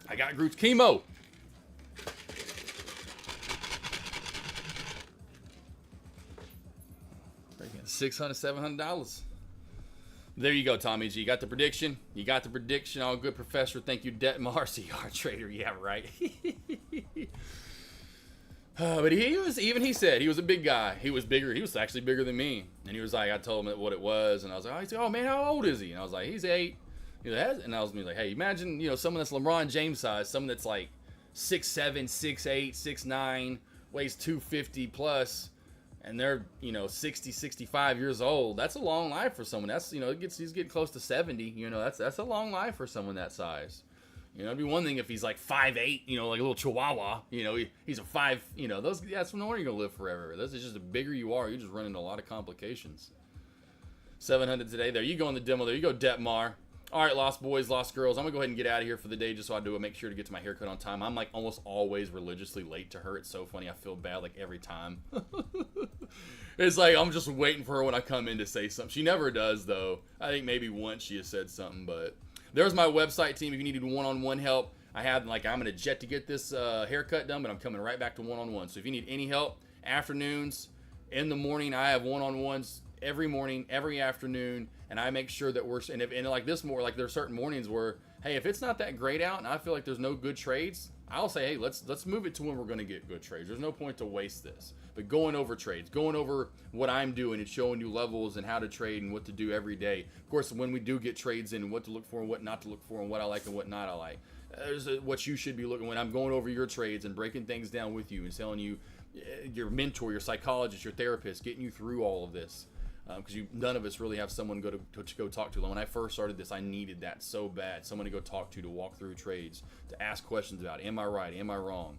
I got Groot's chemo. Breaking $600, $700. There you go, Tommy G. You got the prediction. All good, Professor. Thank you, Detmar, CR Trader. Yeah, right. But he said he was a big guy. He was bigger. He was actually bigger than me. And he was like, I told him what it was, and I was like, he's like, oh man, how old is he? And I was like, he's 8. And I was like, hey, imagine, someone that's LeBron James size, someone that's like 6'7", 6'8", 6'9", weighs 250 plus, and they're 60, 65 years old. That's a long life for someone. That's he's getting close to 70. That's a long life for someone that size. It'd be one thing if he's like 5'8", like a little chihuahua. He's a 5. That's no wonder you're gonna live forever. This is just the bigger you are, you just run into a lot of complications. 700 today. There you go in the demo. There you go, Detmar. All right, lost boys, lost girls. I'm going to go ahead and get out of here for the day just so I do make sure to get to my haircut on time. I'm like almost always religiously late to her. It's so funny. I feel bad like every time. It's like I'm just waiting for her when I come in to say something. She never does, though. I think maybe once she has said something, but there's my website team. If you needed one-on-one help, I'm going to jet to get this haircut done, but I'm coming right back to one-on-one. So if you need any help, afternoons, in the morning, I have one-on-ones every morning, every afternoon, and I make sure that and like this more, like there's certain mornings where, hey, if it's not that great out and I feel like there's no good trades, I'll say, hey, let's move it to when we're going to get good trades. There's no point to waste this. But going over trades, going over what I'm doing and showing you levels and how to trade and what to do every day. Of course, when we do get trades in and what to look for and what not to look for and what I like and what not I like. There's what you should be looking when I'm going over your trades and breaking things down with you and telling you your mentor, your psychologist, your therapist, getting you through all of this. Because none of us really have someone to go talk to. When I first started this, I needed that so bad. Someone to go talk to walk through trades, to ask questions about, am I right, am I wrong?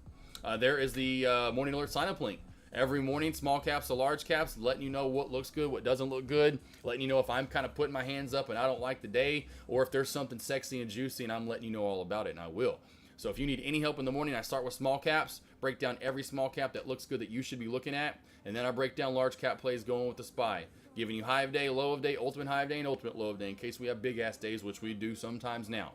There is the morning alert sign-up link. Every morning, small caps to large caps, letting you know what looks good, what doesn't look good, letting you know if I'm kind of putting my hands up and I don't like the day, or if there's something sexy and juicy and I'm letting you know all about it, and I will. So if you need any help in the morning, I start with small caps, break down every small cap that looks good that you should be looking at, and then I break down large cap plays going with the SPY. Giving you high of day, low of day, ultimate high of day, and ultimate low of day in case we have big ass days, which we do sometimes now.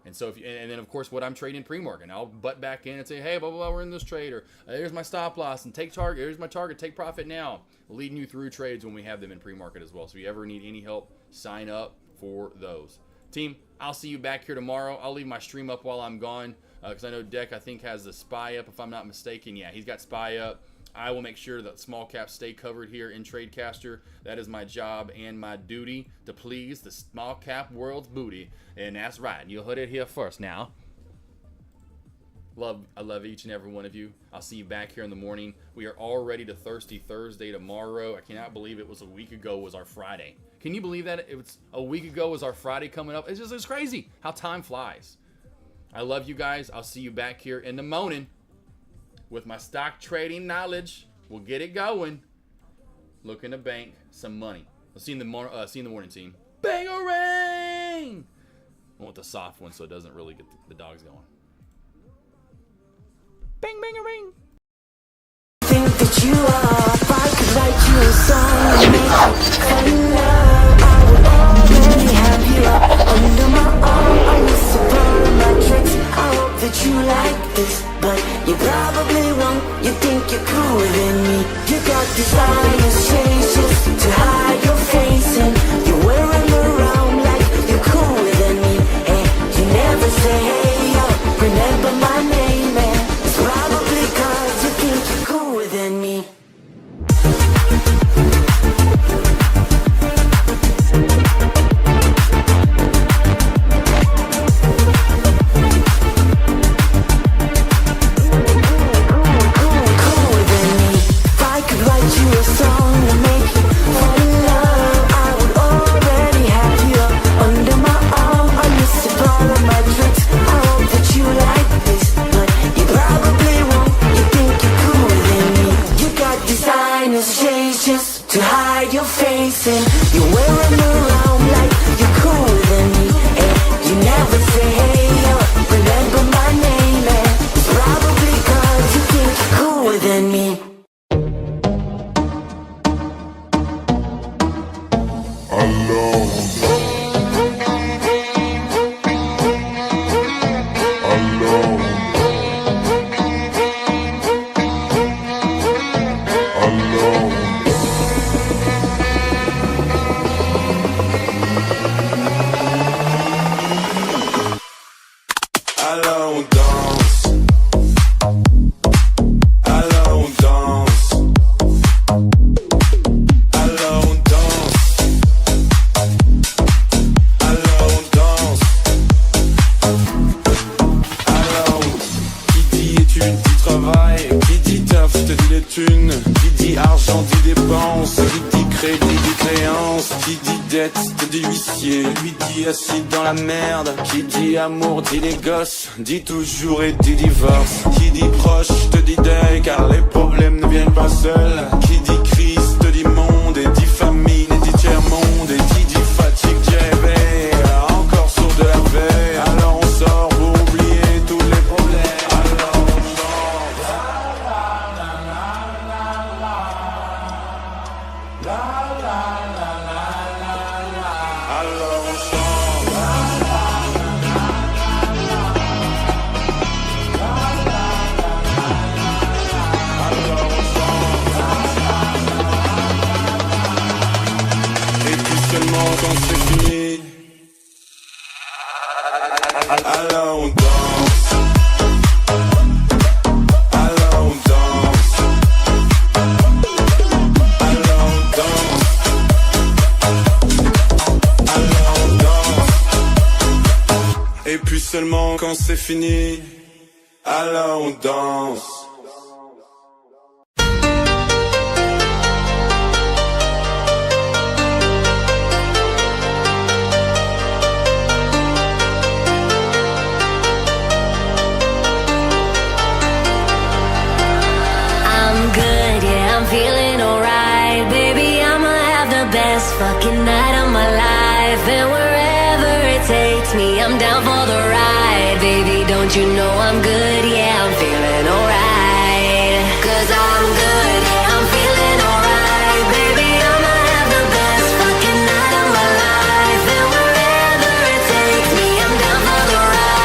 And so, and then of course, what I'm trading pre-market, and I'll butt back in and say, hey, blah blah blah, we're in this trade, or here's my stop loss, and take target. Here's my target, take profit now. Leading you through trades when we have them in pre-market as well. So if you ever need any help, sign up for those. Team, I'll see you back here tomorrow. I'll leave my stream up while I'm gone because I know Deck, I think, has the SPY up, if I'm not mistaken. Yeah, he's got SPY up. I will make sure that small caps stay covered here in TradeCaster. That is my job and my duty to please the small cap world's booty. And that's right. You heard it here first now. I love each and every one of you. I'll see you back here in the morning. We are all ready to Thirsty Thursday tomorrow. I cannot believe it was a week ago was our Friday. Can you believe that? It was a week ago was our Friday coming up. It's crazy how time flies. I love you guys. I'll see you back here in the morning with my stock trading knowledge. We'll get it going. Looking to bank some money. I'll see you in the morning, team. Bangarang! I want the soft one so it doesn't really get the dogs going. Bang, bangarang! Think that you are, if I could write you a song and make you fall in love, I would already have you up under my arm. I miss a part of my tricks. I hope that you like this, but you probably won't. You think you're cooler than me. You got designer changes to hide your face, and you're wearing around like you're cooler than me. And you never say, hey, yo, remember my name, man. It's probably cause you think you're cooler than me. To hide your face, and you're wearing around like you're cooler than me. And you never say, hey, yo, remember my name, and it's probably cause you think you're cooler than me. Assis dans la merde, qui dit amour dit les gosses, dit toujours et dit divorce. Qui dit proche te dit deuil, car les problèmes ne viennent pas seuls. Qui dit crise te dit monde, et dit famine, et dit tiers-monde. Et qui dit fatigue dit réveil, encore sourd de la veille. Alors on sort pour oublier tous les problèmes. Alors on chante. Alors on chante. Quand c'est fini, alors on danse, alors on danse, alors on danse, alors on danse, et puis seulement quand c'est fini, alors on danse. Fucking night of my life, and wherever it takes me, I'm down for the ride. Baby, don't you know I'm good? Yeah, I'm feeling alright. 'Cause I'm good, yeah, I'm feeling alright. Baby, I'ma have the best fucking night of my life, and wherever it takes me, I'm down for the ride.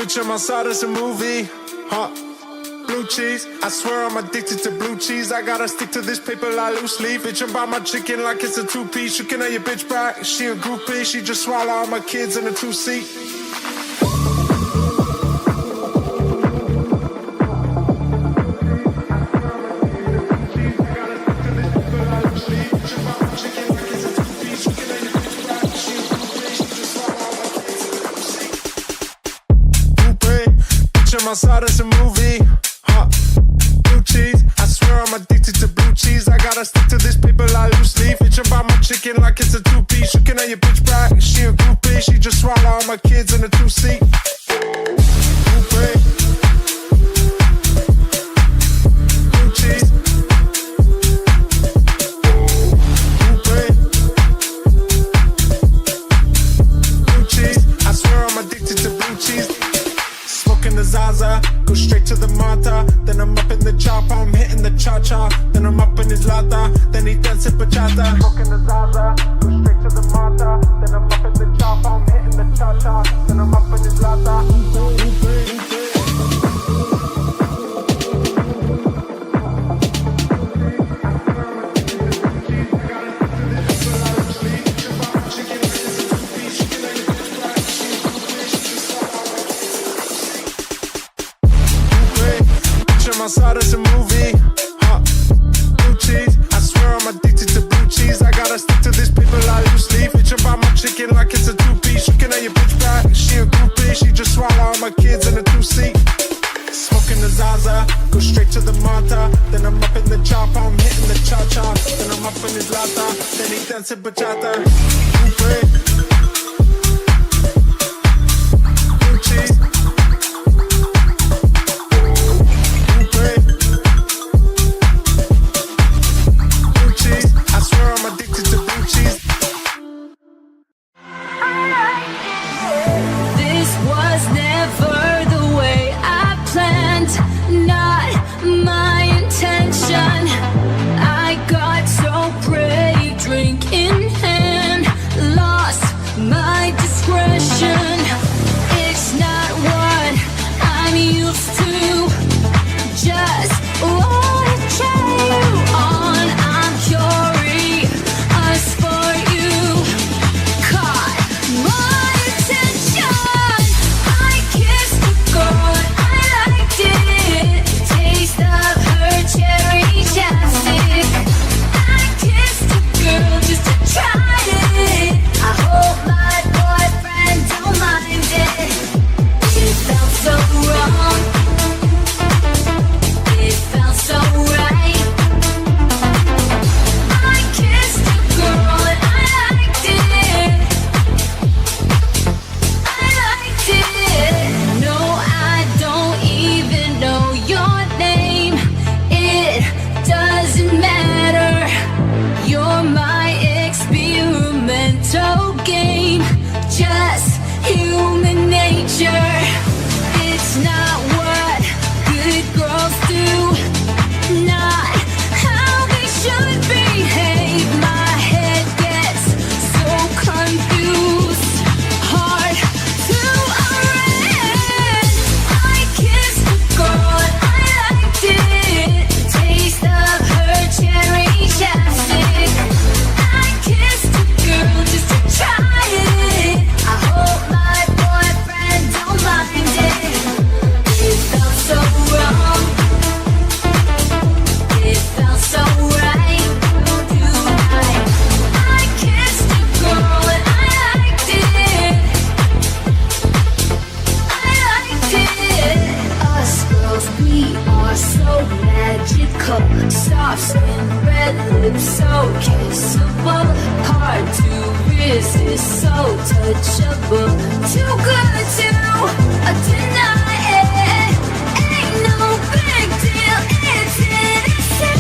bitch on my side, it's a movie. Huh? Blue cheese, I swear I'm addicted to blue cheese. I gotta stick to this paper like loose leaf. Bitch, I'm by my chicken like it's a two-piece. You can have your bitch back, she a groupie. She just swallow all my kids in a two-seat. My side is a movie, huh? Blue cheese, I swear I'm addicted to blue cheese. I gotta stick to this paper like loose leaf. Bitch, I'm by my chicken like it's a two-piece. You can have your bitch back, she a groupie. She just swallow all my kids in a two-seat. Blue cheese. Blue cheese, I swear I'm addicted to blue cheese. Smoking the Zaza, go straight to the Mata. Then I'm up in the chopper, I'm hitting the cha-cha. Then I'm up in his lata, then he dancing bachata. Smoking the Zaza, go straight to the Mata. Then I'm up in the chopper, I'm hitting the cha-cha. Then I'm up in his lata. My side is a movie, huh? Blue cheese, I swear I'm addicted to blue cheese. I gotta stick to this paper like loose leaf. Bitch, I'm by my chicken like it's a two-piece. You can have your bitch back, she a groupie. She just swallow all my kids in a two-seat. Smoking the Zaza, go straight to the Mata. Then I'm up in the chopper, I'm hitting the cha-cha. Then I'm up in his lata, then he dancing bachata. Blue cheese. This was never the way I planned, not my intention. I got so brave, drink in hand, lost my discretion. It's not what I'm used to, just wanna try you on. I'm curious for you, caught my attention. I kissed a girl, I liked it. Taste of her cherry chapstick. I kissed a girl just to try it. I hope my boyfriend don't mind it. It felt so wrong. It felt so right. I kissed a girl and I liked it. I liked it. No, I don't even know your name. It doesn't matter. You're my experimental game. Just human nature. It's not what good girls do. Not how they should behave. My head gets so confused. Hard to arrange. I kissed a girl and I liked it. Taste of her cherry chapstick. I kissed a girl just to try it. I hope my boyfriend don't mind it. It felt so wrong. It felt so right tonight. I kissed a girl and I liked it. I liked it. Us girls, we are so magical. Soft skin, red lips, so kissable. Hard to resist, so touchable. Too good to deny it. Ain't no big deal, it's innocent.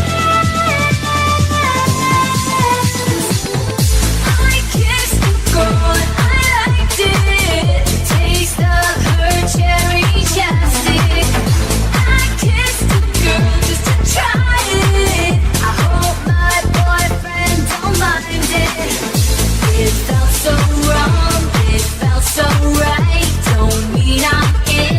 I kissed a girl and I liked it. Taste of her cherry chapstick. I kissed a girl just to try it. I hope my boyfriend don't mind it. It felt so wrong, it felt so right. Don't mean I'm in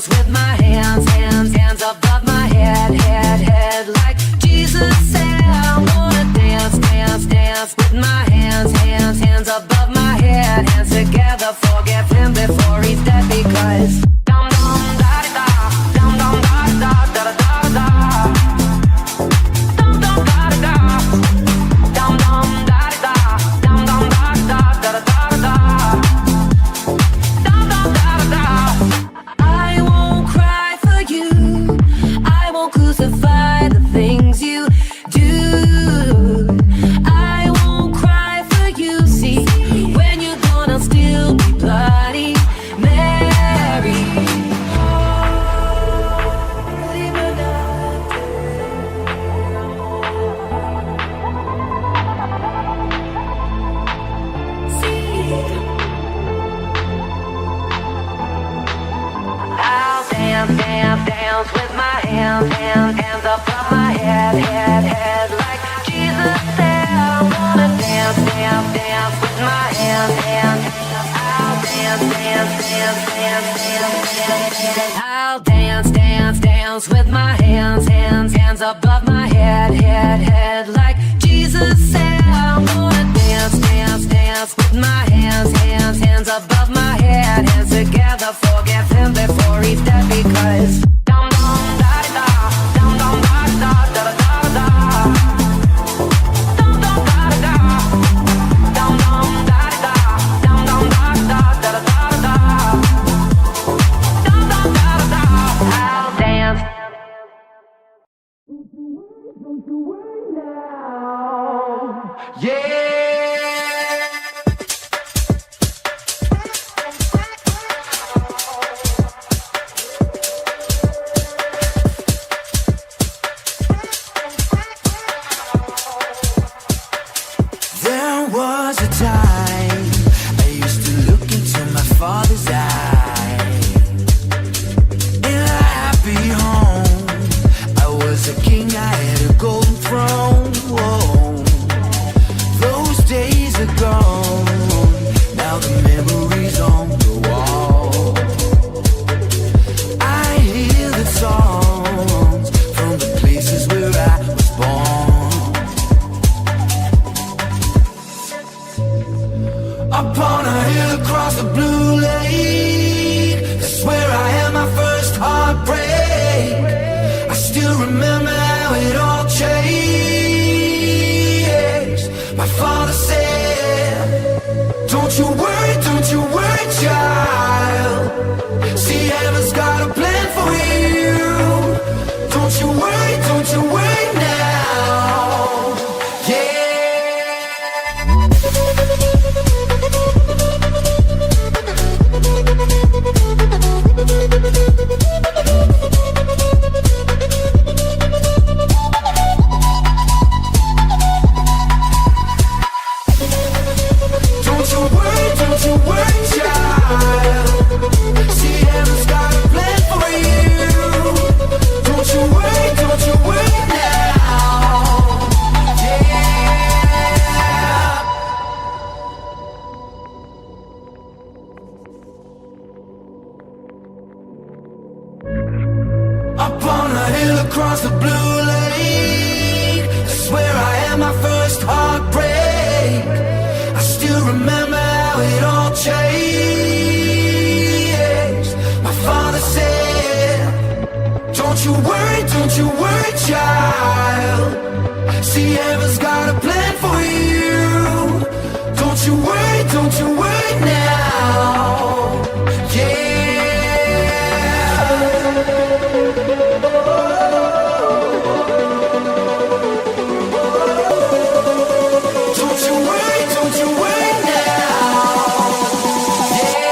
dance with my hands above my head, like Jesus said. I wanna dance with my hands above my head, hands together, forgive him before he's dead, because dum dum da da dum dum da da da da da dum dum da da dum dum da da dum dum da da da da da dum dum da da. I won't cry for you, I won't crucify the things you do. I won't cry for you, see, when you're gone I'll still be Bloody Mary. I'll dance with my hands above my head, like Jesus said. I wanna dance with my hands. I'll dance with my hands above my head, like Jesus said. I wanna dance with my hands above my head, hands together, forgive him before he's dead, because dum dum da da dum dum da da da da da dum dum da da dum dum da da dum dum da da da da da dum dum da da. I'll dance. There was a time I used to look into my father's eyes. In a happy home, I was a king, I had a golden throne. Whoa. Those days are gone, now the memories on the wall. I hear the songs from the places where I was born. Upon a hill across the blue lake, that's where I had my first heartbreak. I still remember how it all changed. My father said, don't you worry, child. See, heaven's got a plan for you. Don't you worry now. Yeah. Don't you worry, child. See, heaven's got a plan for you. Don't you worry now. Yeah. Upon a hill across the blue lake, that's where I had my first heartbreak. I still remember how it all changed. My father said, don't you worry, child. See, heaven's got a plan for you. Don't you worry now. Yeah. Don't you worry now. Yeah.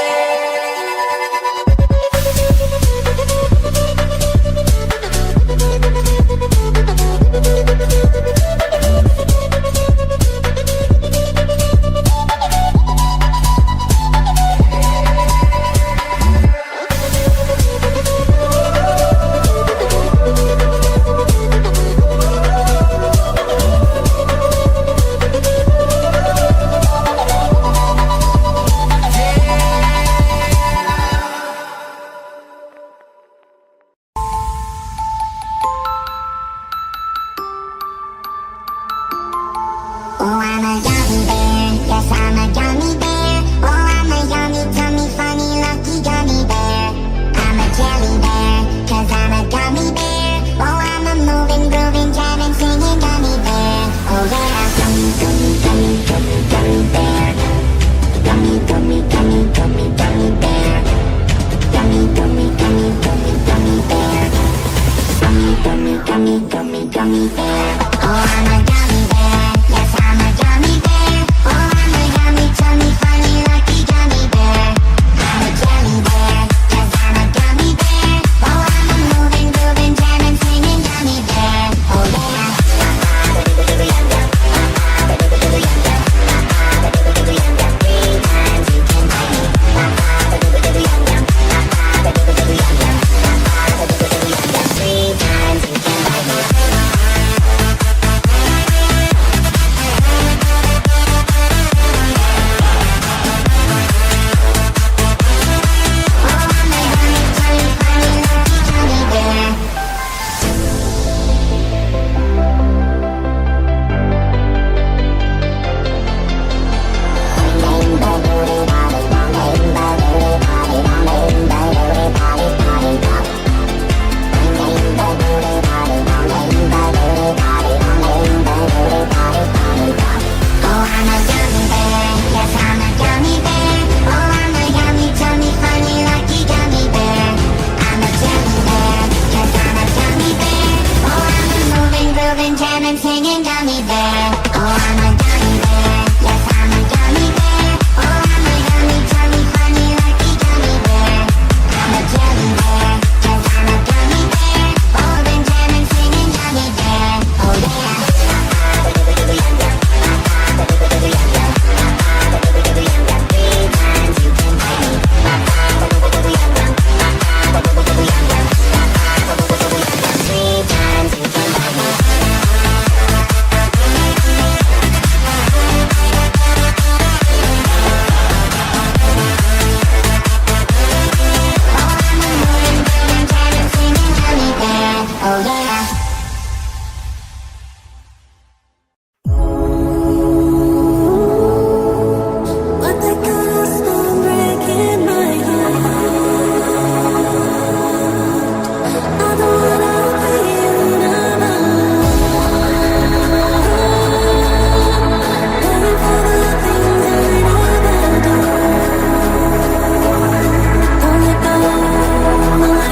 gummy bear. Oh, I'm a gummy bear. Yes, I'm a gummy bear. Oh, I'm a yummy, tummy, funny, lucky gummy bear. I'm a jelly bear. Yes, I'm a gummy bear. Oh, been jamming, singing gummy bear. Oh, yeah. Oh, yeah. What they gonna stop breaking my heart? I don't wanna be another. Waiting for the things I never do. Don't let go to my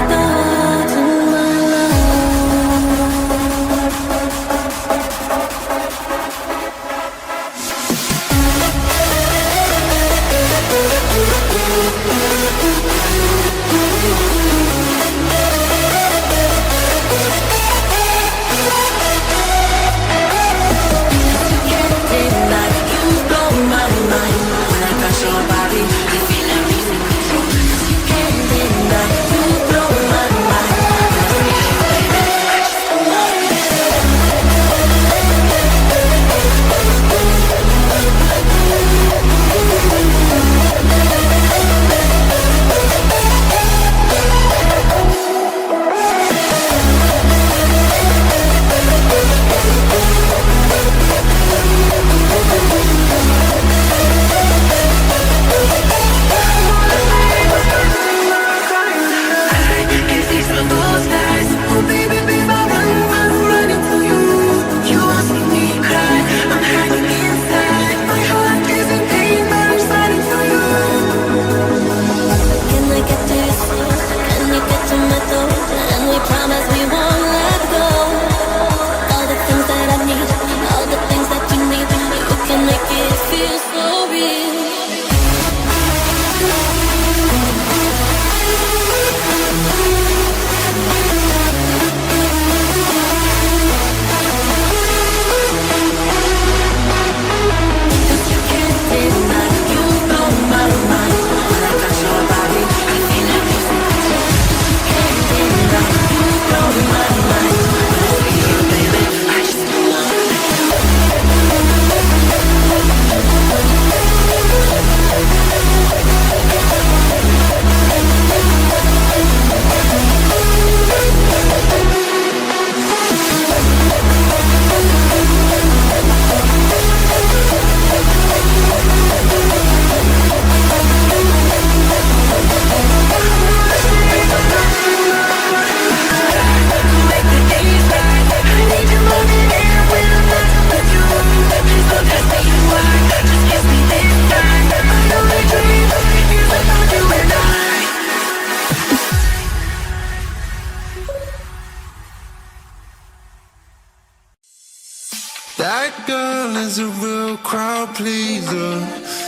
That girl is a real crowd pleaser.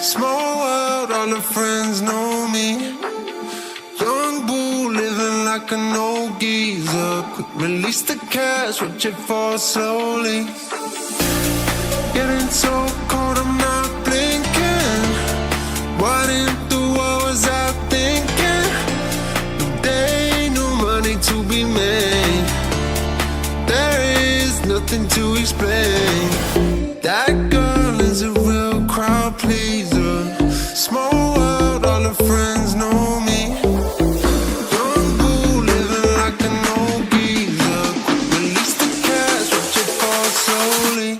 Small world, all her friends know me. Young bull living like an old geezer. Quick release the cash, watch it fall slowly. Getting so cold, I'm not blinking. What in the world was I thinking? There ain't no money to be made. There is nothing to explain. That girl is a real crowd pleaser. Small world, all her friends know me. Young bull living like an old geezer. Quick release the cash, watch it fall slowly.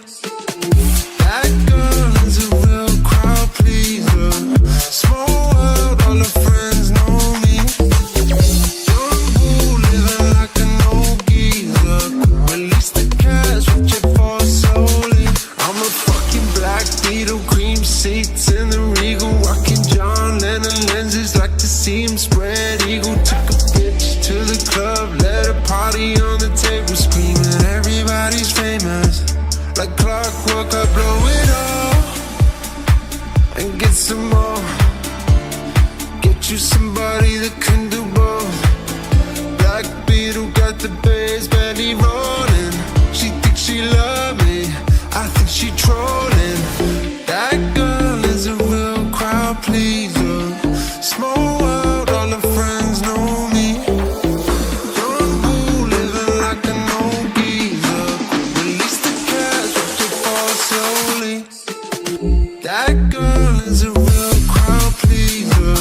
That girl is a real crowd pleaser. Small world, all her friends know me. Young bull living like an old geezer. Quick release the cash, watch it fall slowly. I'm a fucking black beetle, cream seats in the Regal, rocking John Lennon lenses, like to see him spread eagle. Took a bitch to the club, let a party on the table, screaming everybody's famous, like clockwork, I blow it all and get some more. Get you somebody that can do both. Black Beetle got the bass belly rolling. She thinks she love me, I think she trolling. That girl is a real crowd pleaser. Small world, all her friends know me. Young boo living like an old geezer. Release the cash, watch it fall slowly. That girl is a real crowd pleaser.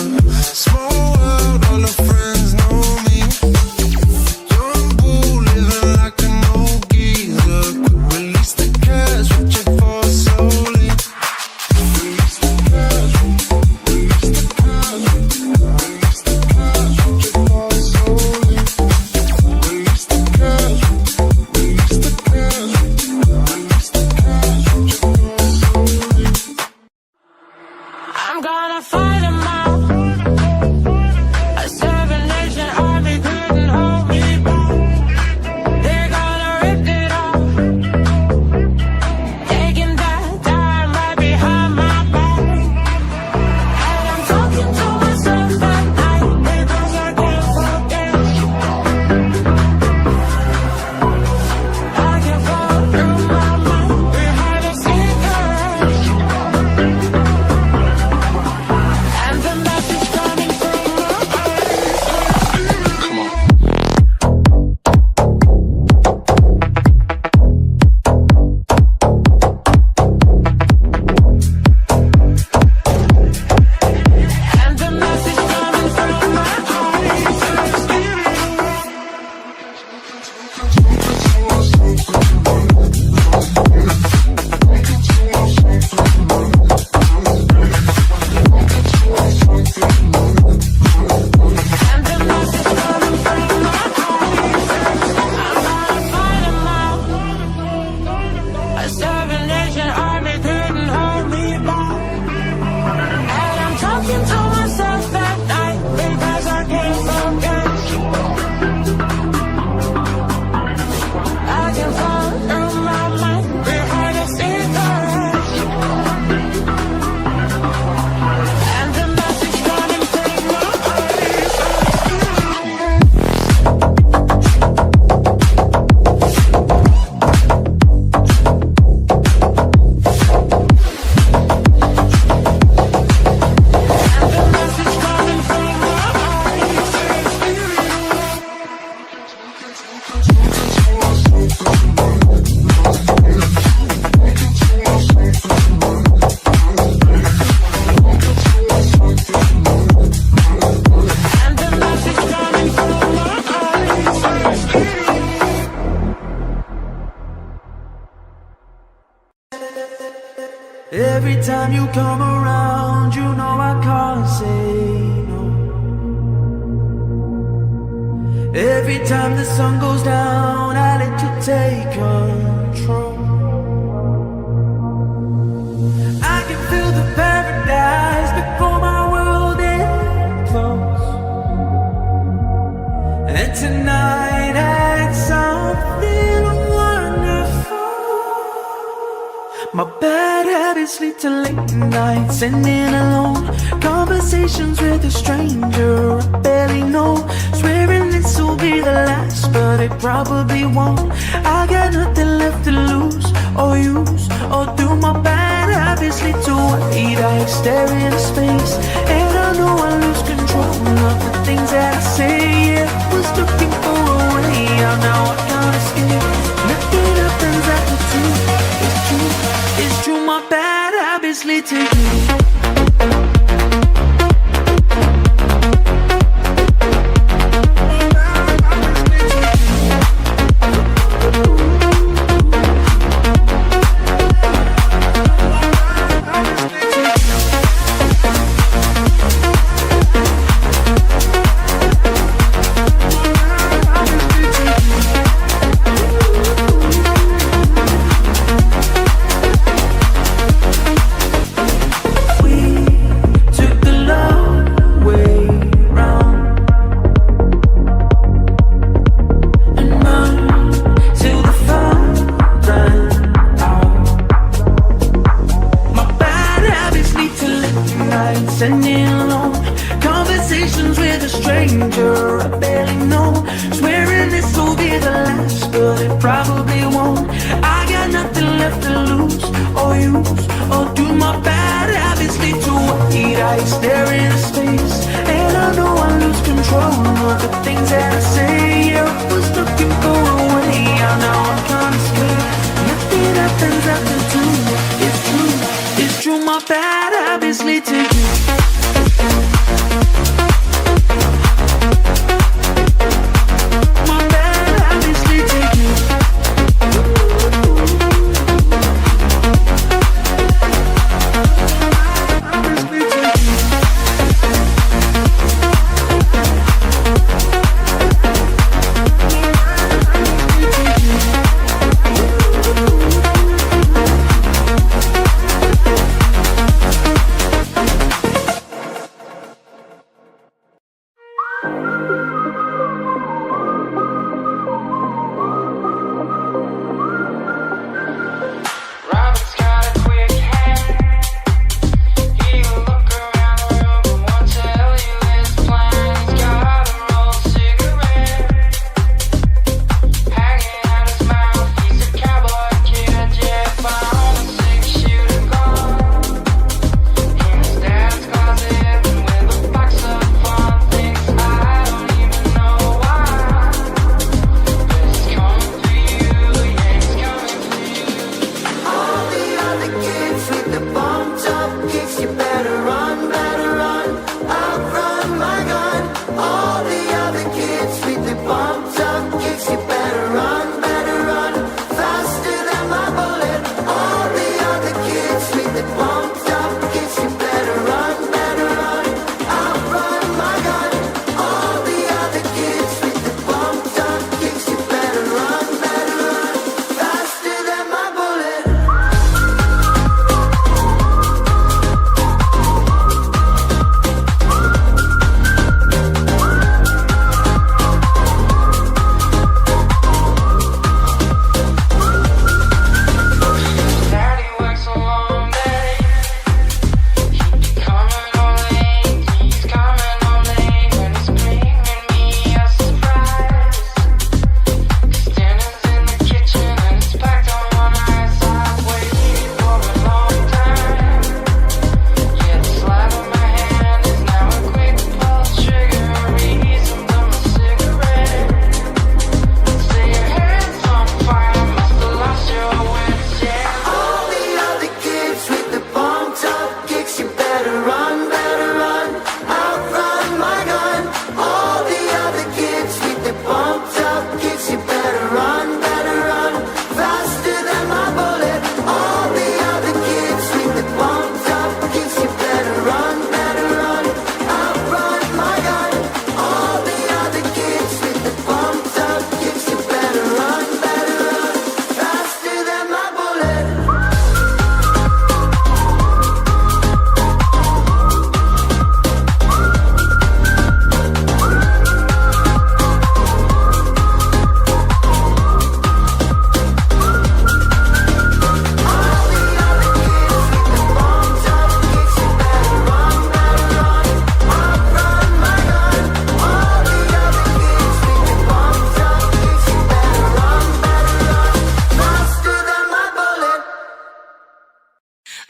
Small world, all her friends know me. Young boo living like an old geezer. Release the cash, watch it fall slowly. Release the cash, release the cash, release the cash, watch it fall slowly. Release the cash, release the cash, release the cash, watch it fall slowly. I'm gonna fight them all. A 7-nation army couldn't hold me back. They're gonna rip it off, taking that time right behind my back. And I'm talking to myself at night because I can't forget. I can fall through my mind behind a cigarette. And the message coming from my eyes. Come on. And the message coming from my And the message coming from my I'm gonna fight 'em all. A 7-nation army couldn't hold me back. And I'm talking to myself at night because I can't forget. I can fall through my mind behind a cigarette. And the message coming from my eyes. And the message coming from my And the message coming from my eyes. Every time you come around, you know I can't say no. Every time the sun goes down, I let you take control. I can feel the paradise before my world implodes. And tonight had something wonderful. My bad habits lead to late nights, sending alone conversations with a stranger I barely know. Swearing this will be the last, but it probably won't. I got nothing left to lose or use or do. My bad habits lead to white eyes stare into space, and I know I lose control of the things that I say. Yeah, was looking for a way out, now I can't escape. Nothing happens at the truth. It's true, it's true. My bad habits lead to you. We use? Or do my bad habits lead to weight? I stare into space, and I know I lose control of the things that I say. I was looking for a way out, now I'm kinda scared. Nothing happens after two. It's true, it's true, my bad habits lead to you.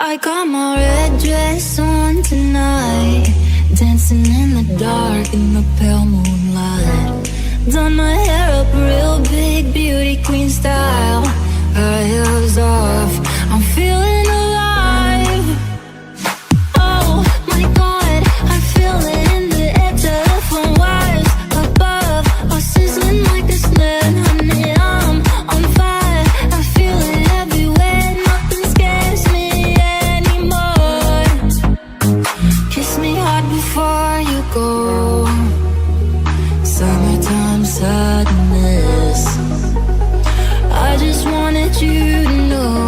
I got my red dress on tonight, dancing in the dark in the pale moonlight. Done my hair up real big, beauty queen style. High heels off, I'm feeling alive. Oh my God, I feel it in the air. Telephone wires above are sizzling like a snare. Honey, I'm on fire. I feel it everywhere. Nothing scares me anymore. Kiss me hard before you go. Summertime sadness. I just wanted you to know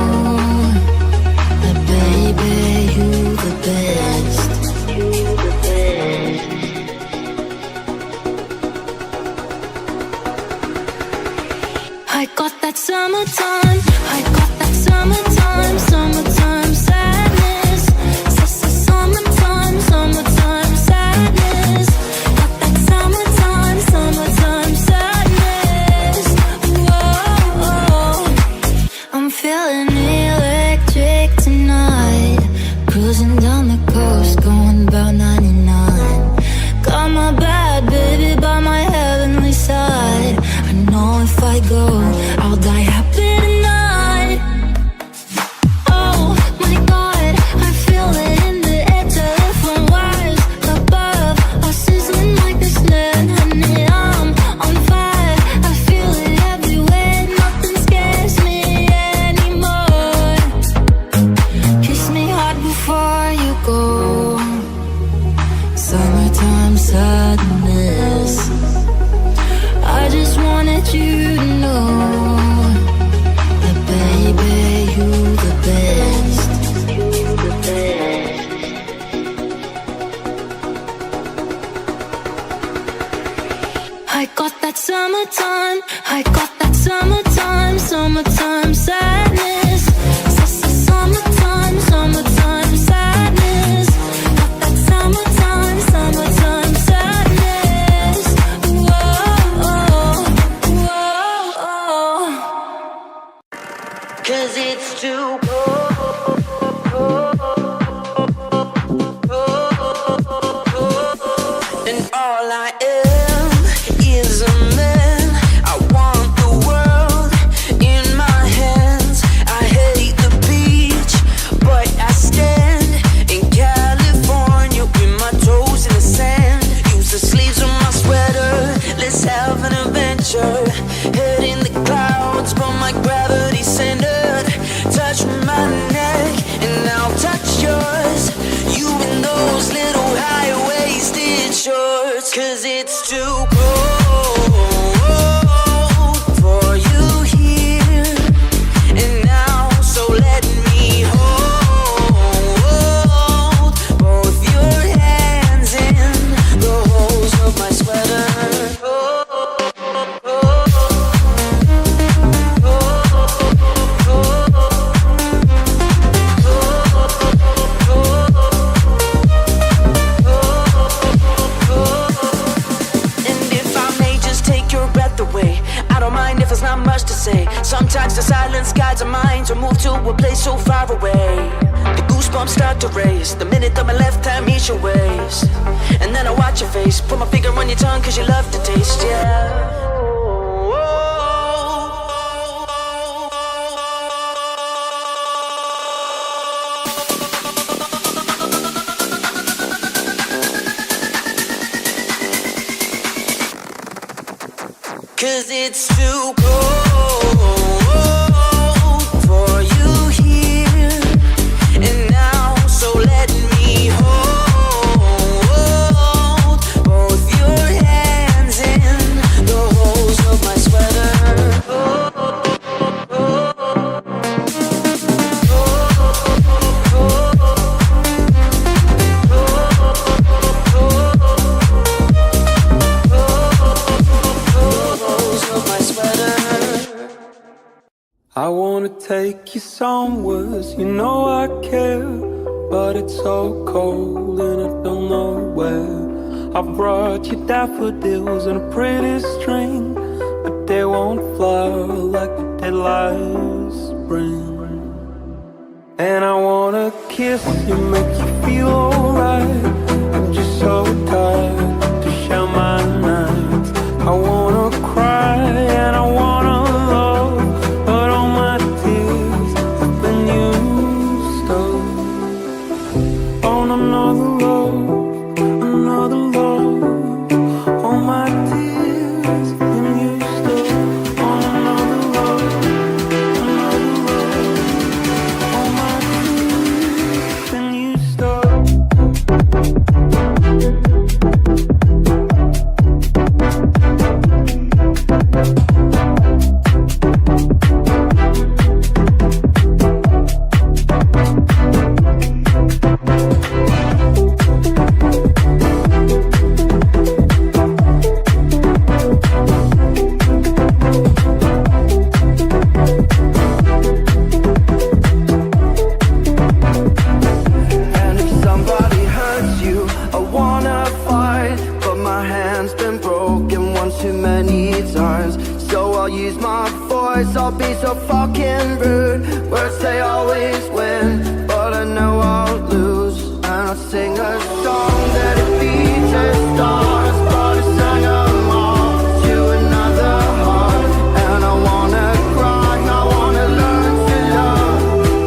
far away. The goosebumps start to race the minute that my left hand meets your waist. And then I watch your face, put my finger on your tongue cause you love the taste, yeah. Cause it's too cold for you here and now, so let me hold both your hands in the holes of my sweater. I wanna take you somewhere, you know I care, but it's so cold and I don't know where. I brought you daffodils and a pretty string, but they won't flower like they did last spring. And I wanna kiss you, make you feel alright. I'm just so tired to share my nights. I wanna cry and I wanna love, but all my tears have been used up on another love, another love. All my tears have been used up on another love, another love. All my tears have been used up. And if somebody hurts you, I wanna fight, but my hand's been broken one too many times. So I'll use my voice, I'll be so fucking rude. Words they always win, but I know I'll lose. And I'll sing a song that it beats as stars, but I sang them all to another heart. And I wanna cry, I wanna learn to love,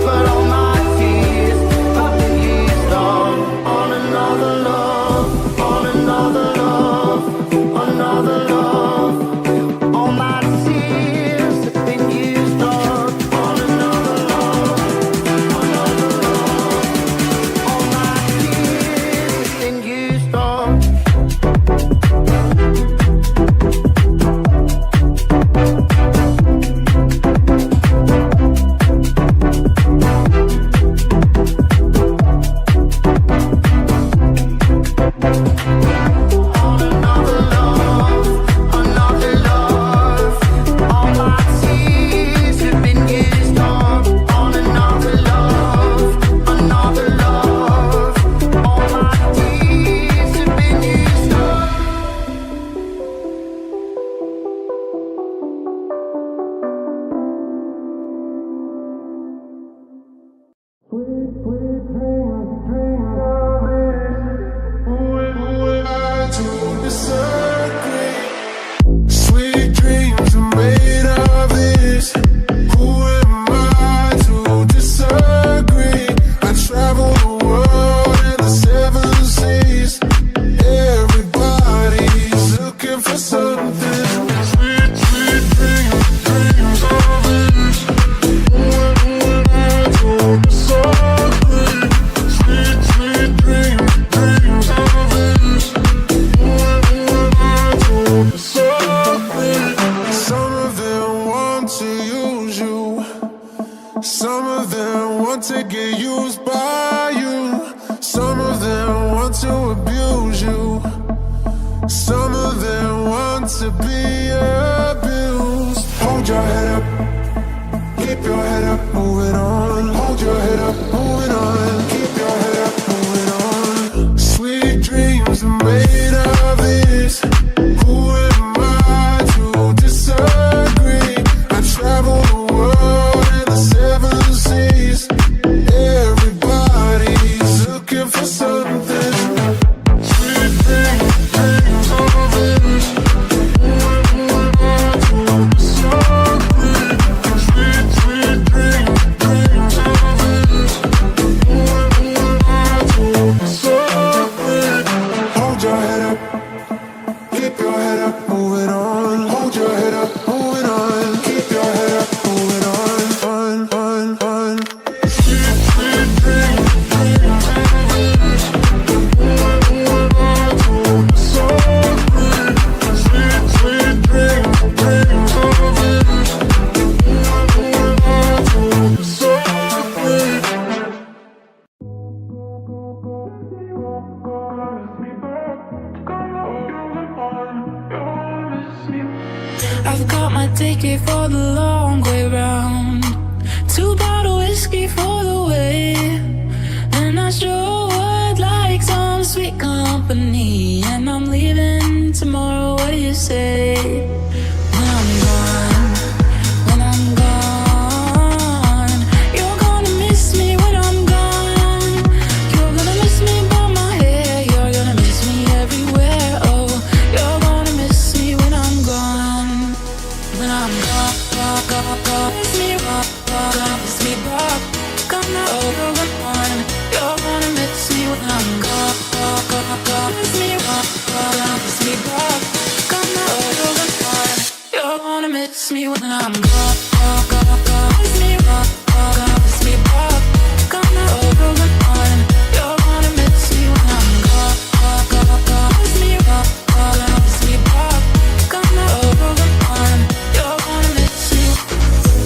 but all my tears have been used on another love, on another love, another love. All my tears have been used on another love, another love. All my tears have been used on. On another love, another love. All my tears have been used on another love, another love. All my tears have been used on. Sweet dreams are made of this. Who am I to disagree? I travel the world and the seven seas. Everybody's looking for something. Sweet, sweet dreams of this. Who am I to disagree? Sweet, sweet dreams of this. Some of them want to use you. Some of them want to get used by you. Some of them want to abuse you. Some of them want to be abused. Hold your head up. Keep your head up, moving on. Hold your head up, moving on. Keep your head up, moving on. Sweet dreams are made of this. Who am I to disagree? I travel the world and the seven seas. my ticket for the long way round. 2 bottle whiskey for the way, and I sure would like some sweet company. And I'm leaving tomorrow, what do you say? When I'm gone, when I'm gone, you're gonna miss me when I'm gone. You're gonna miss me by my hair, you're gonna miss me everywhere. Oh, you're gonna miss me when I'm gone. When I'm gone, miss me, miss me, gonna overrun. You're gonna miss me when I'm gone. Miss me, miss me, gonna overrun. You're gonna miss me when I'm gone. Miss me, miss me, gonna overrun. You're gonna miss me when I'm gone. Miss me, miss me, gonna overrun. You're gonna miss me.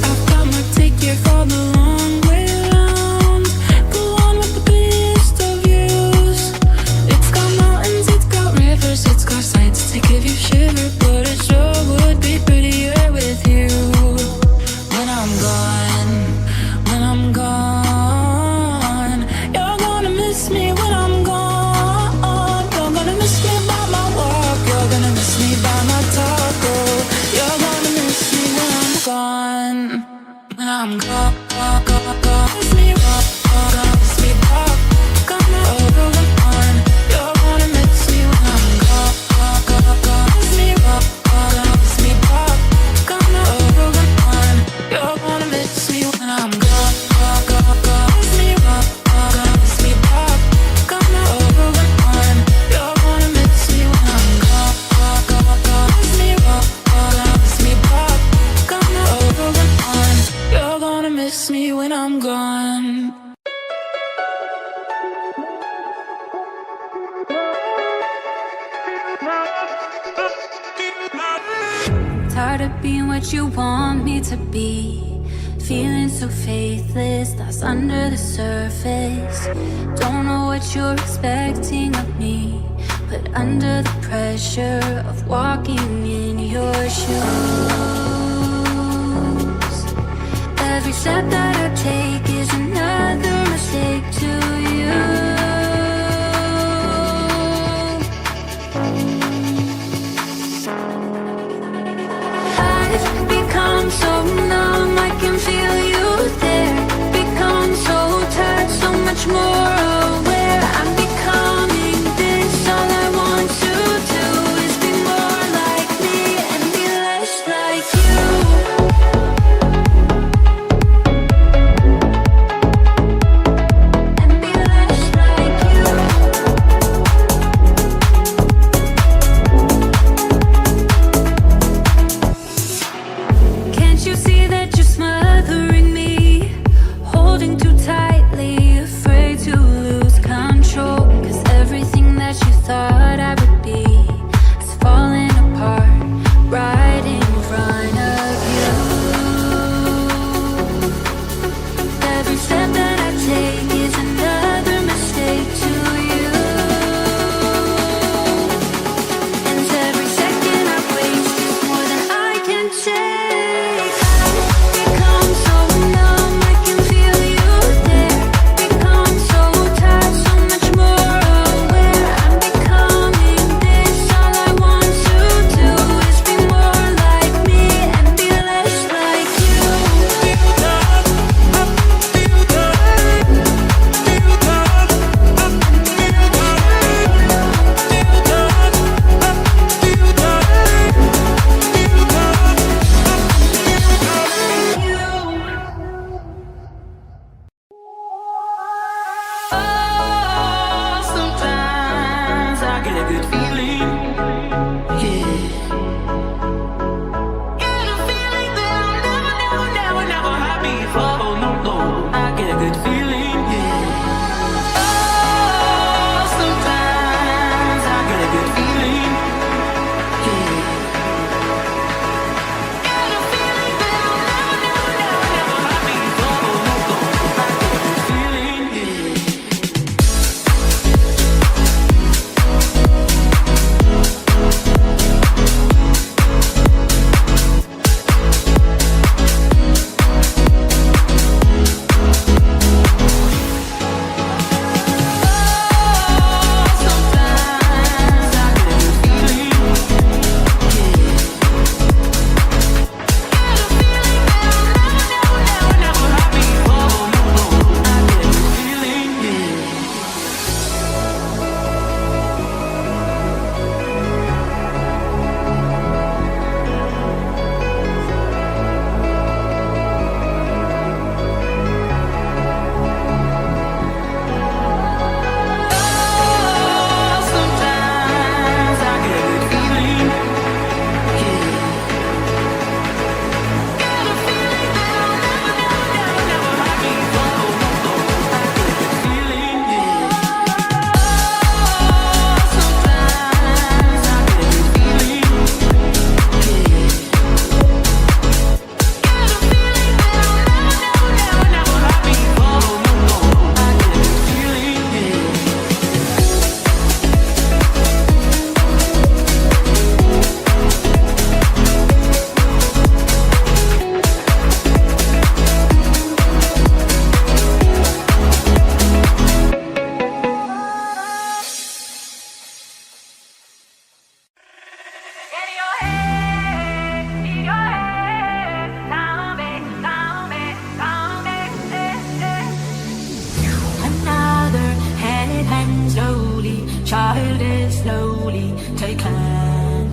I've got my ticket for the long way round, the one with the biggest of views. It's got mountains, it's got rivers, it's got sights to give you shiver, but it sure would be prettier with you. When I'm gone, when I'm gone, you're gonna miss me when I'm gone. You're gonna miss me by my walk, you're gonna miss me by my talk. Oh, you're gonna miss me when I'm gone. When I'm gone, miss me, miss me, gonna overrun. You're gonna miss me when I'm gone. Miss me, miss me, gonna overrun. You're gonna miss me when I'm gone. Miss me, miss me, gonna overrun. You're gonna miss me when I'm gone. Miss me, miss me, gonna overrun. You're gonna miss me when I'm gone. Tired of being what you want me to be, feeling so faithless, lost under the surface. Don't know what you're expecting of me, but under the pressure of walking in your shoes, every step that I take is another mistake to you. I've become so numb, I can feel you there. Become so tired, so much more aware. I'm becoming this, all I want to do is be more like me and be less like you. men slowly, child is slowly taken.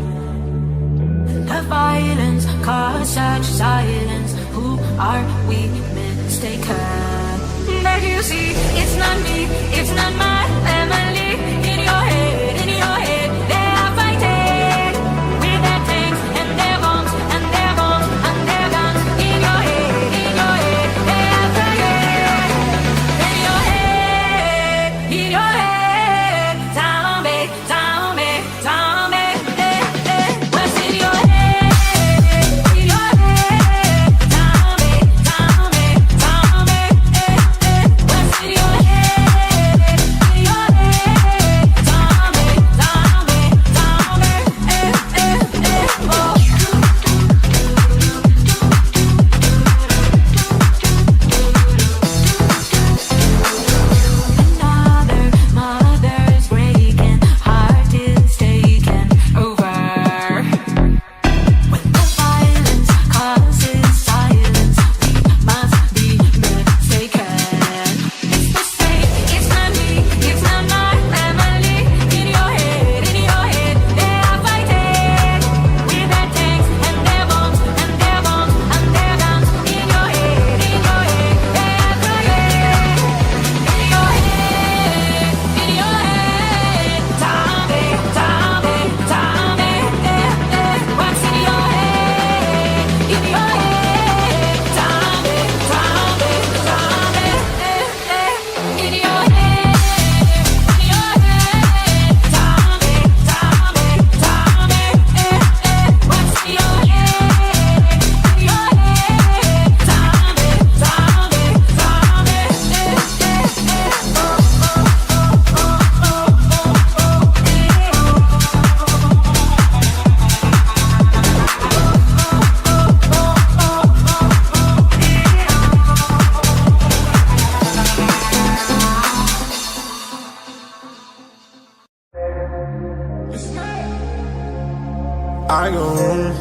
The violence caused such silence. Who are we mistaken? But you see, it's not me, it's not my family. In your head, they are fighting with their tanks and their bombs and their bombs and their guns. In your head, they are fighting. In your head, zombie, zombie, zombie. What's in your head? In your head, zombie, zombie, zombie. What's in your head? In your head, zombie, zombie, zombie. Oh. Another mother's breaking, heart is taken over. When the violence causes silence, we must be mistaken. It's the same, it's not me, it's not my family. In your head, they are fighting with their tanks and their bombs and their bombs and their guns. In your head, they are fighting. In your head, zombie, zombie, zombie. What's in your head? In your head, zombie, zombie, zombie. In your head, zombie, zombie, zombie. What's in your head? In your head, zombie, zombie, I go home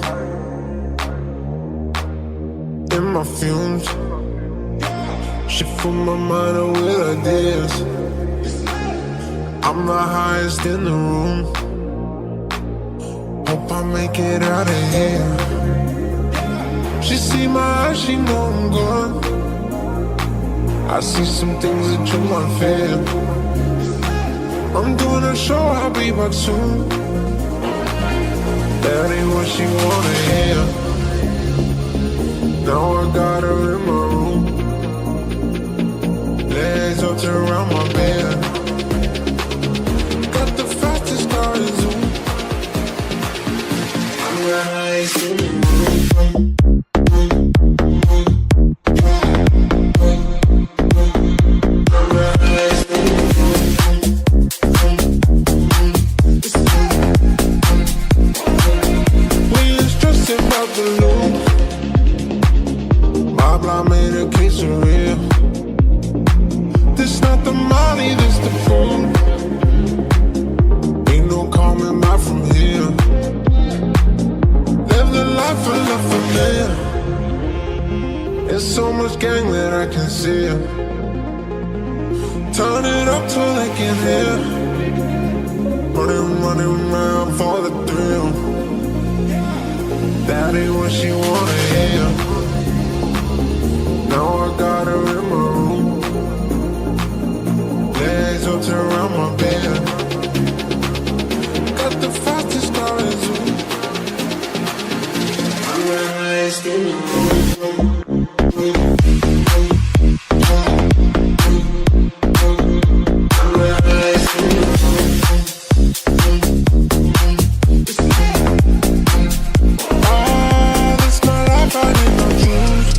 in my fumes. She fill my mind up with ideas. I'm the highest in the room. Hope I make it out of here. She see my eyes, she know I'm gone. I see some things that you might feel. I'm doing a show, I'll be back soon. That ain't what she wanna hear. Now I got her in my room. Legs up around my bed. Got the fastest car in Zoom. I'm the highest in the room. I'm the highest in the room. We ain't stressing about the loot. My block made a case of real. This not the money, this the food. Ain't no coming back from here. Live the life I love for me. There's so much gang that I can see. Turn it up till they can hear. Running around for the thrill. That ain't what she wanna hear. Now I got her in my room. Legs up around my bed. Got the fastest car in Zoom. I'm the highest in the room. I'm the highest in the room. Oh, this my life, I need no choose.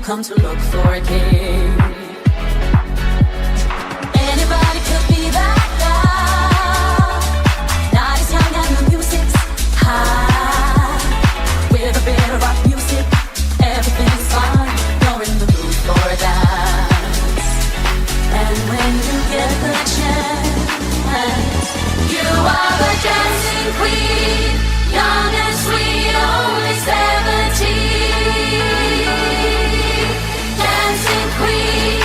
come to look for a king. Anybody could be that guy. Not as young and the music's high. With a bit of rock music, everything's fine. You're in the mood for a dance. And when you get the chance, you are the dancing queen, young and sweet, only 17. Dancing queen.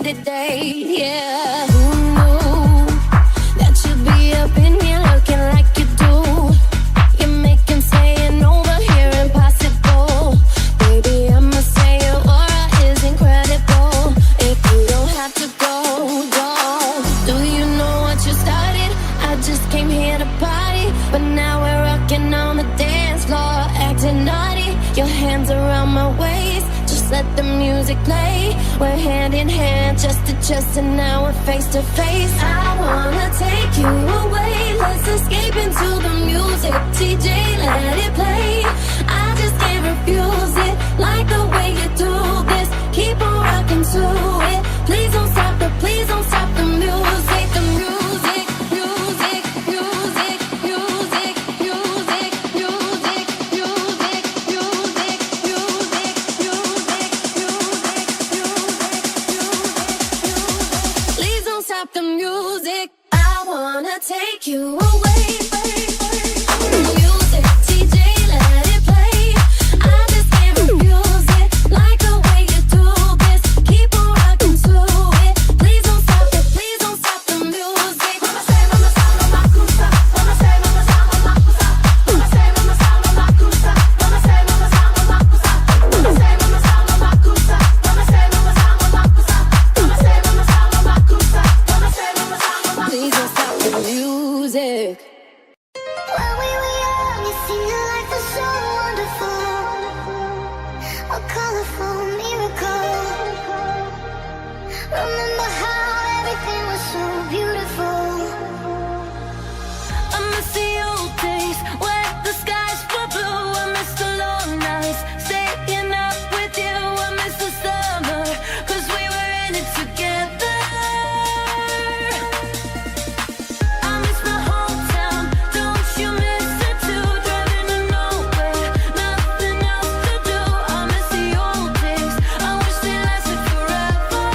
candidate. Yeah, who knew that you'd be up in here looking like you do? You make him staying over here impossible. Baby, I must say your aura is incredible. If you don't have to go, don't. Do you know what you started? I just came here to party, but now we're rocking on the dance floor, acting naughty. Your hands around my waist, just let the music play. We're hand in hand, chest to chest, and now we're face to face. I wanna take you away, let's escape into the music. DJ, let it play. I just can't refuse it, like the way you do this. Keep on rocking to it. Please don't stop the music, the music, music, music, music, music, music, music, music, music, music. Please don't stop the music. I wanna take you away. Music, DJ, let it play. I just can't refuse it, like the way you do this. Keep on rocking to it. Please don't stop the music. Mama say, mama say, mama kusa. Mama say, mama say, mama kusa. Mama say, mama say, mama kusa. Mama say, mama say, mama kusa. Mama say, mama say, mama kusa. Mama say, mama say, mama kusa. Mama say, mama say, mama kusa. Mama say, mama say, mama. Please don't stop the music. When we were young, it seemed that life was so wonderful, a colorful miracle. Remember how everything was so beautiful. I miss the old days when the skies were blue. I miss the long nights staying up with you. I miss the summer, 'cause we were in it together. I miss my hometown, don't you miss it too? Driving to nowhere, nothing else to do. I miss the old days, I wish they lasted forever.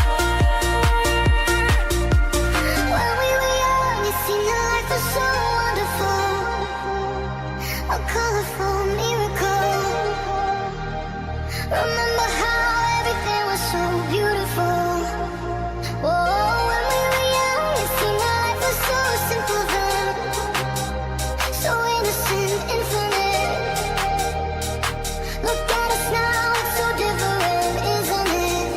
When we were young, it seemed that life was so wonderful, a colorful miracle. Remember how everything was so beautiful. Oh, when we were young, it seemed that life was so simple then, so innocent, infinite. Look at us now, it's so different, isn't it?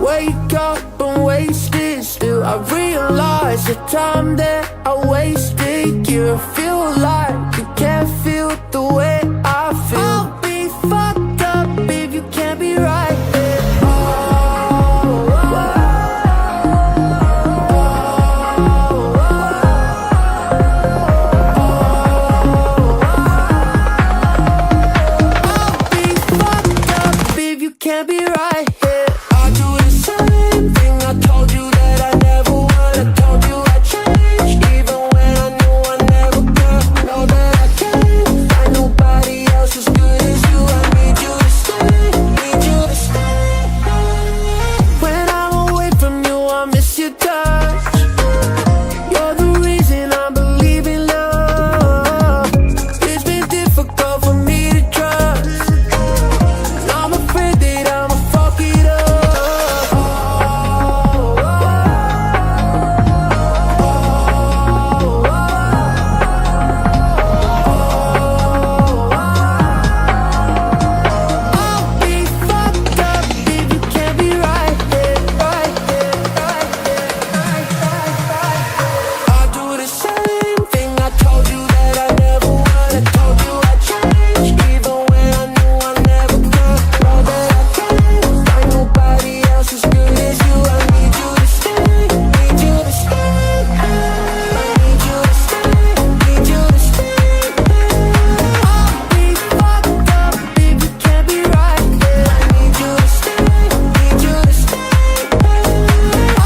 Wake up and waste it. Still I realize the time that I wasted. You feel like you can't feel the way I feel. I'll be fucked up if you can't be right there. Can't be right here. I do the same thing. I told you that I never would. I told you I'd change, even when I knew I never could. Know that I can't find nobody else as good as you. I need you to stay, need you to stay. When I'm away from you, I miss your touch. You're the reason I believe in love. It's been difficult for me to trust. I'm afraid that I'ma fuck it up. I'll be fucked up if you can't be right here, right here, right here, right, right, right. I do the same thing. I told you that I never would. I told you I'd change, even when I knew I never could. Know that I can't find nobody else as good as you. I need you to stay, need you to stay. I need you to stay, need you to stay. I'll be fucked up if you can't be right here. I need you to stay, need you to stay.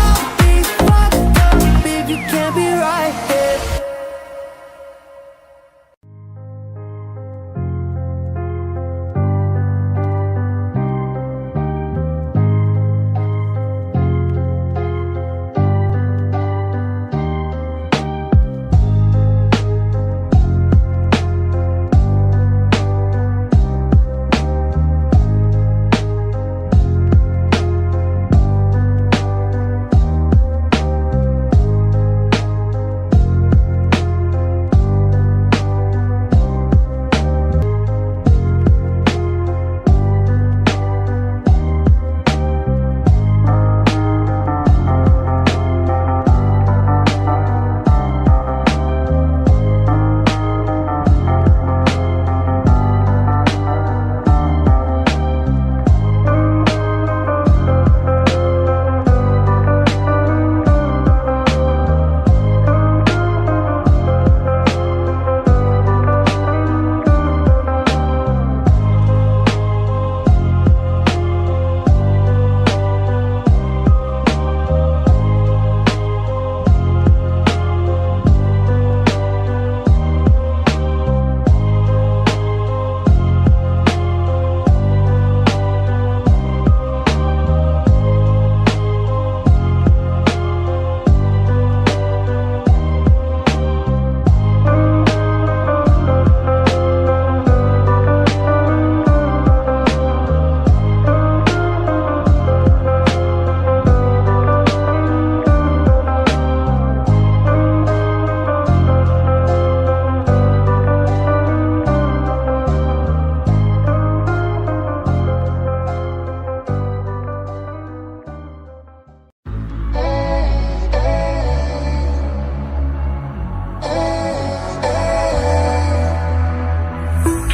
I'll be fucked up if you can't be right here.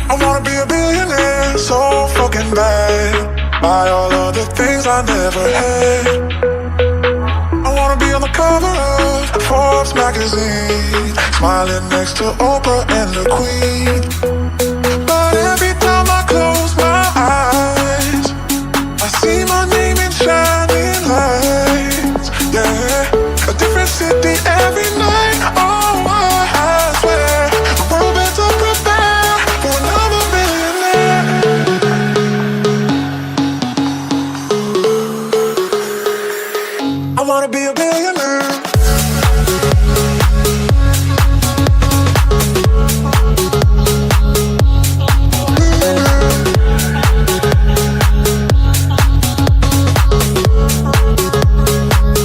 I wanna be a billionaire, so fucking bad. Buy all of the things I never had. I wanna be on the cover of Forbes magazine, smiling next to Oprah and the Queen. But every time I close my eyes, I see my name in shining lights. Yeah, a different city every night. Oh, I swear the world better prepare for another billionaire. I wanna be a billionaire.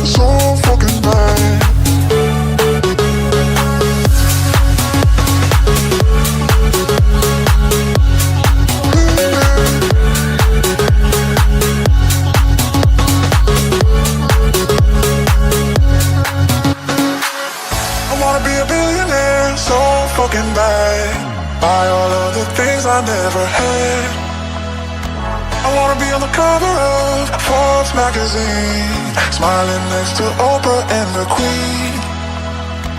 So fucking bad. Forbes magazine, smiling next to Oprah and the Queen.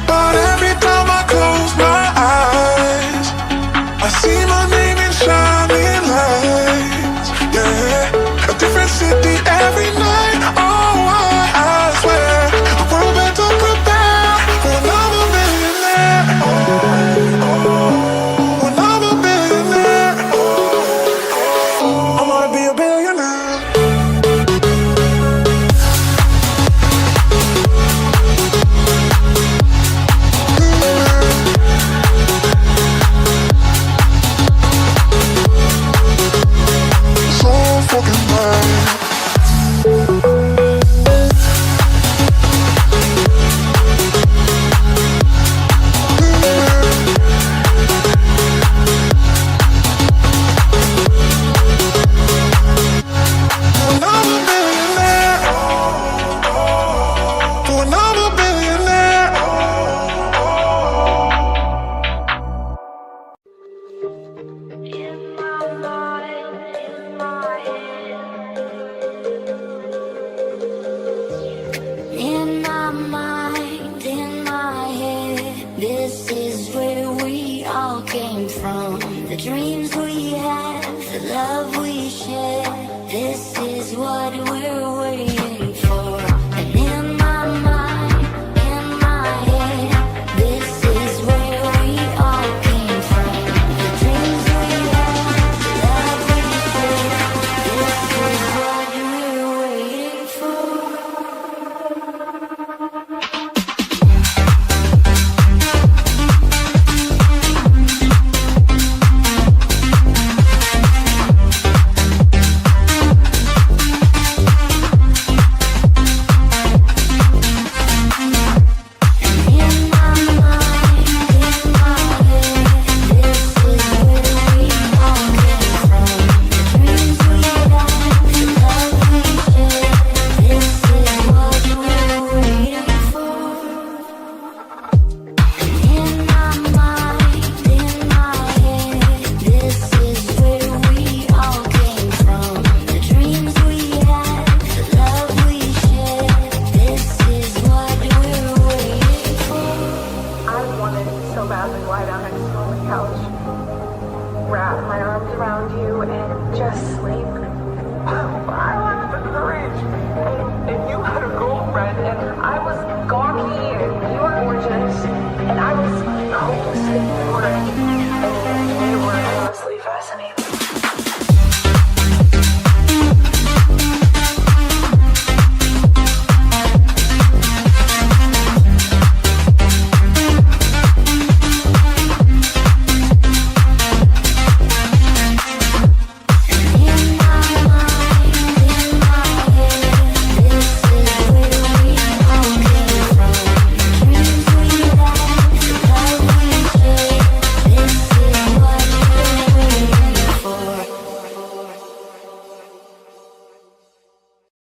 But every time I close my eyes, I see my name in shining lights. Yeah, a different city every night. Oh, I swear the world better prepare for another millionaire. Oh, another billionaire. I wanna be a billionaire. So fucking bad. In my mind, in my head, this is where we all came from. The dreams we had, the love we shared, this is what we're waiting for. And in my mind, in my head, this is where we all came from. The dreams we had, the love we shared, this is what we're waiting for.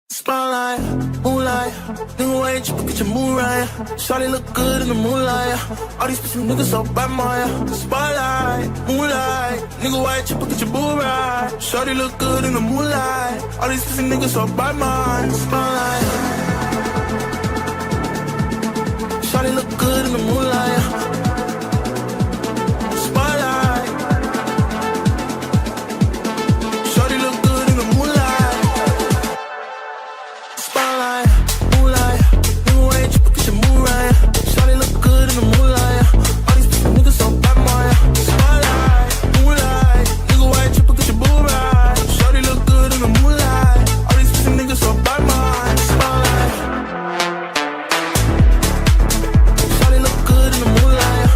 Spotlight, moonlight, nigga wait, you get your moon right. Shawty look good in the moonlight. All these pussy niggas so bad, my spotlight, moonlight, nigga wait, you get your moon right. Shawty look good in the moonlight. All these pussy niggas so bad, my spotlight. Shawty look good in the moonlight. Spotlight. Shawty look good in the moonlight. Spotlight, moonlight, nigga wait, you get your moon right. Shawty look good in the moonlight. All these pussy niggas so bad, my spotlight, moonlight, nigga wait, you get your moon right. Shawty look good in the moonlight. All these pussy niggas so bad, my spotlight. Shawty look good in the moonlight.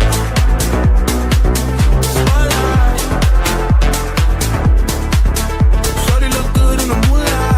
Spotlight. Shawty look good in the moonlight.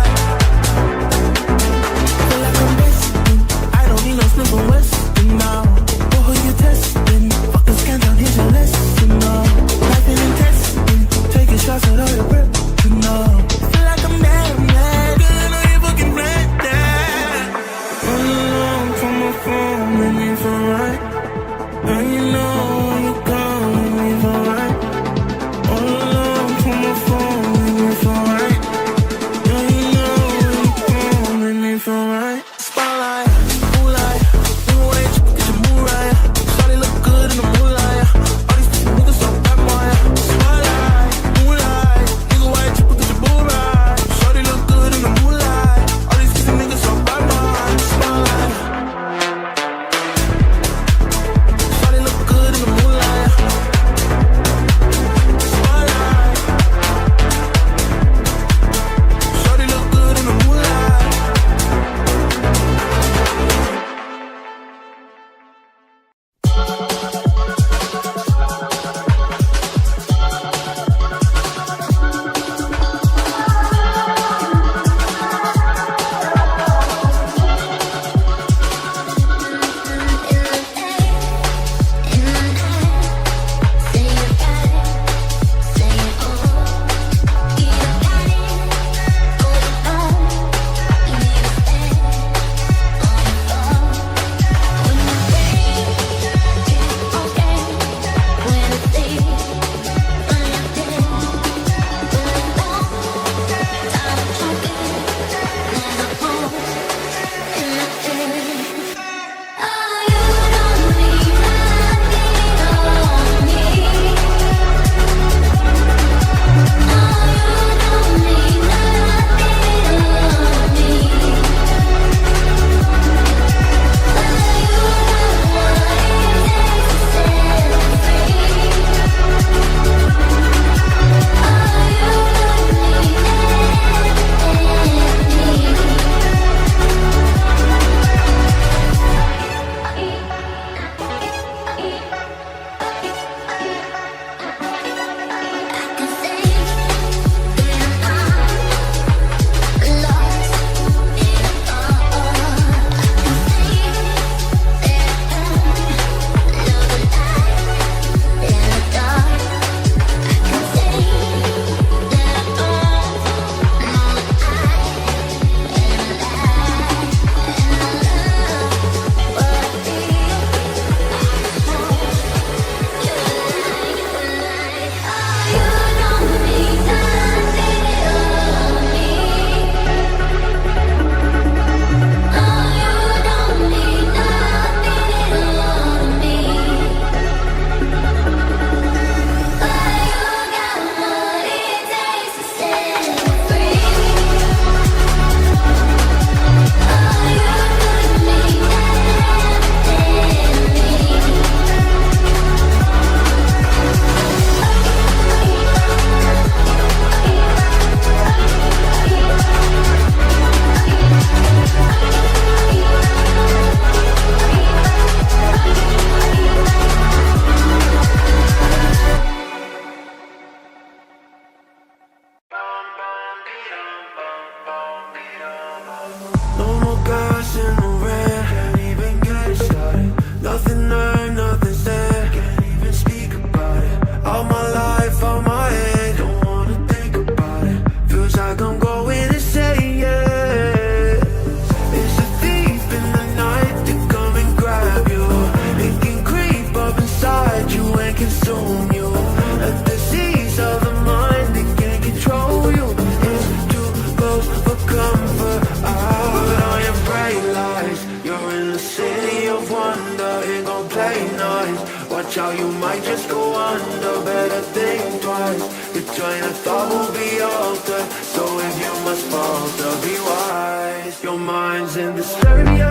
Watch how you might just go under. Better think twice. Your train of thought will be altered. So if you must falter, be wise. Your mind's in disturbia.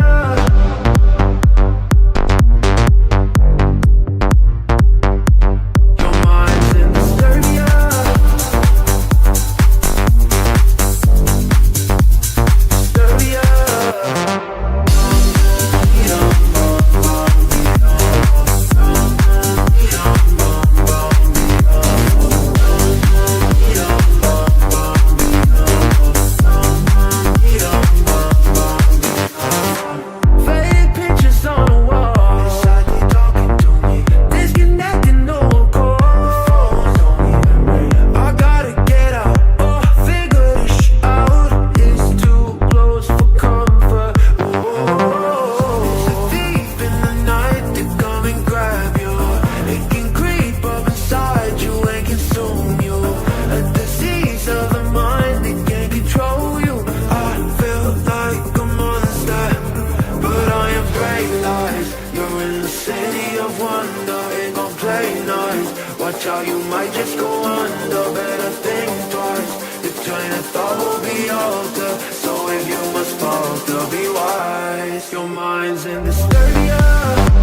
Watch how you might just go under. Better think twice. Your train of thought will be altered. So if you must falter, be wise. Your mind's in disturbia.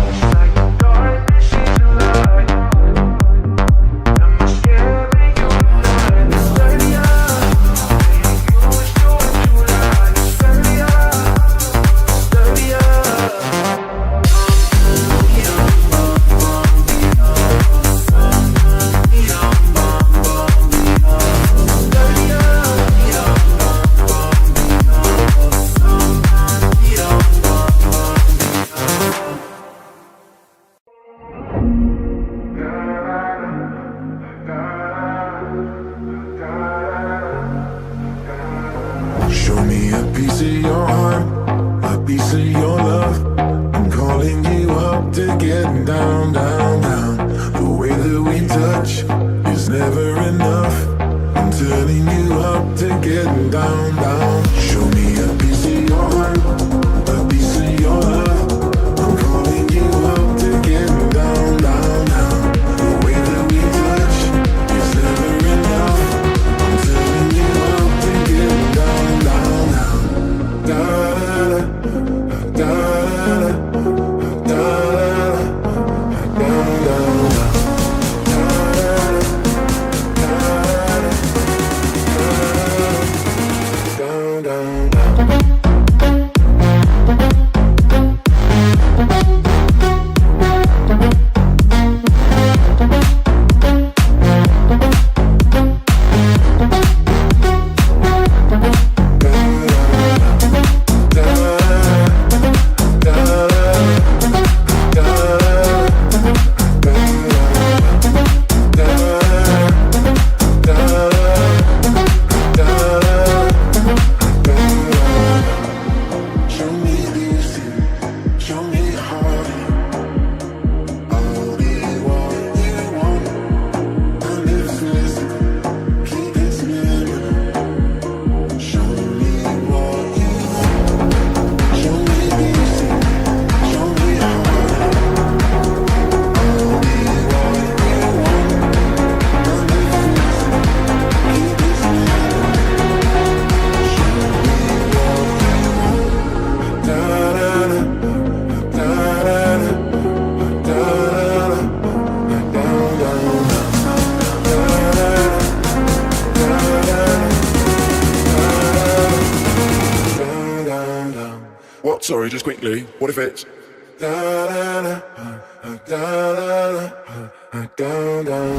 It's like the darkness she's alive. Am I scaring you tonight? Disturbia. You was doing too loud. Disturbia. Disturbia. Show me a piece of your heart, a piece of your love. I'm calling you up to get down, down, down. The way that we touch is never enough. I'm turning you up to get down, down. Show me a piece of your heart, a piece of your love. I'm calling you up to get down, down, down. The way that we touch is never enough. I'm turning you up to get down, down, down. Da da da da da da What? Sorry, just quickly. What if it's da da da da da da da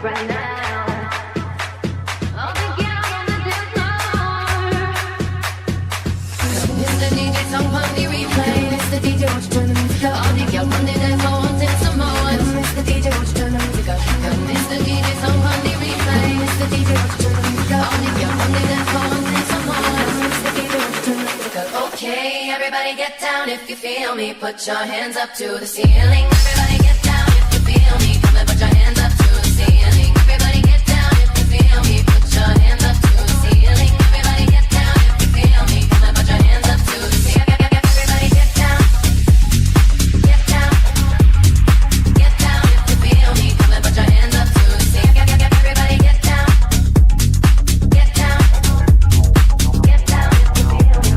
right now. All the girls on the dance floor. It's the DJ song on the replay. It's the DJ, won't you turn the music up? All the girls on the dance floor wanting some more. It's the DJ, won't you turn the music up? It's the DJ song on the replay. It's the DJ, won't you turn the music up? All the girls on the dance floor wanting some more. It's the DJ, won't you turn the music up? Okay, everybody get down if you feel me. Put your hands up to the ceiling. Everybody get down if you feel me. Come and put your hands up to the ceiling. Everybody get down if you feel me. Put your hands up to the ceiling. Everybody get down if you feel me. Come and put your hands up to the ceiling. Everybody get down. Get down. Get down if you feel me. Come and put your hands up to the ceiling. Everybody get down. Get down. Get down if you feel me.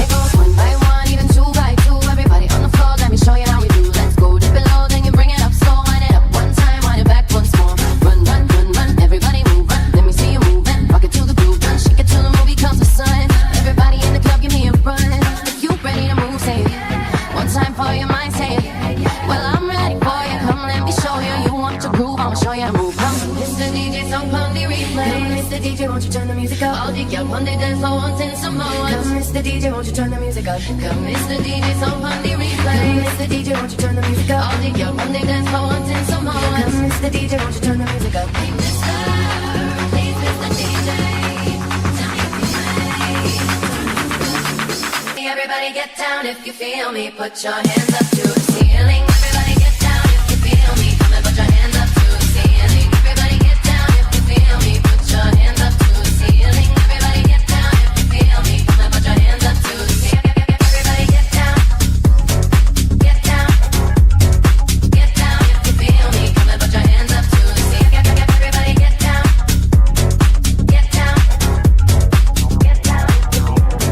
It goes one by one, even two by two. Everybody on the floor, let me show you how we do. Let's go dip below, then you bring it up slow. Wind it up one time, wind it back once more. Run, run, run, run, everybody move, run. Let me see you moving, rock it to the groove, run. Shake it till the movie comes to sun. Everybody in the club, give me a run. If you ready to move, say it. One time for your mind, say it. Well, I'm ready for you, come let me show you. You want to groove, I'ma show you how to move. Come, it's the DJ song on the replay. It's the DJ, won't you turn the music up? All the girls on the dance floor wanting some more. Come, it's the DJ, won't you turn the music up? Come, it's the DJ song on the replay. It's the DJ, won't you turn the music up? All the girls on the dance floor wanting some more. Come, it's the DJ, won't you turn the music up? Hey, mister, please, Mr. DJ, tell me if you may. Everybody get down if you feel me. Put your hands up to the ceiling. Everybody get down if you feel me. Come and put your hands up to the ceiling. Everybody get down if you feel me. Put your hands up to the ceiling. Everybody get down if you feel me. Come and put your hands up to the ceiling. Everybody get down. Get down. Get down if you feel me. Come and put your hands up to the ceiling. Everybody get down. Get down. Get down if you feel me.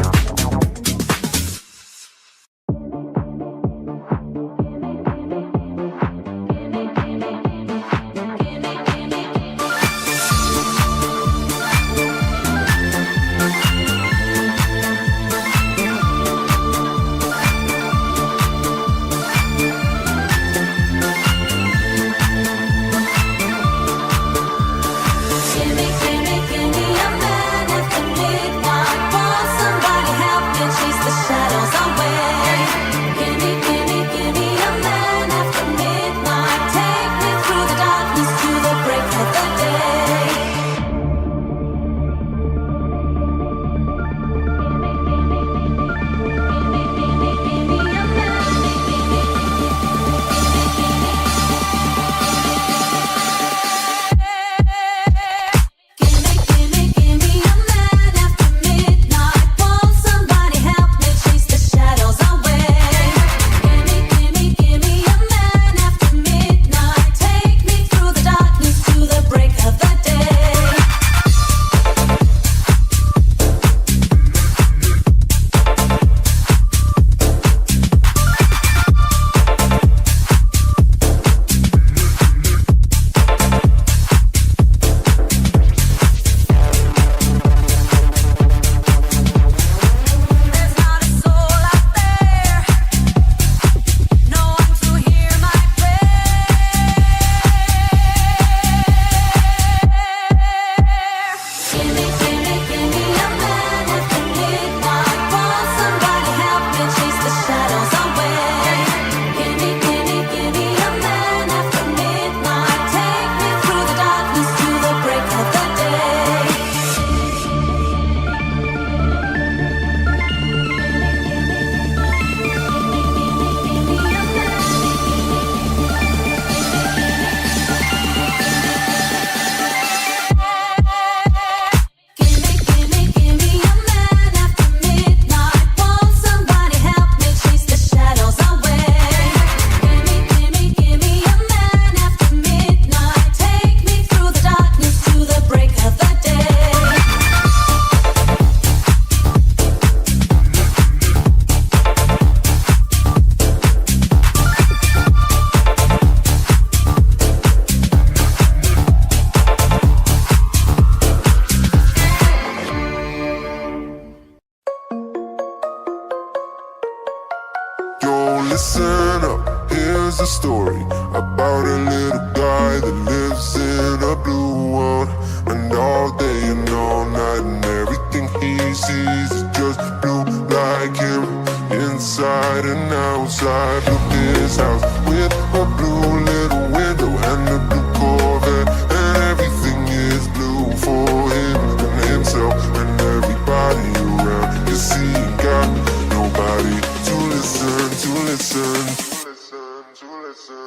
Listen up, hear There's a story about a little guy that lives in a blue world, and all day and all night, and everything he sees is just blue like him, inside and outside. Built this house with a blue little window and a blue Corvette, and everything is blue for him and himself and everybody around. You see, he got nobody to listen, to listen.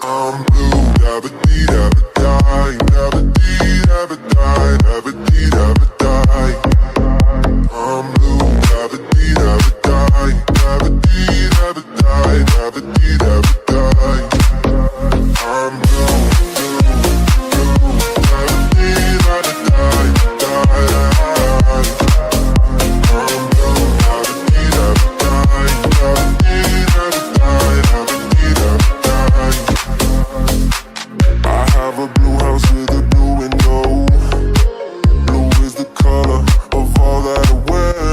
I'm blue, dabba-dee, dabba-die, dabba-dee, dabba-die, dabba-dee, dabba-die. I'm blue, dabba-dee, dabba-die, dabba-dee, dabba-die, dabba-dee, dabba-die. I'm blue, blue, blue, dabba-dee, dabba-die, dabba-die. I'm blue, dabba-dee, dabba-die, dabba-dee, dabba-die, dabba-dee, dabba-die. I have a blue house with a blue window. Blue is the color of all that I wear.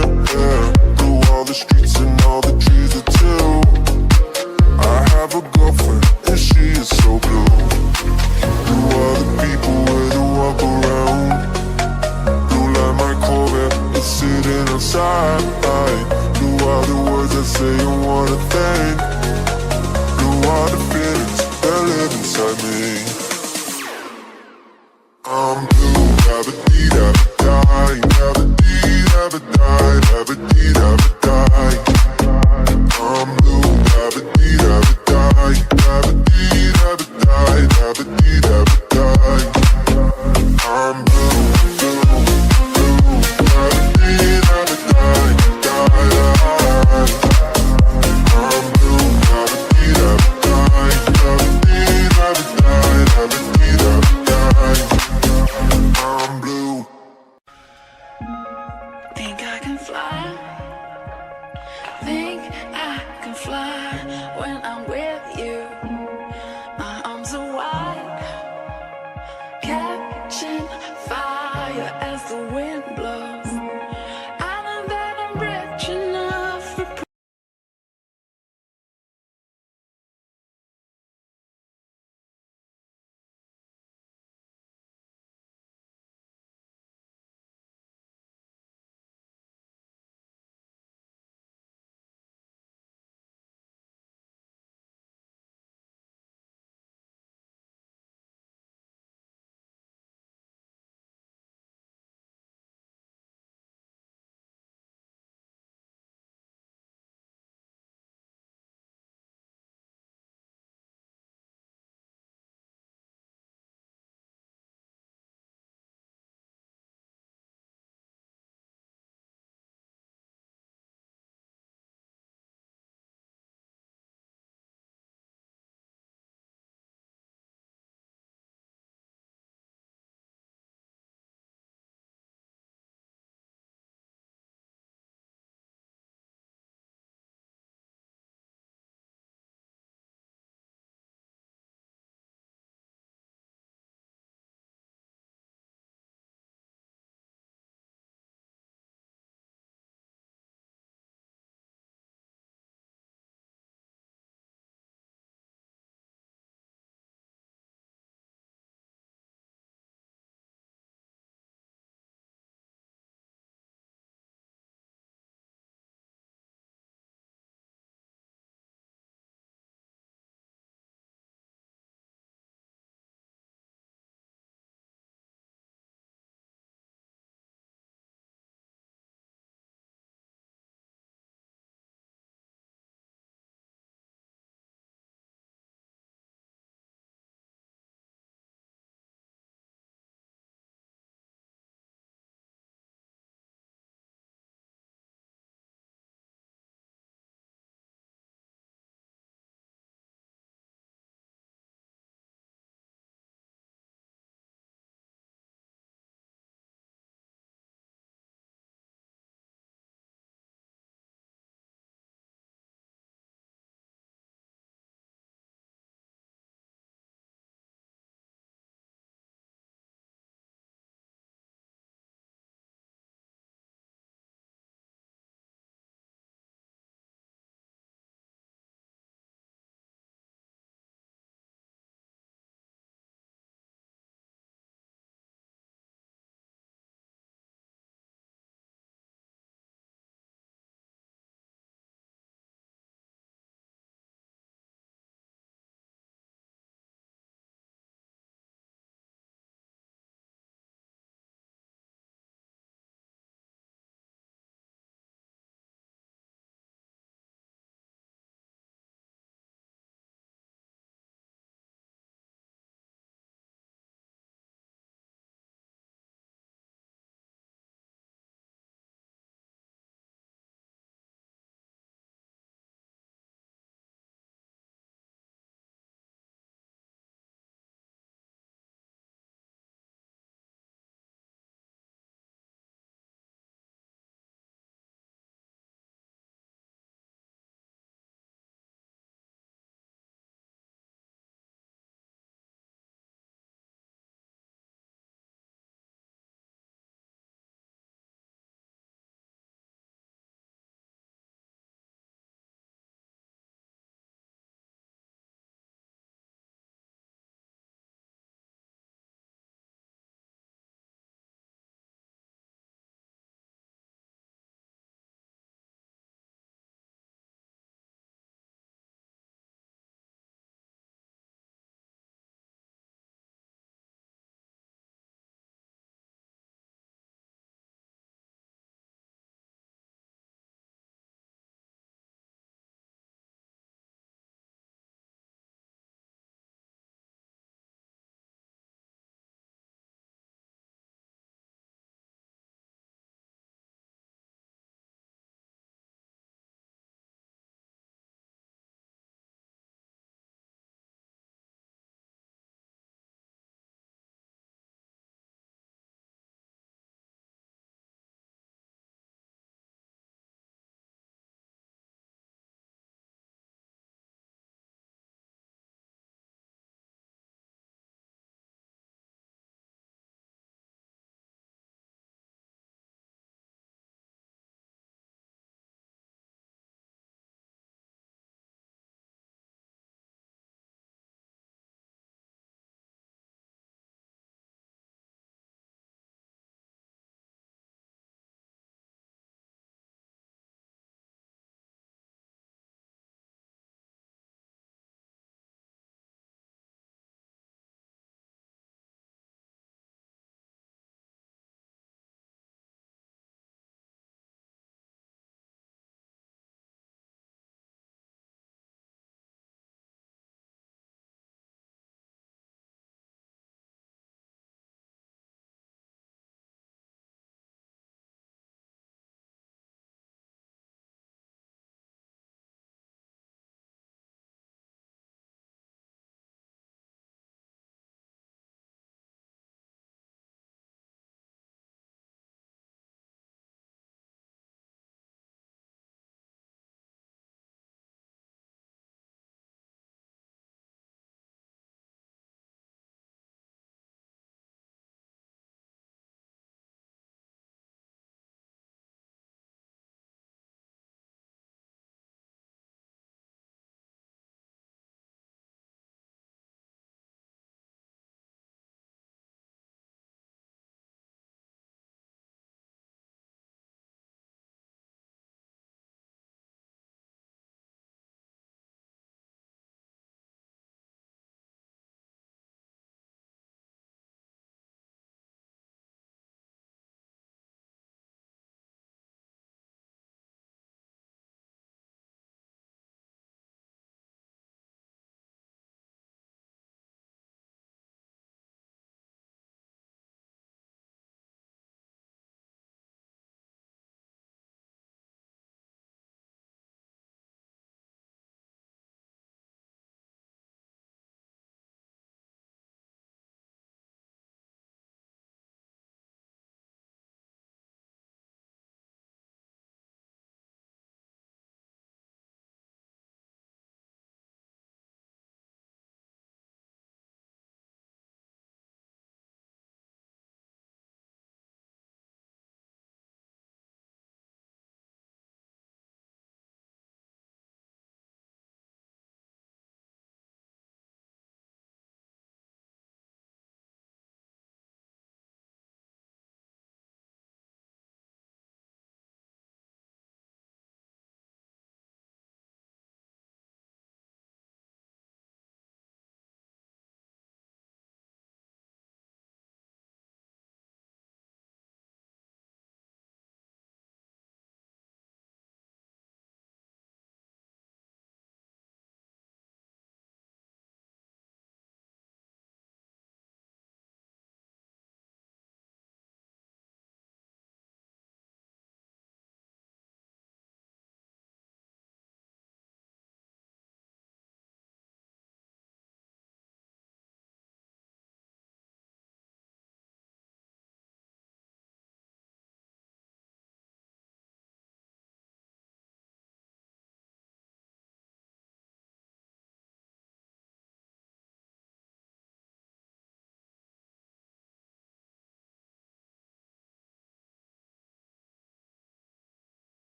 Blue all the streets and all the trees are too. I have a girlfriend and she is so blue. Blue are the people where to walk around. Blue like my Corvette, it's sitting outside. Blue are the words I say I wanna thank. Blue are the feelings that live inside me. I'm blue, dabba-dee, dabba-die, dabba-dee, dabba-die, dabba-dee, dabba-die. I'm blue, dabba-dee, dabba-die, dabba-dee, dabba-die, dabba-dee, dabba-die. I'm blue, blue, blue, dabba-dee, dabba-die, dabba-die. I'm blue, dabba-dee, dabba-die, dabba-dee, dabba-die, dabba-dee, dabba-die. I'm blue. Think I can fly. Think I can fly when I'm